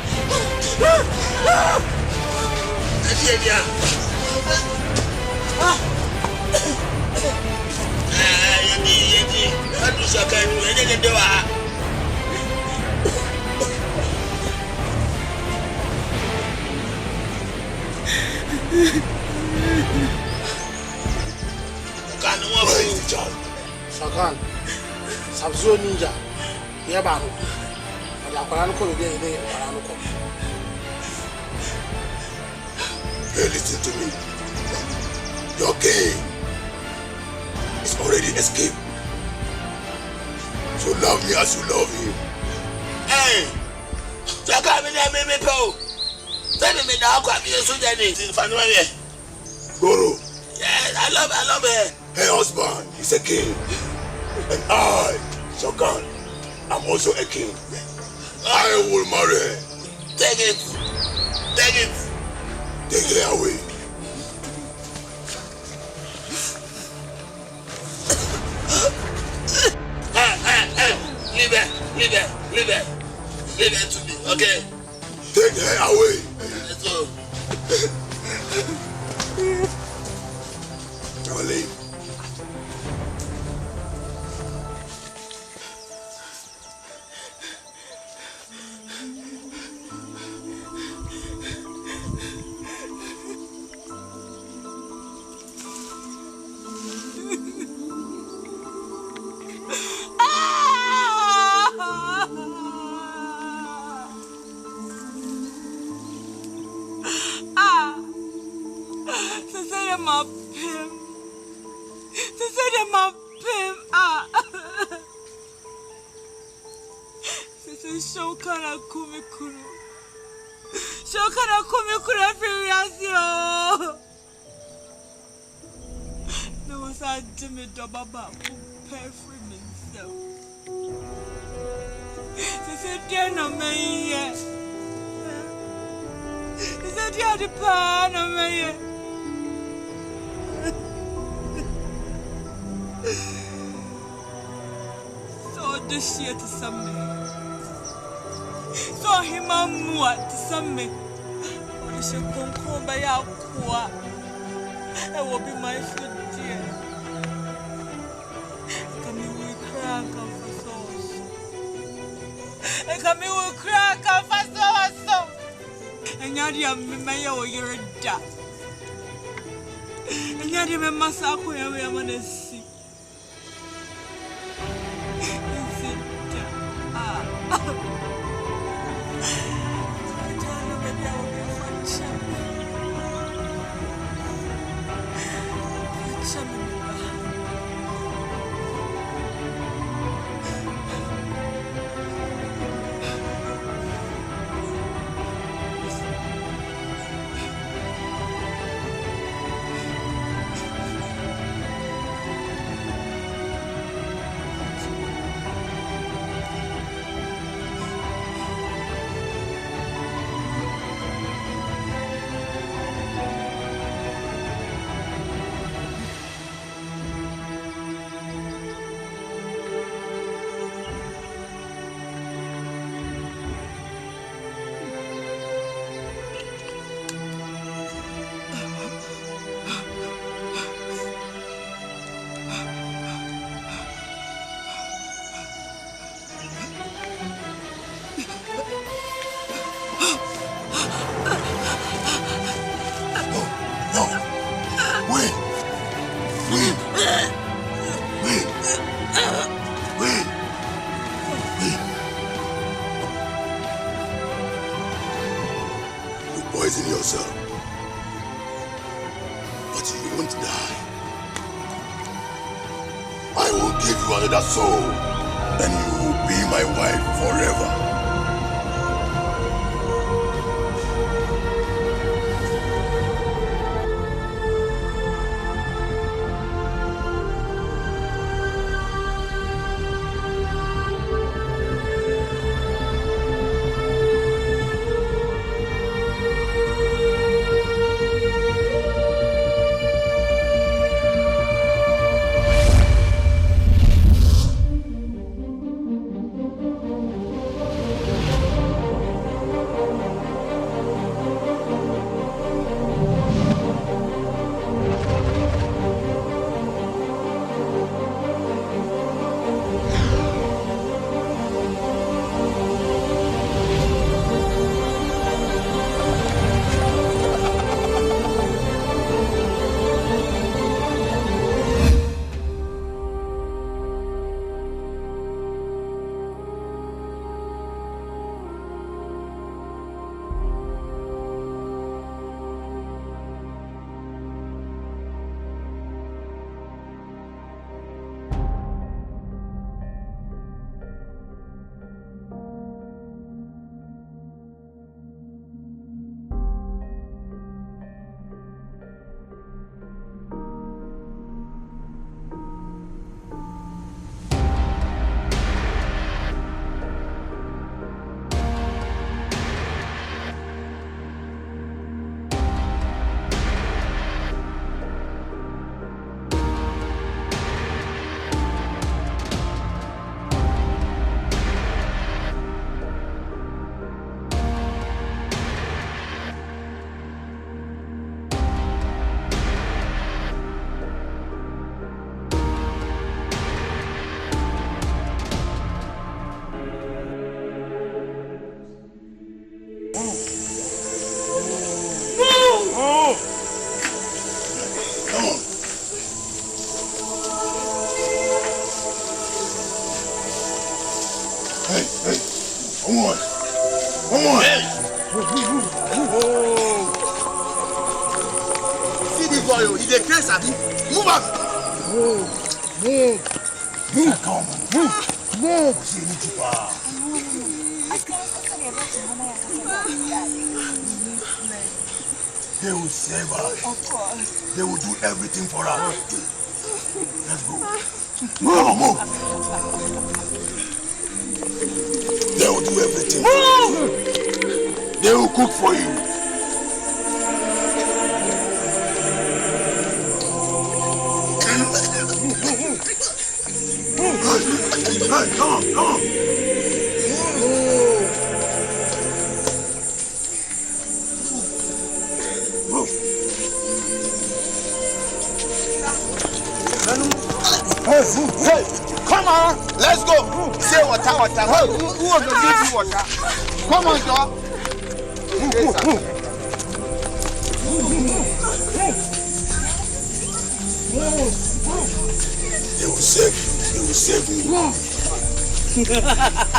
I want to suck at it. Shakan, Sabzo Ninja, Yabano, and Aparanco again, Aparanco. Hey, listen to me. Your game is already escaped. So love me as you love him. Hey! Shakan, me po. Tell me now, come here, so that is Goro. Yes, I love it. Her husband is a king. And I, Shakan, I'm also a king. I will marry her. Take it. Take it. Take her away. Leave her to me, okay? Take her away. Let's go. I'll leave. Shokana kumikura firiasio. No was a Jimmy Dobaba who pay for himself. She said, "Dear no me yet." She said, "Dear the pan no me yet." So this year to some. So him and what some me. Or the ship won't come by our qua. I will be my food, dear. Come in with crack of the sauce. And come in with crack of the sauce. And Yadia Maya or you're a duck. And Yadia Masako, I want to see. Poison yourself, but you won't die. I will give you another soul. and you will be my wife forever. They will save us. Of course. They will do everything for us. Let's go. Move, move. They will do everything. Move. They will cook for you. Hey, come on, come on. Hey, come on, let's go. Say water. Hey, who wants to give you water? Come on, dog. They will save you. They will save you.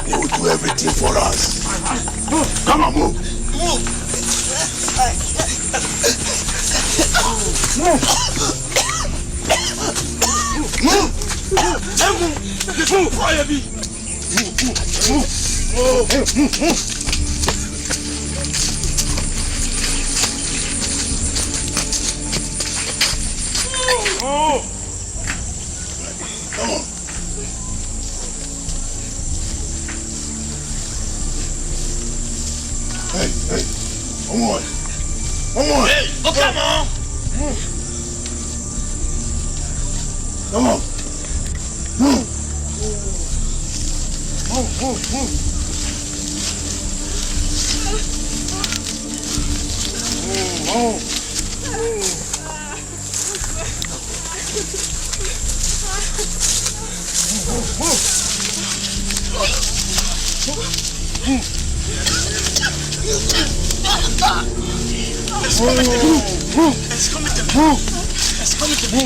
They will do everything for us. Come on, move. Hey, come on. Hey, oh, come on. Come on. It's coming to me.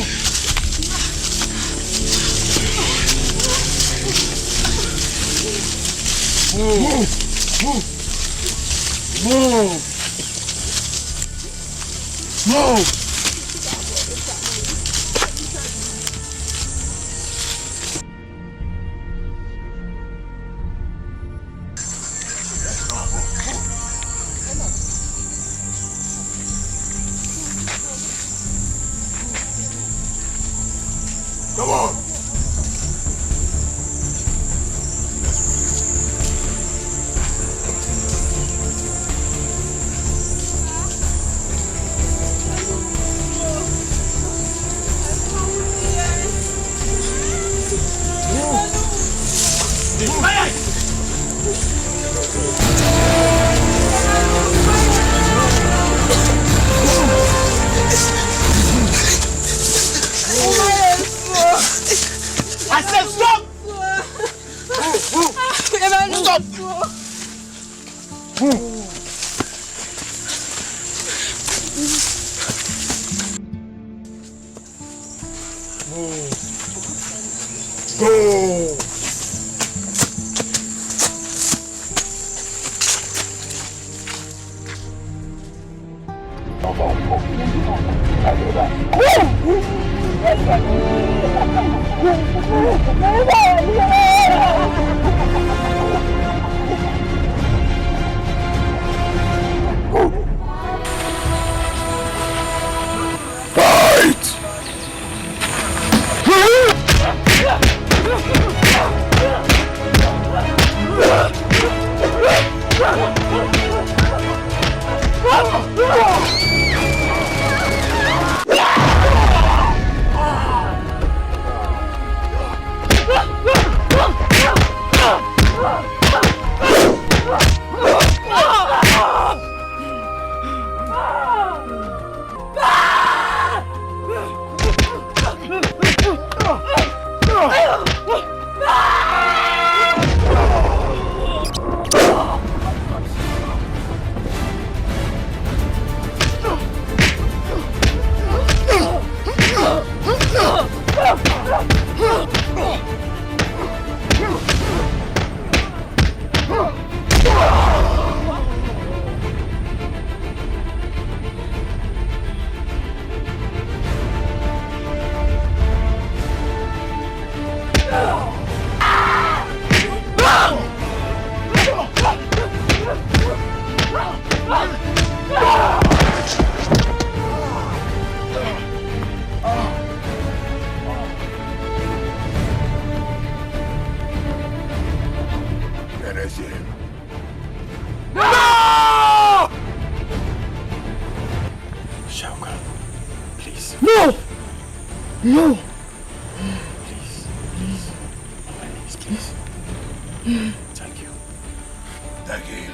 Go! No! Please. On my knees, please. Thank you. Thank you.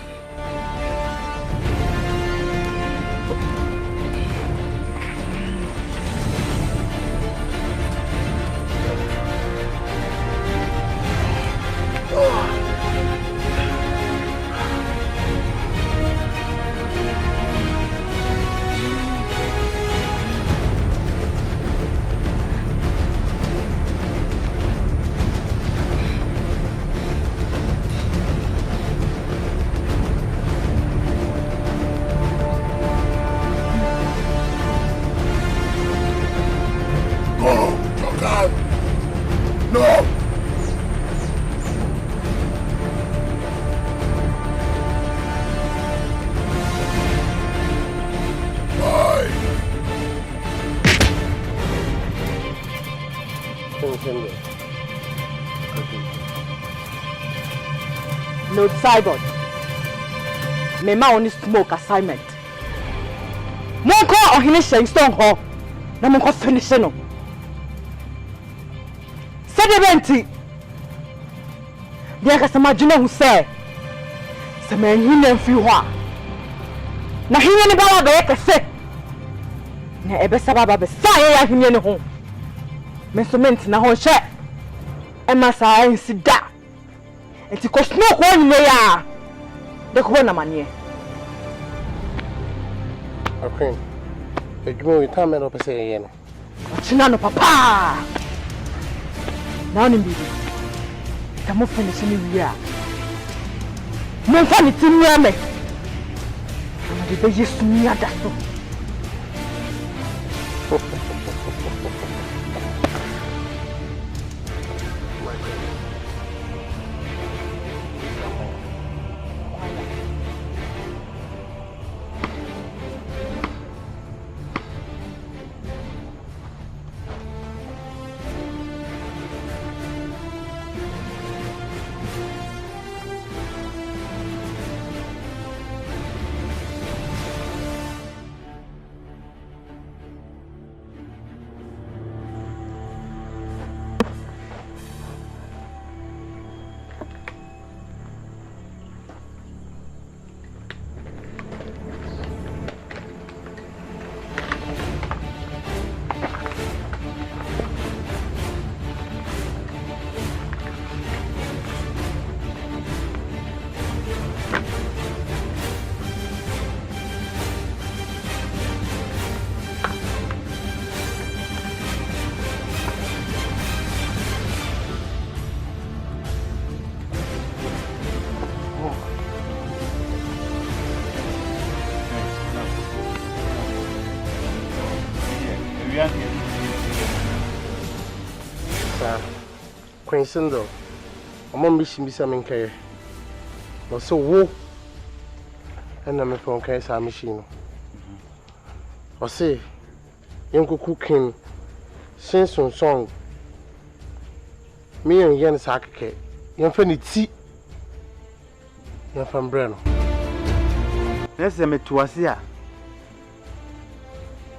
Lord Cyborg, me ma only smoke assignment. Monko or hini stone ho, na monko finish no. 70. Dia ka sama juna hu se. Se me hini mfi ho a. Na hini ni bawa be kese. Na ebe sababa be sa ya hini ne ho. Measurement na ho hye. E ma sa insida. Enti ko smoke one me ya. De ko na manie. Okay. Ejimo we time no pese ye no. China no papa. Na ni bibi. Ta mo finish ni wi a. Mo fa ni tin ya me. Na de be yesu ni ada so. Sir, Queen Sindel, I'm on mission be some care. No, so woo, and I'm a phone case our machine. Or say, Uncle cooking, sing some song. Me and Yan Sakake, young Fanny tea, young from Breno. Let's say me to us here.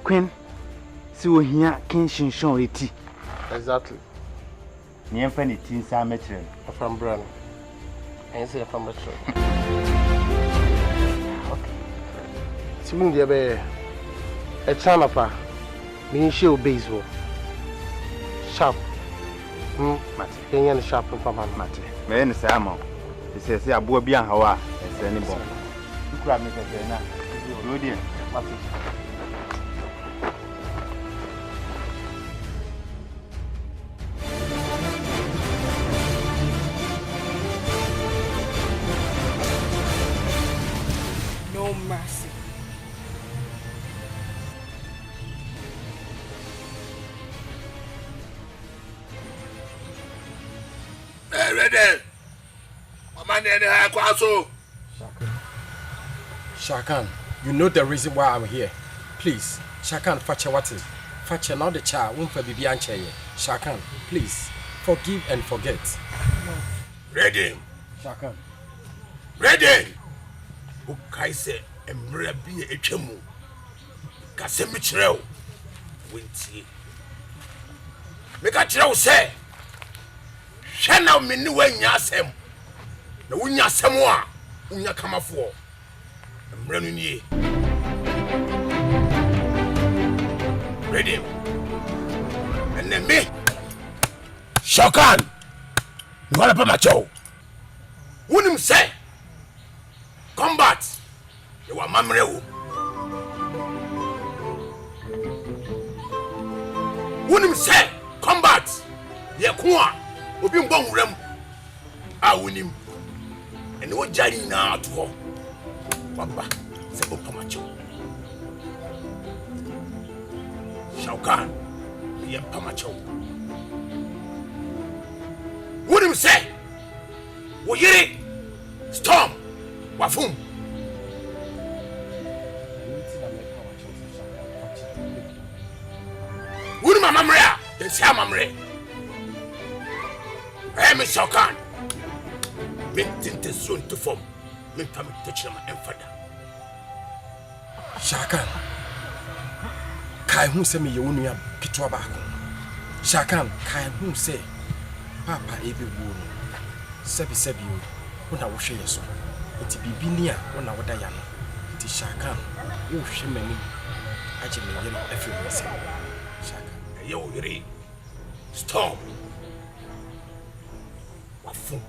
Queen, see we here Kenshin show it. Exactly. Me and Fanny tea sa metren. From Breno. I say from the show. Okay. See when the be a time of a me show baseball. Sharp. Mate, yenye sharp from mate. Me ni say amount. They say abo bia hawa, e say ni bon. Kura me say na. Yo dey. Mate. No mercy. Ready. Mama nene ha kwaso. Shakan, you know the reason why I'm here. Please, Shakan, fache wati. Fache now the child won't for bibi anche. Shakan, please, forgive and forget. Ready. Shakan. Ready. Who kaise emre bi etwemu. Kase mi kireo. Winti. Meka kireo say. Hwe na me ni wanya asem. Na wunya asem a wunya kamafo. Emre no nie. Ready. And then me. Shakan. You wanna put my show? Wunim say. Combat. You want mamre. Wunim say. Combat. Ye kwa. Obi mbon wuram. A wunim. Ene wo jari na ato. Baba. Se bo pamacho. Shaukan. Ye pamacho. Wunim say. Wo yiri. Storm. Wafum. Wunim mamre. Then say mamre. Hey, Miss Shaukan. Tinte soon to form. Me permit touch my enfada. Shakan. Kai hu se me yewunu ya kitwa ba ko. Shakan, kai hu se papa ebe wo no. Sebi o. Wona wo hwe yeso. Enti bibi ni a wona woda ya no. Enti Shakan, wo hwe mani. Aje me yere afi wo se. Shakan, ye wo yere. Storm. Wafun.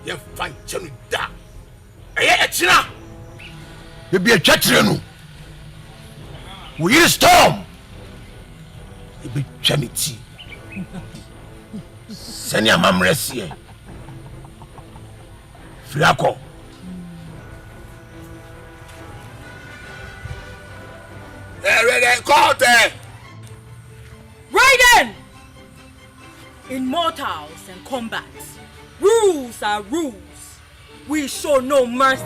Ye fan chenu da. Eye echina. Ye bi etwetire no. Wo yere Storm. Ye bi chanity. Sani amamresie. Fiako. Ready, call there. Raiden! In mortals and combats, rules are rules. We show no mercy.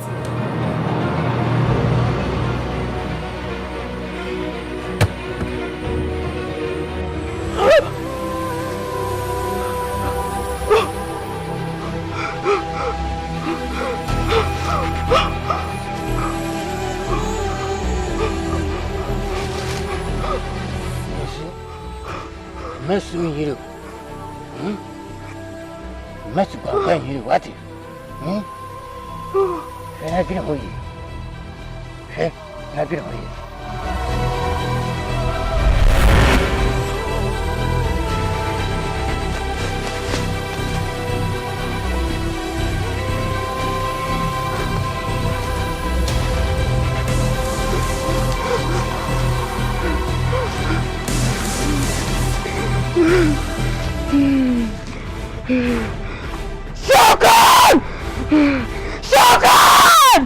Mercy me hero. Mercy kwa hero what? Na kina hoyi. Na kina hoyi. Shogun! Shogun!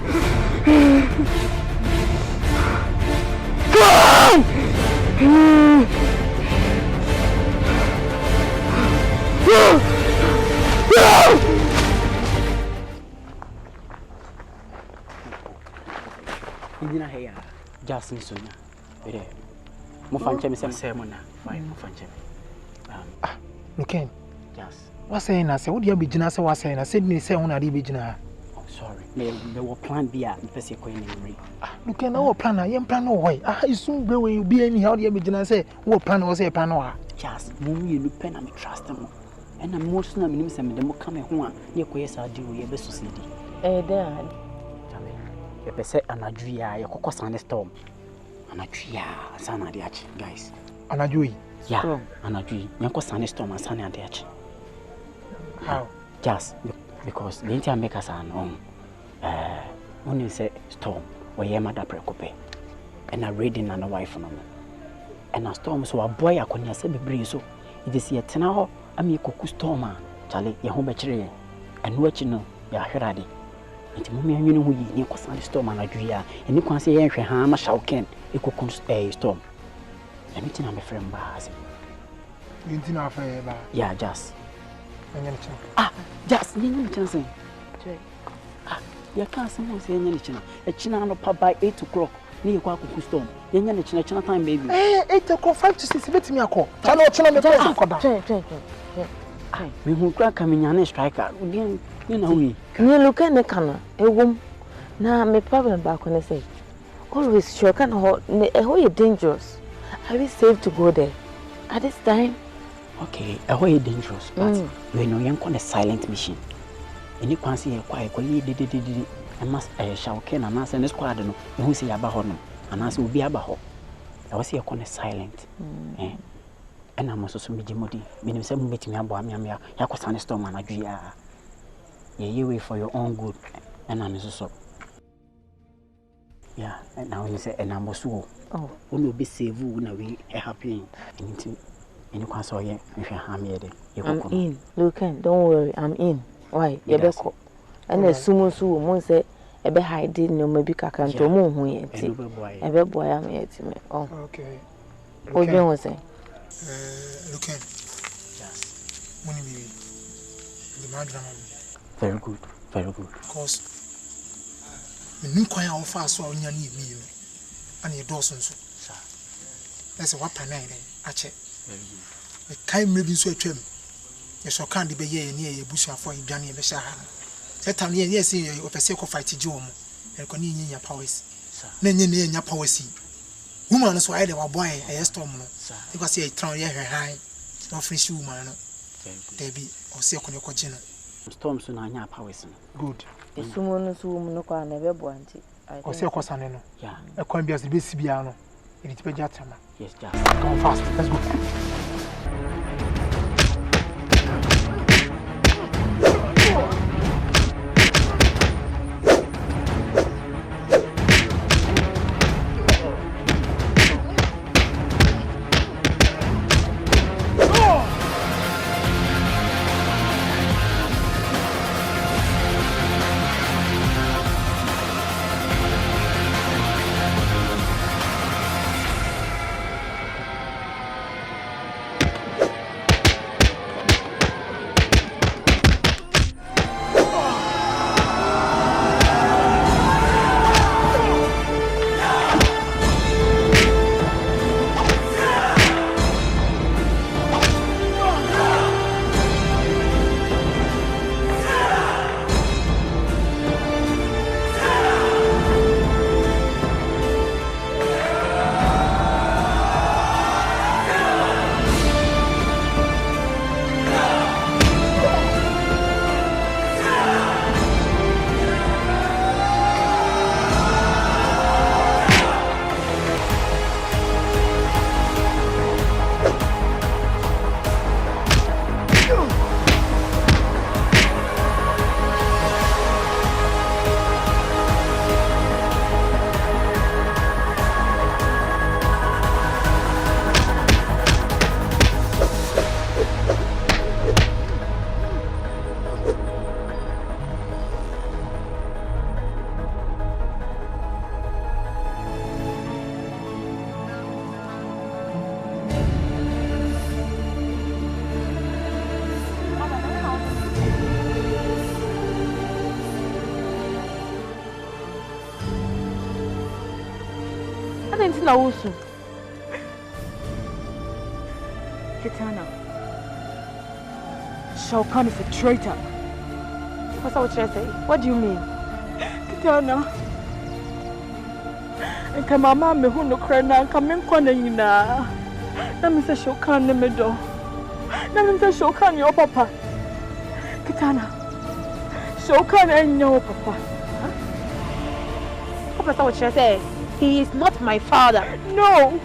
Injina here. Just in soon. Mofanche say mona. Why mofanche? Look, Just. What's saying? I said, what do you be jina say? What's saying? I said, me say, una di be jina. Oh, sorry. There were plan B and person going in memory. Look, our plan. I am plan no way. I soon go when you be anyhow. You be jina say, what plan was a plan or? Just move you look pen and trust them. And I'm most not minimum some of them come home. You quiet, I do your best society. Dad. You be set an adria, your cocos and the storm. An adria, Sana Diach, guys. An adui. Yeah, an adri, Yanko Sandstorm and Sunny and Diach. How? Just because the entire makers are known. Only say storm, where your mother precope. And a reading and a wife on them. And a storm so a boy I couldn't say be so. It is yet now. I mean, cuckoo stormer, Charlie, your home battery, and watching no, your heradi. It's mommy and you know who you was on the storm and a drea, and you can say, Hammer shall can a cocoon a storm. And it's not my friend Baz. You didn't have a yeah, just. Just, you chance. You can't say anything. A china pub by 8 o'clock. Near Quaku storm. Then you're the China time, baby. 8 o'clock, 5 to 6, let me a call. Tell me what me who crack coming and striker. You know me. You look at the canna, a woman. Now, my problem back when I say, always sure can hold a whole dangerous. I will save to go there. At this time, okay, a whole dangerous, but you know, you're on a silent mission. And you can't see a quiet, did. I must shall can and answer in the squad, and who say about him, and answer will be about. I was here on a silent. And I'm also some Jimody, meaning some meeting me about me, Yakos storm and Adria. You wait for your own good, and I'm so. Yeah, and now you say, and I'm also. Oh, will be saved when we are happy. And you can saw you if you're hammy. I'm in. Look, don't worry, I'm in. Why, Yabeko? And as soon as you say, a be hiding no maybe cacan to moon who yet. A bad boy, I'm yet. Oh, okay. What do you say? Look at just when you the madam. Very good, very good. Because the new choir of us saw you need me and your Dawson. That's a weapon. I check. The kind maybe so a trim. You shall can't be here near your bush for Johnny and Beshahan. That time, yes, you of a circle fight to Jom and continue your powers. Then you near your policy. Woman is why they were boy a storm. You can see a town here high, no French woman. There be or circle your cogena. Storms soon are powers. Good. If someone is woman, no can never want it. Or circle Saneno. Yeah, a coin be as the best piano. It's Pejatama. Yes, just come fast. Let's go. I didn't know also. Kitana. Shao Kahn is a traitor. What's what should I say? What do you mean? Kitana. And come mama me who no cry now, come in corner you na. Let me say Shao Kahn ne me do. Let me say Shao Kahn your papa. Kitana. Shao Kahn ain't your papa. Huh? Papa, what should I say? He is not my father. No.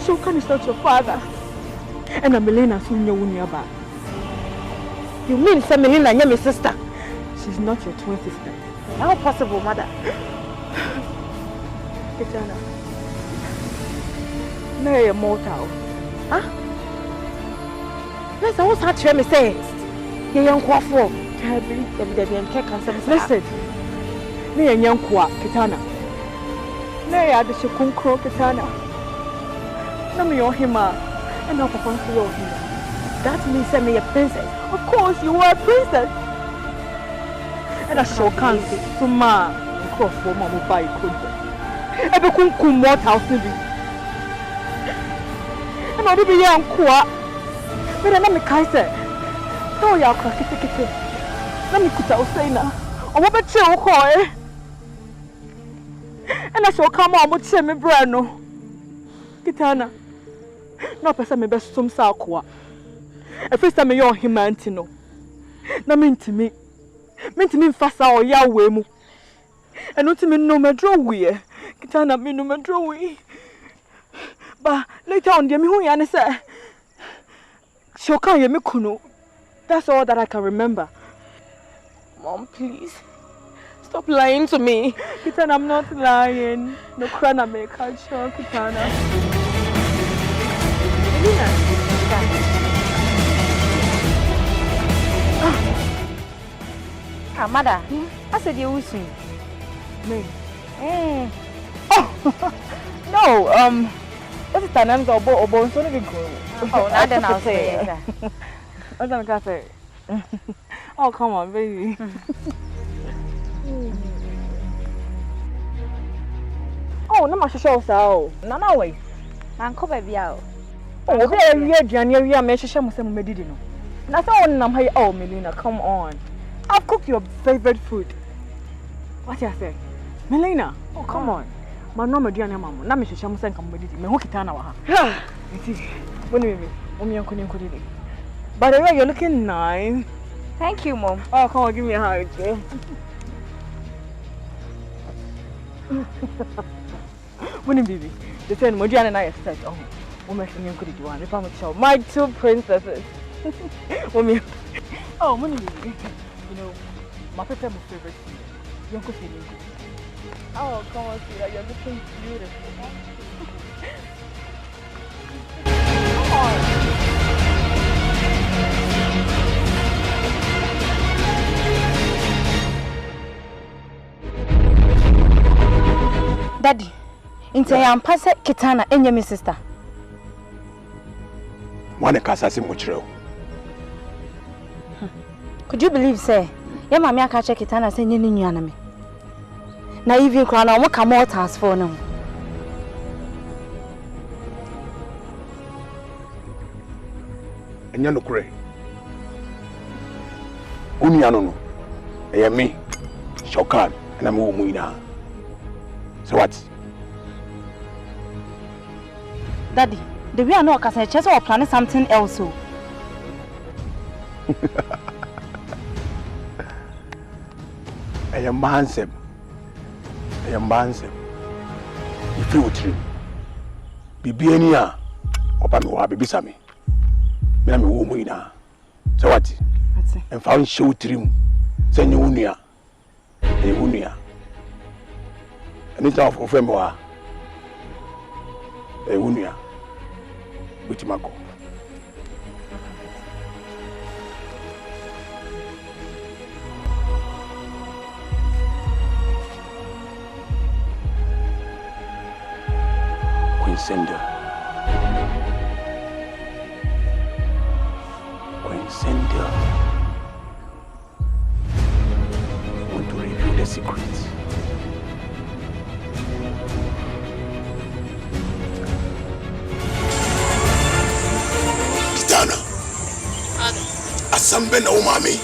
Shao Kahn is not your father. And I'm Melina Sunya Wunyaba. You mean Melina and my sister? She's not your twin sister. How possible, mother? Kitana. No, you're mortal. Huh? Listen, what's that to me say? You're young quaffo. Listen. You're young qua, Kitana. No, you're the Shukunkro, Kitana. No, you're him. And now Papa for your hero. That means send me a princess. Of course, you are a princess. And I shall can't say, so ma, cross for Mamma by could. I become Kumawood house to be. And I'll be young qua. But I'm a Kaiser. No, you're cracky. Let me put out say now. I want to chill, coy. And I shall come on with Semi Brano. Kitana. No person me best some sakwa. E first time you humanity no. Na mean to me fasa o ya we mu. E no to me no me draw we. Kitana me no me draw we. But later on dey me hu ya ne say. Shokan ye me kunu. That's all that I can remember. Mom, please. Stop lying to me. Kitana, I'm not lying. No crana me can't show Kitana. Mother, I said you wish me. Me? Oh, no, this is the name of Obo, so let me go. Oh, now then I'll say it. What's that cafe? Oh, come on, baby. Oh, no, my show so. No way. Uncle baby out. Oh, we are January. We are making some medicine. That's all. I'm here. Oh, Melina, come on. I've cooked your favorite food. What you say, Melina? Oh, come on. My no Mediana, Mama. Now, Mr. Shamusan, come with it. Me hook it on our. You see, when we couldn't. By the way, you're looking nice. Thank you, Mom. Oh, come on, give me a hug, Jay. When baby, the same Modiana and I said, oh, woman, you could do one. If I'm a child, my two princesses. Oh, money, you know, my favorite food. You're cooking. Oh, come on, sweetheart, you're looking beautiful. Come on. Daddy, into I am pass Kitana and your sister. One casa muchro. Could you believe, sir? Your mamma catch Kitana saying in your enemy. Now, even crown on what come out has for them. And you're no cray. Uniano, I am me, Shao Kahn, and I'm Umuina. So what? Daddy, the way I know because I just or planning something else. I am handsome. You feel true. Bibiania, open wa bibisami. Me am Umuina. So what? And found show trim. Send you unia. And it's off of Emoa. A unia. With Mako. Queen Sindel. Want to reveal the secret. Asambe na umami.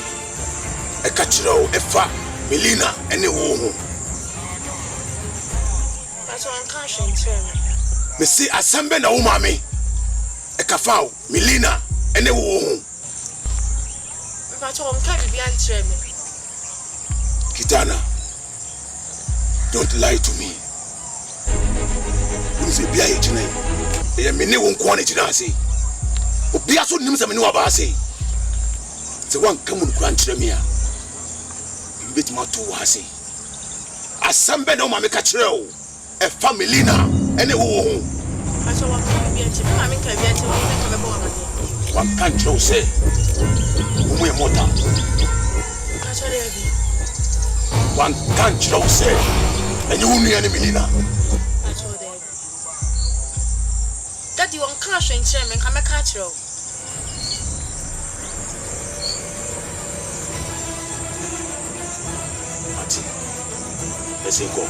Ekachiro efa Melina ene wo ho. Pacho anka hwenkyerɛ me. Me say asambe na umami. Ekafao Melina ene wo ho. Pacho anka bibi ankyerɛ me. Kitana, don't lie to me. You say bia e jina. E me ne won ko na jina ase. Obi aso nim se me ne wa ba ase. Se wan kamun kran kyerɛ me a. Bit ma to wa ase. Asambe na umami ka kyerɛ o. E family na ene wo ho. Pacho anka bibi ankyerɛ me. Ma me ka bibi ankyerɛ me ka me bo amade. Wan kan kyerɛ se. Wo mo e mota. Pacho ready. One can't you say, and you won't any Melina. Daddy won't cash and chairman, come a catch you. Let's go.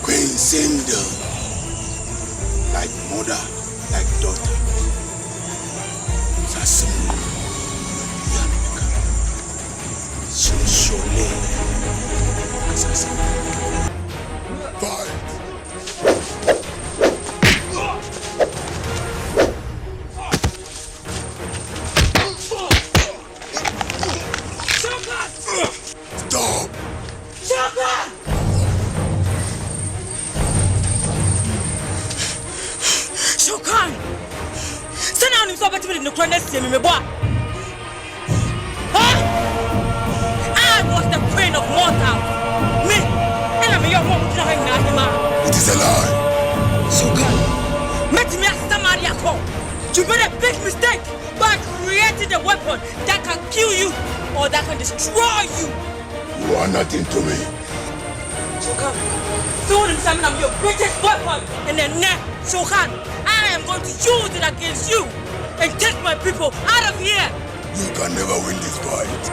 Queen Sindel, like mother, like daughter. Sassimu, Yanika, Shole, Assassin. Fight! Stop! Shokan! Send out him so better in the corner, see me, boy. Huh? I was the queen of mortals. Me, and I'm your mom trying to. It is a lie. Shokan, met me as somebody at home. You made a big mistake by creating a weapon that can kill you or that can destroy you. You are nothing to me. Shokan, told him I'm your greatest weapon, and then now, Shokan, I am going to use it against you and take my people out of here. You can never win this fight.